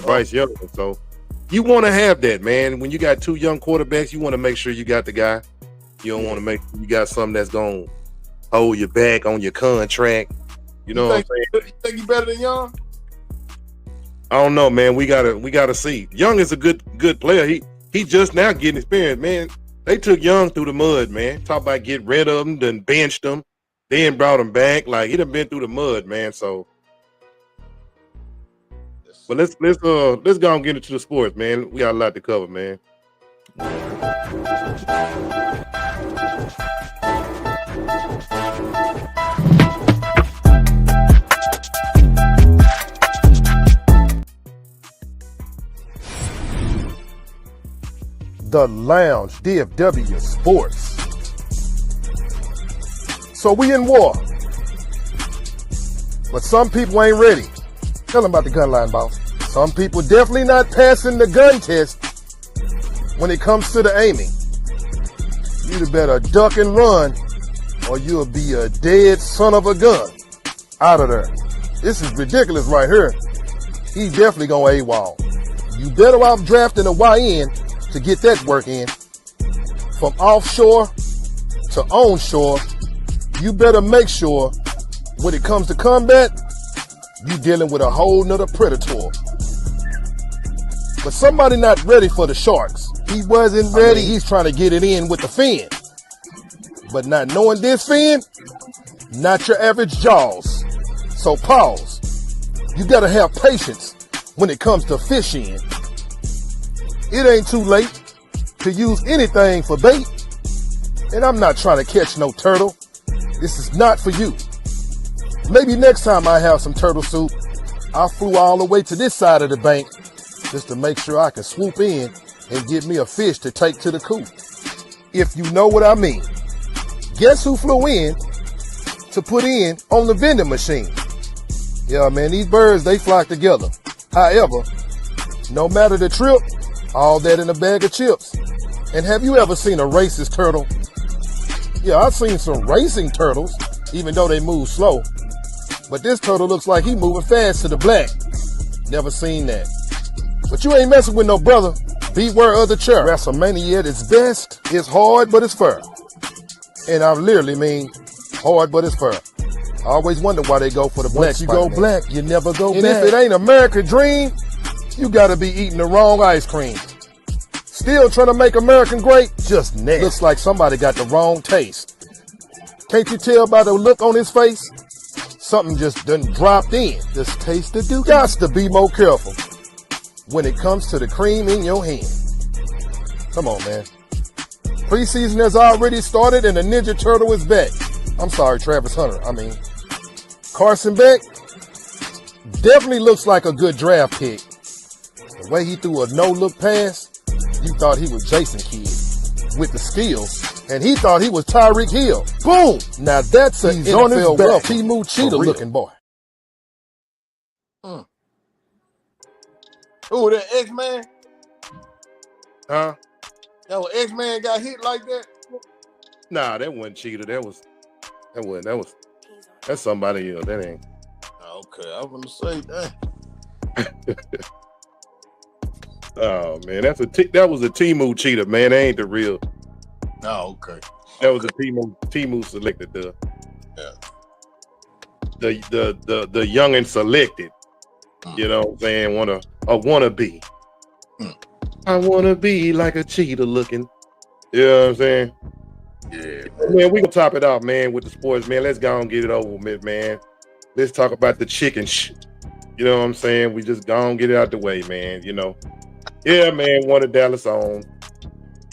S6: Bryce Young. So you want to have that, man. When you got 2 young quarterbacks, you want to make sure you got the guy. You don't want to make sure you got something that's gonna hold you back on your contract. You know what I'm saying?
S3: You think he better than Young?
S6: I don't know, man. We gotta see. Young is a good player. He just now getting experience, man. They took Young through the mud, man. Talk about get rid of him, then benched him, then brought him back. Like he done been through the mud, man. So, but let's go and get into the sports, man. We got a lot to cover, man.
S7: The Lounge DFW Sports. So we in war, but some people ain't ready. Tell them about the gun line, boss. Some people definitely not passing the gun test when it comes to the aiming. You'd better duck and run, or you'll be a dead son of a gun. Out of there. This is ridiculous right here. He definitely gonna AWOL. You better off drafting a YN to get that work in. From offshore to onshore, you better make sure when it comes to combat, you dealing with a whole nother predator. But somebody not ready for the sharks. He wasn't ready. He's trying to get it in with the fin. But not knowing this fin, not your average jaws. So pause. You gotta have patience when it comes to fishing. It ain't too late to use anything for bait. And I'm not trying to catch no turtle. This is not for you. Maybe next time I have some turtle soup, I flew all the way to this side of the bank just to make sure I can swoop in and get me a fish to take to the coop. If you know what I mean. Guess who flew in to put in on the vending machine? Yeah, man, these birds, they flock together. However, no matter the trip, all that in a bag of chips. And have you ever seen a racist turtle? Yeah, I've seen some racing turtles, even though they move slow. But this turtle looks like he moving fast to the black. Never seen that. But you ain't messing with no brother. Beware of the chair. WrestleMania at its best is hard, but it's fair. And I literally mean hard, but it's fair. I always wonder why they go for the black. Once you go black, you never go back. And if it ain't American dream, you gotta be eating the wrong ice cream. Still trying to make American great? Just nasty. Looks like somebody got the wrong taste. Can't you tell by the look on his face? Something just done dropped in. Just taste the duke. Got to be more careful when it comes to the cream in your hand. Come on, man. Preseason has already started and the Ninja Turtle is back. I'm sorry, Travis Hunter. Carson Beck definitely looks like a good draft pick. The way he threw a no-look pass, you thought he was Jason Kidd with the skills, and he thought he was Tyreek Hill. Boom! Now that's an NFL rough Timu Cheetah-looking boy.
S3: Who, that X-Man?
S6: Huh?
S3: That was X-Man got hit like that?
S6: Nah, that wasn't Cheetah. That's somebody else. That ain't.
S3: Okay, I was gonna say that.
S6: Oh man, that was a Timu Cheetah, man. That ain't the real.
S3: Oh, okay.
S6: That was a Timu selected the young and selected. You know what I'm saying? Wanna be. I wanna be like a cheetah looking. You know what I'm saying?
S3: Yeah,
S6: man. We gonna top it off, man, with the sports, man. Let's go and get it over with, man. Let's talk about the chicken shit. You know what I'm saying? We just go and get it out the way, man. You know. Yeah, man. One of Dallas on.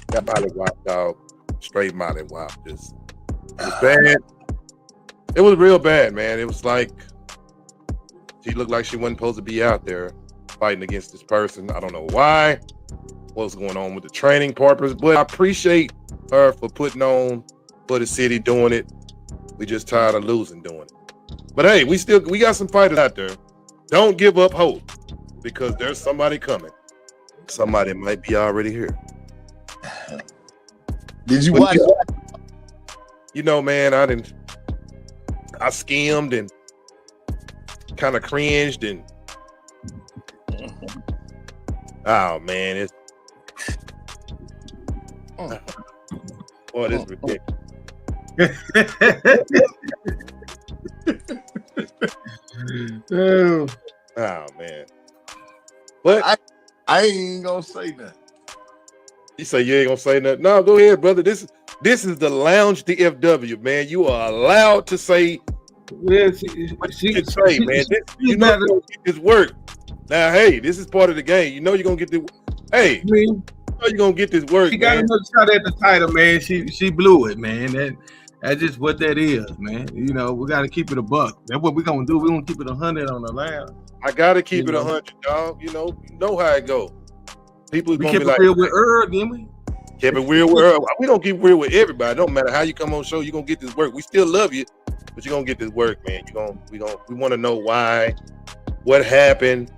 S6: That Molly Wop dog. Straight Molly Wop. It was bad. It was real bad, man. It was like she looked like she wasn't supposed to be out there fighting against this person. I don't know why. What's going on with the training purpose, but I appreciate her for putting on for the city doing it. We just tired of losing doing it. But hey, we got some fighters out there. Don't give up hope because there's somebody coming. Somebody might be already here.
S3: Did you watch it?
S6: You know, man, I skimmed and kind of cringed and oh man, it's boy, this is ridiculous.
S1: Oh,
S6: Oh man. But
S3: I ain't gonna say nothing.
S6: you say you ain't gonna say nothing. No, go ahead, brother. This is the Lounge DFW, man. You are allowed to say
S1: yeah,
S6: what you can say, man. You know you're gonna get this work. Now, hey, this is part of the game. You know you're gonna get the hey, you know you're gonna get this work.
S1: She got
S6: man.
S1: another shot at the title, man. She blew it, man. That's just what that is, man. You know, we gotta keep it a buck. That's what we're gonna do. We're gonna keep it 100 on the line.
S6: I gotta keep
S1: You
S6: it
S1: know.
S6: 100, dog. You know how it go. People
S1: We
S6: gonna
S1: kept
S6: be
S1: it
S6: like,
S1: real with Earl, didn't we?
S6: kept it real with her. We don't keep real with everybody. Don't matter how you come on show, you're gonna get this work. We still love you, but you're gonna get this work, man. We want to know why, what happened,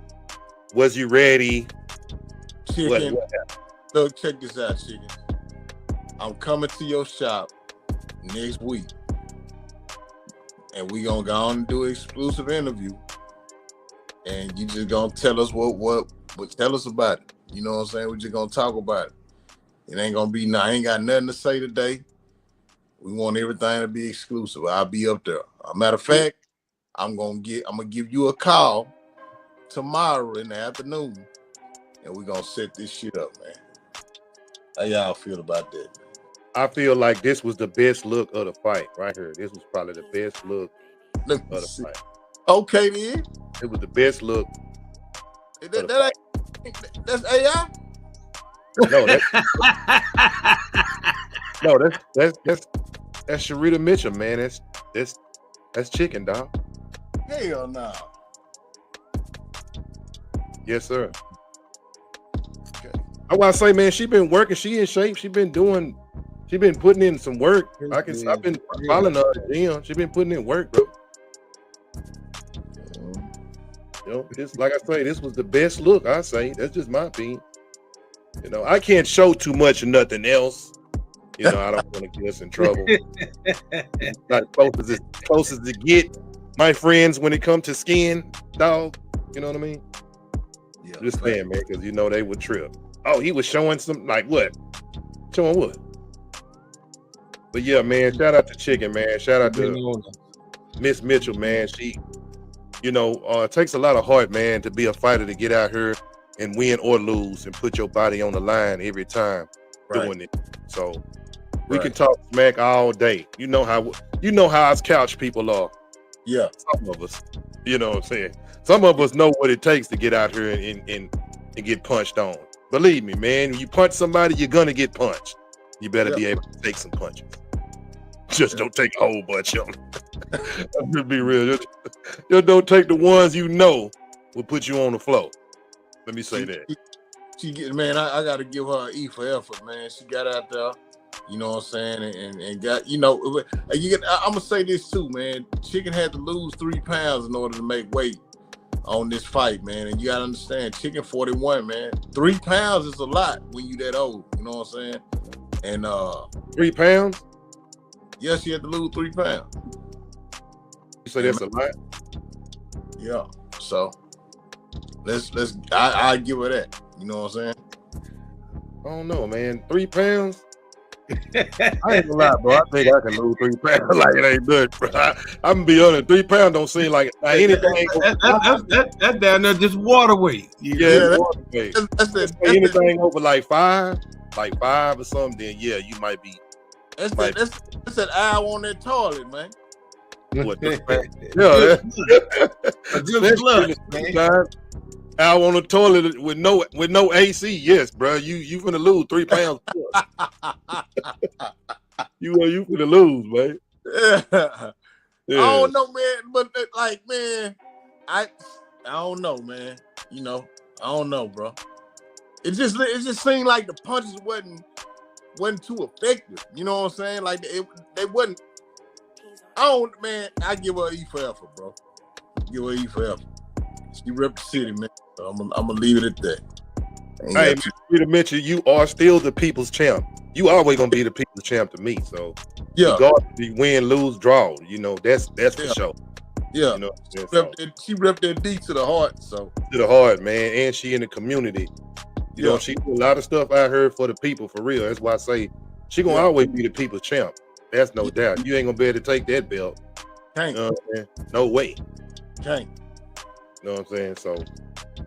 S6: was you ready?
S3: Chicken,
S6: What happened?
S3: look, check this out, Chicken. I'm coming to your shop next week, and we gonna go on and do an exclusive interview, and you just gonna tell us what tell us about it. You know what I'm saying? We're just gonna talk about it. It ain't gonna be I ain't got nothing to say today. We want everything to be exclusive. I'll be up there. Matter of fact, I'm gonna give you a call tomorrow in the afternoon, and we're gonna set this shit up, man. How y'all feel about that?
S6: I feel like this was the best look of the fight right here. This was probably the best look
S3: Let
S6: of
S3: me
S6: the
S3: see.
S6: fight.
S3: Okay, then.
S6: It was the best look.
S3: That's AI.
S6: No, that's Sharita Mitchell, man. That's chicken, dog.
S3: Hell no.
S6: Yes, sir.
S3: Okay.
S6: I want to say, man, she been working. She in shape. She been putting in some work. I've been following her at the gym. She been putting in work, bro. You know, this, like I say, this was the best look. I say that's just my opinion. You know, I can't show too much of nothing else. You know, I don't want to get us in trouble. Not close as to get my friends when it comes to skin, dog. You know what I mean?
S3: Yeah.
S6: Just saying, man, because you know they would trip. Oh, he was showing some like what? Showing what? But yeah, man, shout out to Chicken, man. Shout out to Miss Mitchell, man. She, you know, it takes a lot of heart, man, to be a fighter, to get out here and win or lose and put your body on the line every time doing it. So we can talk smack all day. You know how us couch people are.
S3: Yeah.
S6: Some of us, you know what I'm saying? Some of us know what it takes to get out here and get punched on. Believe me, man, when you punch somebody, you're gonna get punched. You better be able to take some punches. Just don't take a whole bunch of them. Just be real. Just don't take the ones you know will put you on the floor. Let me say that.
S3: She get, man, I gotta give her an E for effort, man. She got out there, you know what I'm saying, and got, you know, I'm gonna say this too, man. Chicken had to lose 3 pounds in order to make weight on this fight, man. And you gotta understand, Chicken 41, man. 3 pounds is a lot when you that old, you know what I'm saying? And
S6: 3 pounds?
S3: Yes, she had to lose 3 pounds.
S6: You say that's a lot?
S3: Yeah. So I give her that. You know what I'm saying?
S6: I don't know, man. 3 pounds? I ain't gonna lie, bro. I think I can lose 3 pounds like it ain't good, bro. I'm gonna be honest. 3 pounds don't seem like anything.
S1: That's down there just water weight.
S6: Yeah, water weight. That's anything over like 5 or something, then yeah, you might be.
S3: That's that hour on that toilet, man.
S6: What? Yeah,
S1: just flush, man.
S6: Out on the toilet with no AC, yes, bro. You finna lose 3 pounds. you finna lose, man.
S3: Yeah.
S6: Yeah.
S3: I don't know, man, but like, man, I don't know, man. You know, I don't know, bro. It just seemed like the punches wasn't too effective. You know what I'm saying? Like they wasn't. I give her an E for effort, bro. Give her an E for effort. She ripped the city, man. So I'm gonna leave it at that.
S6: Hey, Peter Mitchell, you are still the people's champ. You always gonna be the people's champ to me. So
S3: yeah,
S6: regardless if you win, lose, draw, you know that's for sure.
S3: Yeah,
S6: you know,
S3: she ripped that D to the heart. So
S6: to the heart, man, and she in the community. You know, she do a lot of stuff out here for the people, for real. That's why I say she gonna always be the people's champ. That's no doubt. You ain't gonna be able to take that belt.
S3: Can't.
S6: No way.
S3: Can't.
S6: You know what I'm saying? So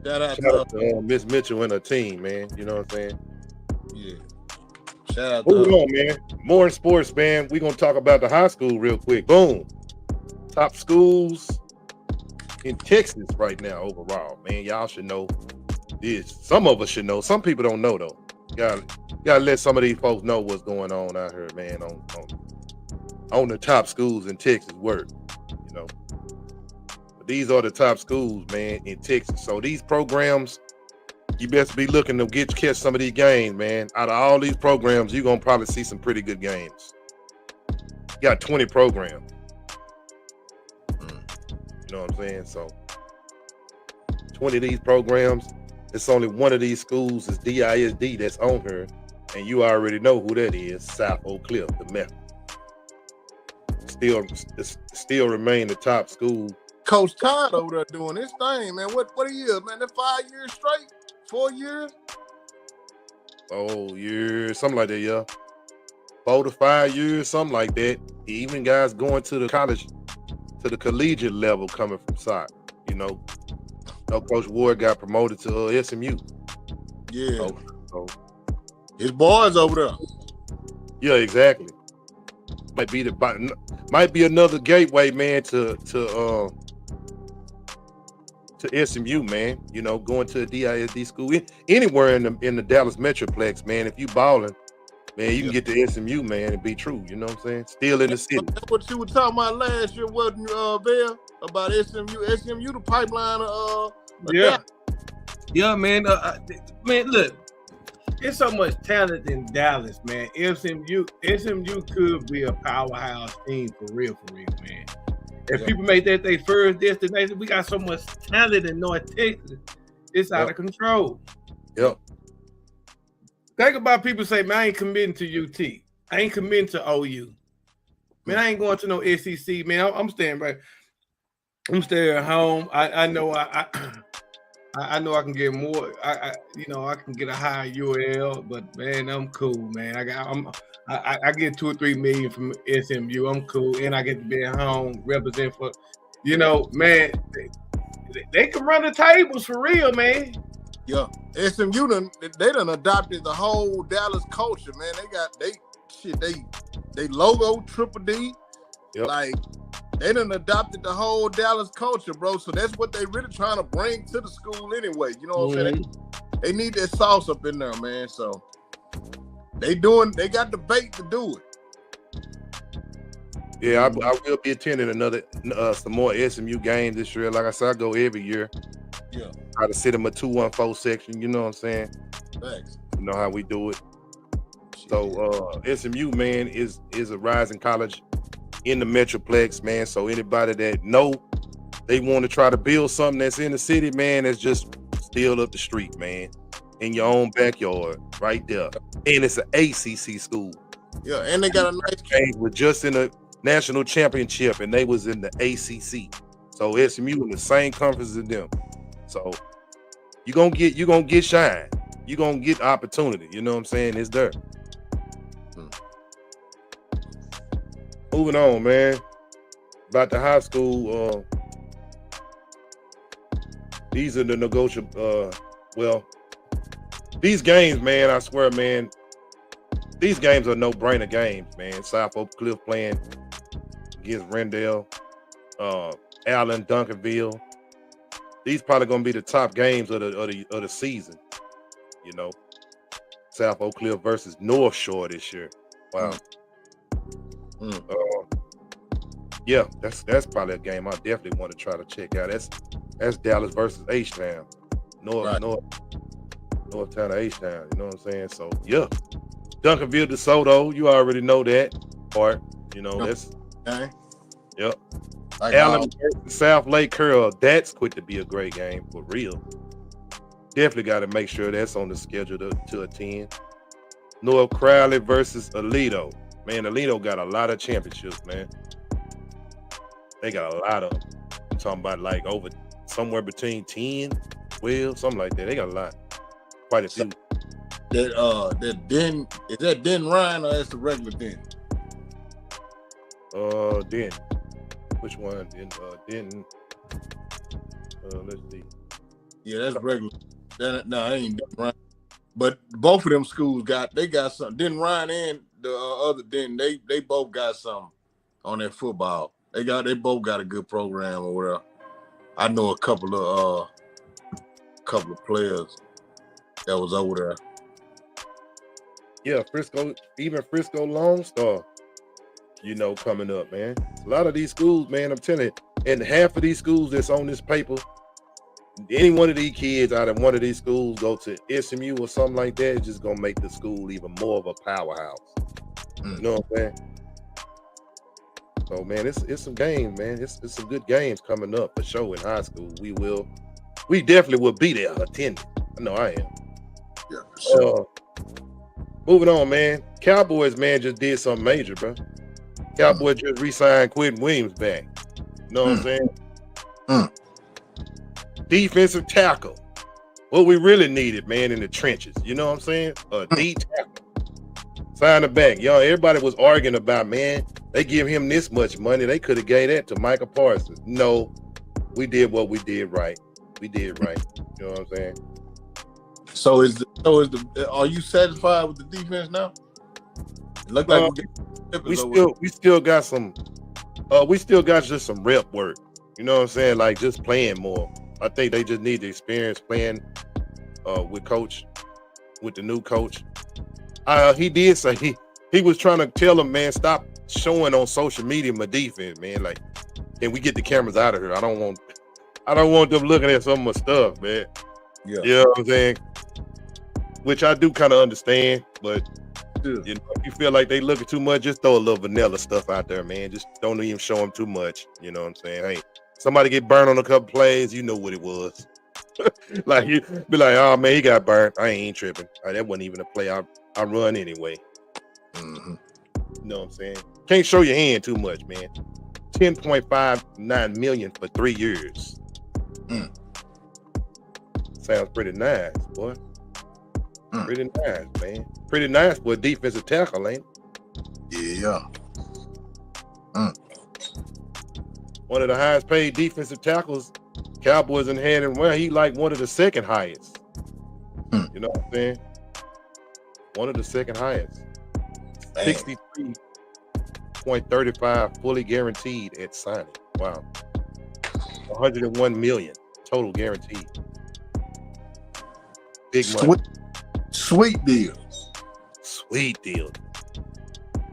S3: Shout out
S6: shout out
S3: to
S6: to Miss Mitchell and her team, man. You know what I'm saying?
S3: yeah. Shout out
S6: Moving
S3: to
S6: on, man. More in sports, man. We're gonna talk about the high school real quick. Boom. Top schools in Texas right now overall, man. Y'all should know this. Some of us should know. Some people don't know though. Gotta let some of these folks know what's going on out here, man. On the top schools in Texas work, you know. But these are the top schools, man, in Texas. So these programs, you best be looking to catch some of these games, man. Out of all these programs, you're gonna probably see some pretty good games. You got 20 programs. You know what I'm saying? So 20 of these programs, it's only one of these schools is DISD that's on here, and you already know who that is, South Oak Cliff, the Mecca. Still remain the top school.
S3: Coach Todd over there doing his thing, man. What he is, man? That 5 years straight? 4 years?
S6: Oh, yeah, something like that, yeah. 4 to 5 years, something like that. Even guys going to the college, to the collegiate level coming from soccer, you know. Coach Ward got promoted to SMU.
S3: Yeah.
S6: So
S3: his boys over there.
S6: Yeah, exactly. Might be another gateway, man, to SMU, man. You know, going to a DISD school anywhere in the Dallas Metroplex, man. If you balling, man, you can get to SMU, man, and be true. You know what I'm saying? Still in the city.
S3: That's what you were talking about last year, wasn't you, Bear? About SMU. SMU, the pipeline of
S1: Yeah, man. Man, look, there's so much talent in Dallas, man. SMU could be a powerhouse team for real, man. If people make that their first destination, we got so much talent in North Texas. It's out of control.
S6: Yep.
S1: Think about people say, man, I ain't committing to UT. I ain't committing to OU. Man, I ain't going to no SEC, man. I'm staying right. I'm staying at home. I know I know I can get more. I can get a higher UL, but man, I'm cool, man. I get 2 or 3 million from SMU. I'm cool, and I get to be at home, represent for, man. They can run the tables for real, man.
S3: Yeah, SMU they done adopted the whole Dallas culture, man. They logo Triple D, like. They done adopted the whole Dallas culture, bro. So that's what they really trying to bring to the school anyway. You know what I'm saying? They need that sauce up in there, man. So they got the bait to do it.
S6: Yeah, I will be attending some more SMU games this year. Like I said, I go every year.
S3: Yeah.
S6: Try to sit in my 214 section, you know what I'm saying?
S3: Thanks.
S6: You know how we do it. So SMU, man, is a rising college in the Metroplex, man. So anybody that know they want to try to build something that's in the city, man, that's just still up the street, man, in your own backyard, right there. And it's an ACC school.
S3: Yeah, and they got a nice
S6: game. We're just in a national championship, and they was in the ACC. So SMU in the same conference as them. So you gonna get shine. You gonna get opportunity. You know what I'm saying? It's there. Moving on, man. About the high school, these are the negotiable. These games, man, I swear, man, these games are no-brainer games, man. South Oak Cliff playing against Rendell, Allen, Duncanville. These probably gonna be the top games of the season. You know, South Oak Cliff versus North Shore this year. Wow. Yeah, that's probably a game I definitely want to try to check out. That's Dallas versus H-Town, Northtown to H-Town. You know what I'm saying? So yeah, Duncanville DeSoto, you already know that part. You know that's yep. Allen versus South Lake Curl, that's quick to be a great game for real. Definitely got to make sure that's on the schedule to attend. North Crowley versus Aledo. Man, Aledo got a lot of championships, man. They got a lot of them. I'm talking about like over somewhere between 10, 12, something like that. They got a lot. Quite a few.
S3: That Den, is that Den Ryan or that's the regular Den?
S6: Denton. Which one? Denton. Let's see.
S3: Yeah, that's regular. No, I ain't Denton Ryan. But both of them schools got something. Denton Ryan and the other Denton, they both got something on their football. They both got a good program or whatever. I know a couple of players that was over there.
S6: Yeah, Frisco Lone Star, coming up, man. A lot of these schools, man, I'm telling you, and half of these schools that's on this paper, any one of these kids out of one of these schools go to SMU or something like that, it's just gonna make the school even more of a powerhouse. You know what I'm saying? So, man, it's some games, man. It's some good games coming up for sure in high school. We definitely will be there attending. I know I am.
S3: Yeah, for sure.
S6: Moving on, man. Cowboys, man, just did something major, bro. Cowboys just re-signed Quentin Williams back. You know what I'm saying? Defensive tackle. What we really needed, man, in the trenches. You know what I'm saying? A D tackle. Sign it back. Y'all, everybody was arguing about, man, they give him this much money. They could have gave that to Micah Parsons. No, we did what we did right. We did right. You know what I'm saying?
S3: Are you satisfied with the defense now? It looked like
S6: we still got just some rep work. You know what I'm saying? Like just playing more. I think they just need the experience playing with the new coach. He did say he was trying to tell them, man, stop showing on social media my defense, man. Like, can we get the cameras out of here? I don't want them looking at some of my stuff, man.
S3: Yeah.
S6: You know what I'm saying? Which I do kind of understand, but if you feel like they looking too much, just throw a little vanilla stuff out there, man. Just don't even show them too much. You know what I'm saying? Hey, somebody get burned on a couple plays, you know what it was. Like you be like, oh man, he got burnt. I ain't tripping. That wasn't even a play I run anyway. You know what I'm saying? Can't show your hand too much, man. $10.59 million for 3 years. Sounds pretty nice, boy. Pretty nice, man. Pretty nice for a defensive tackle, ain't it?
S3: Yeah.
S6: One of the highest paid defensive tackles Cowboys in hand, and well, he like one of the second highest. You know what I'm saying? One of the second highest. 63.35 fully guaranteed at signing. Wow. 101 million total guaranteed. Big money.
S3: Sweet deal.
S6: Sweet deal.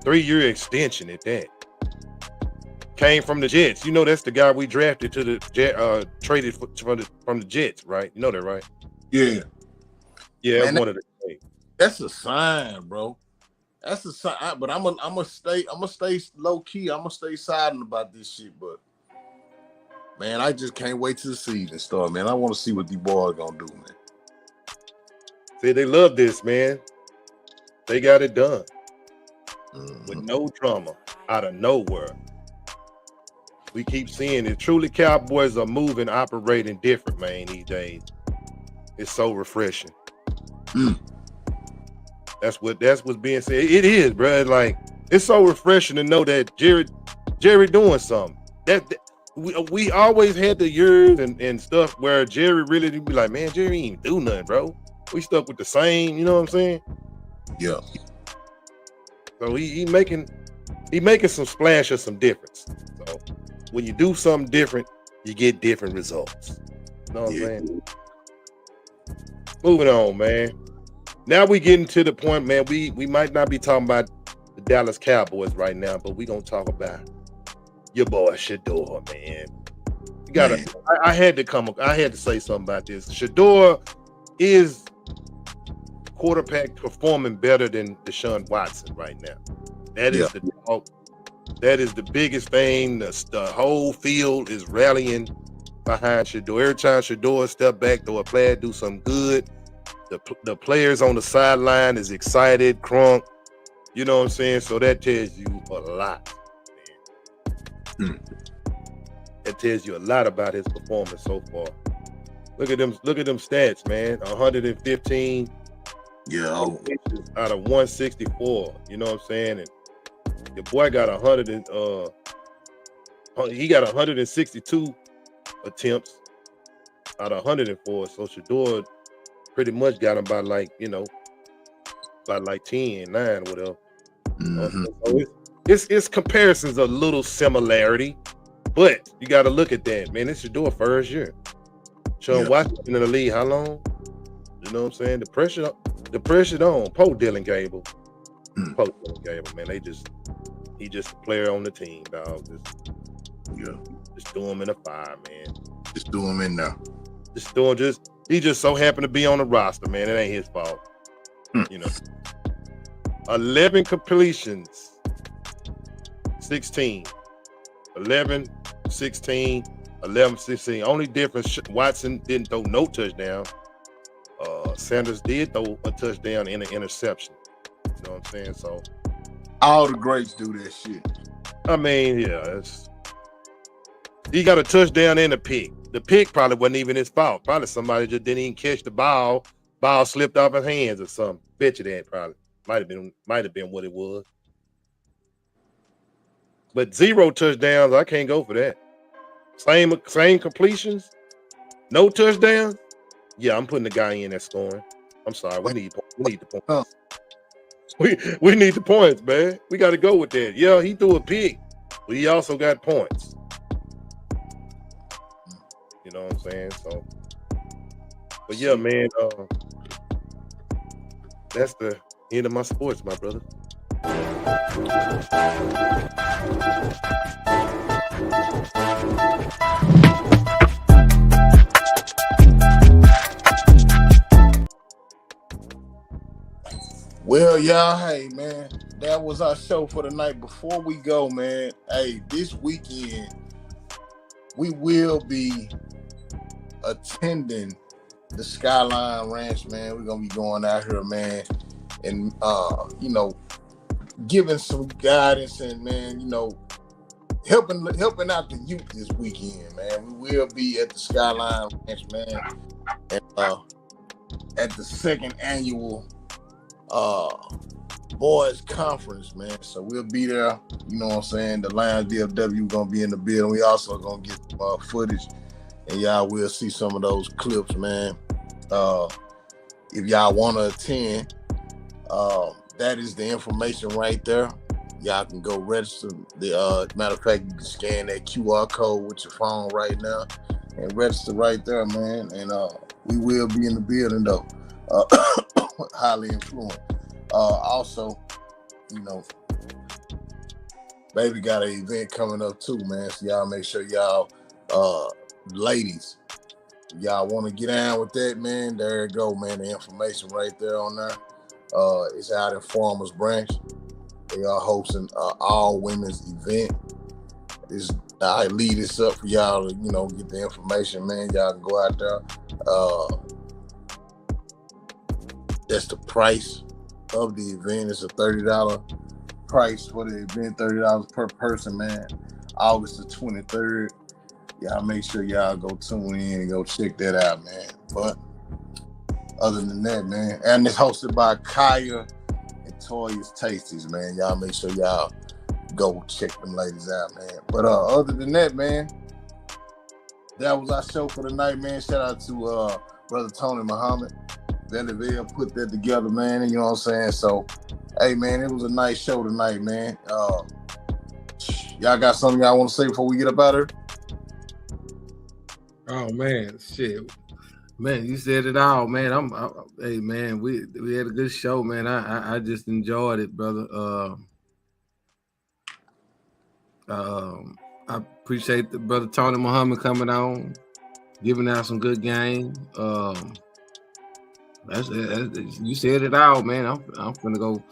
S6: 3-year extension at that. Came from the Jets. You know that's the guy we drafted to the traded from the Jets, right? You know that, right?
S3: Yeah.
S6: Yeah,
S3: man,
S6: one of the things.
S3: That's a sign, bro. That's a sign. But I'm gonna stay low key. I'm gonna stay silent about this shit. But man, I just can't wait till the season start, man. I want to see what these boys gonna do, man.
S6: See, they love this, man. They got it done with no drama, out of nowhere. We keep seeing it. Truly, Cowboys are moving, operating different, man, these days. It's so refreshing. That's what's being said. It is, bro. Like, it's so refreshing to know that Jerry doing something. That we always had the years and stuff where Jerry really be like, man, Jerry ain't do nothing, bro. We stuck with the same, you know what I'm saying?
S3: Yeah.
S6: So he making some splash or some difference. So when you do something different, you get different results. You know what I'm saying? Moving on, man. Now we getting to the point, man. We might not be talking about the Dallas Cowboys right now, but we gonna talk about your boy Shador, man. You gotta. I had to say something about this. Shador is quarterback performing better than Deshaun Watson right now. That is the talk. That is the biggest thing. The whole field is rallying behind Shador. Every time Shador step back, throw a play, do something good, the players on the sideline is excited, crunk. You know what I'm saying? So that tells you a lot, man. That tells you a lot about his performance so far. Look at them stats, man. 115 out of 164. You know what I'm saying? And Your boy got 162 attempts out of 104. So Shador pretty much got him by like 10, 9, whatever. So it's comparisons of little similarity, but you got to look at that, man. This Shador first year. Sean Watson in the league, how long? You know what I'm saying? The pressure on Poe Dylan Gable. Man. He just a player on the team, dog. Just threw him in a fire, man.
S3: Just threw him in there.
S6: He just so happened to be on the roster, man. It ain't his fault. 11 completions, 16. 11, 16, 11, 16. Only difference, Watson didn't throw no touchdown. Sanders did throw a touchdown and an interception. You know what I'm saying? So
S3: all the greats do that shit.
S6: I mean, he got a touchdown and a pick. The pick probably wasn't even his fault. Probably somebody just didn't even catch the ball. Ball slipped off his hands or something. Bet you that probably might have been what it was. But 0 touchdowns, I can't go for that. Same completions, no touchdowns. Yeah, I'm putting the guy in that's scoring. I'm sorry, we need the points. We need the points, man. We got to go with that. Yeah, he threw a pick, but he also got points. You know what I'm saying? So, but yeah, man, that's the end of my sports, my brother.
S3: Well, y'all, hey, man, that was our show for the night. Before we go, man, hey, this weekend, we will be attending the Skyline Ranch, man. We're going to be going out here, man, and, giving some guidance and, man, helping out the youth this weekend, man. We will be at the Skyline Ranch, man, and at the 2nd annual boys conference, man. So we'll be there. You know what I'm saying? The Lounge DFW gonna be in the building. We also gonna get footage, and y'all will see some of those clips, man. If y'all want to attend, that is the information right there. Y'all can go register. Matter of fact, you can scan that QR code with your phone right now and register right there, man. And we will be in the building though. Highly influenced. Also, baby got an event coming up too, man. So y'all make sure y'all, ladies, y'all want to get down with that, man. There you go, man. The information right there on there. It's out in Farmers Branch. They are hosting all women's event. I lead this up for y'all to, get the information, man. Y'all can go out there. That's the price of the event. It's a $30 price for the event, $30 per person, man. August the 23rd. Y'all make sure y'all go tune in and go check that out, man. But other than that, man, and it's hosted by Kaya and Toya's Tasties, man. Y'all make sure y'all go check them ladies out, man. But other than that, man, that was our show for the night, man. Shout out to Brother Tony Muhammad. Belleville put that together, man. You know what I'm saying? So, hey, man, it was a nice show tonight, man. Y'all got something y'all want to say before we get up out of here?
S1: Oh man, shit, man, you said it all, man. Hey, man, we had a good show, man. I just enjoyed it, brother. I appreciate the brother Tony Muhammad coming on, giving out some good game. That's you said it all, man. I'm finna go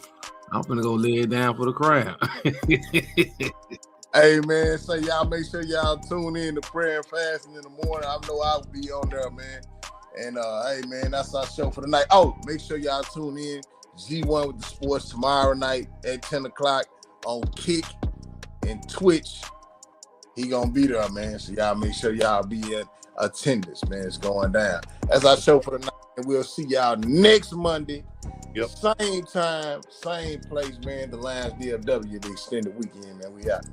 S1: lay it down for the crowd.
S3: Hey, man, so y'all make sure y'all tune in to prayer and fasting in the morning. I know I'll be on there, man. And hey, man, that's our show for the night. Oh, make sure y'all tune in G1 with the sports tomorrow night at 10 o'clock on Kick and Twitch. He gonna be there, man. So y'all make sure y'all be in attendance, man. It's going down. That's our show for the night. And we'll see y'all next Monday
S6: Yep.
S3: Same time, same place, man. The Lounge DFW, the extended weekend, man. We out.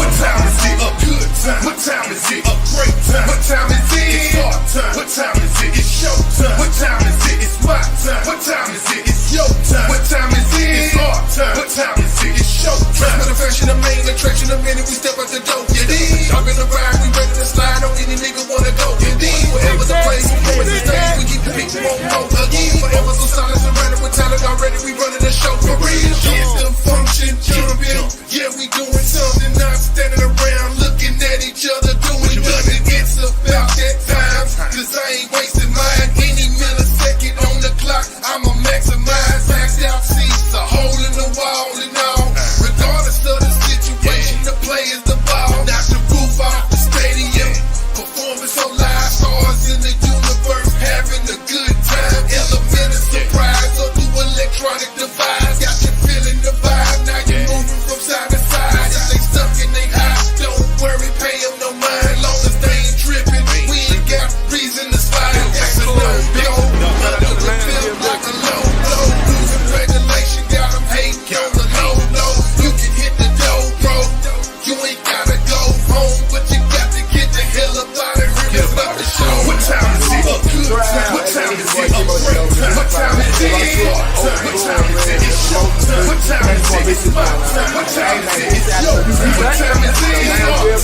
S4: What time is it? A good time. What time is it? A great time. What time is it? It's our time. What time is it? It's show time. What time is it? It's my time. What time is it? It's your time. What time is it? It's our time. What time is it? It's show time. With a fashion, the main attraction, the minute we step out the door. You dig? Y'all been around, we ready to slide on any nigga wanna go. You dig? Whatever the place, whatever the stage, we keep the people won't go again. Forever so solid, surrounded with talent already, we running the show for real. System function, jumping. Yeah, we doing something, not standing around looking at each other doing nothing. It's about that time, cause I ain't wasting mine. Any millisecond on the clock, I'ma maximize. Maxed out seats, a hole in the wall and all. Regardless of the situation, the play is the ball. Knock the roof off the stadium. Performance on live stars in the universe, having a good time. Element of surprise or through electronic device. Got you feeling the vibe, now you're moving from side to side. If they stuck and they high, don't worry, pay them no mind. Long as they ain't tripping, we ain't got reason to slide. It's a no-go, under the field like a low blow. Losing regulation, got them hating on the low. You can hit the dough, bro. You ain't gotta go home, but you got to get the hell up out of here. It's about the show. What time is it? A good time. What time is it? A great time. What time is it? It's our time. What time is it? It's show time. What time is it? It's my time. What time is it? It's your time. What time is it? It's our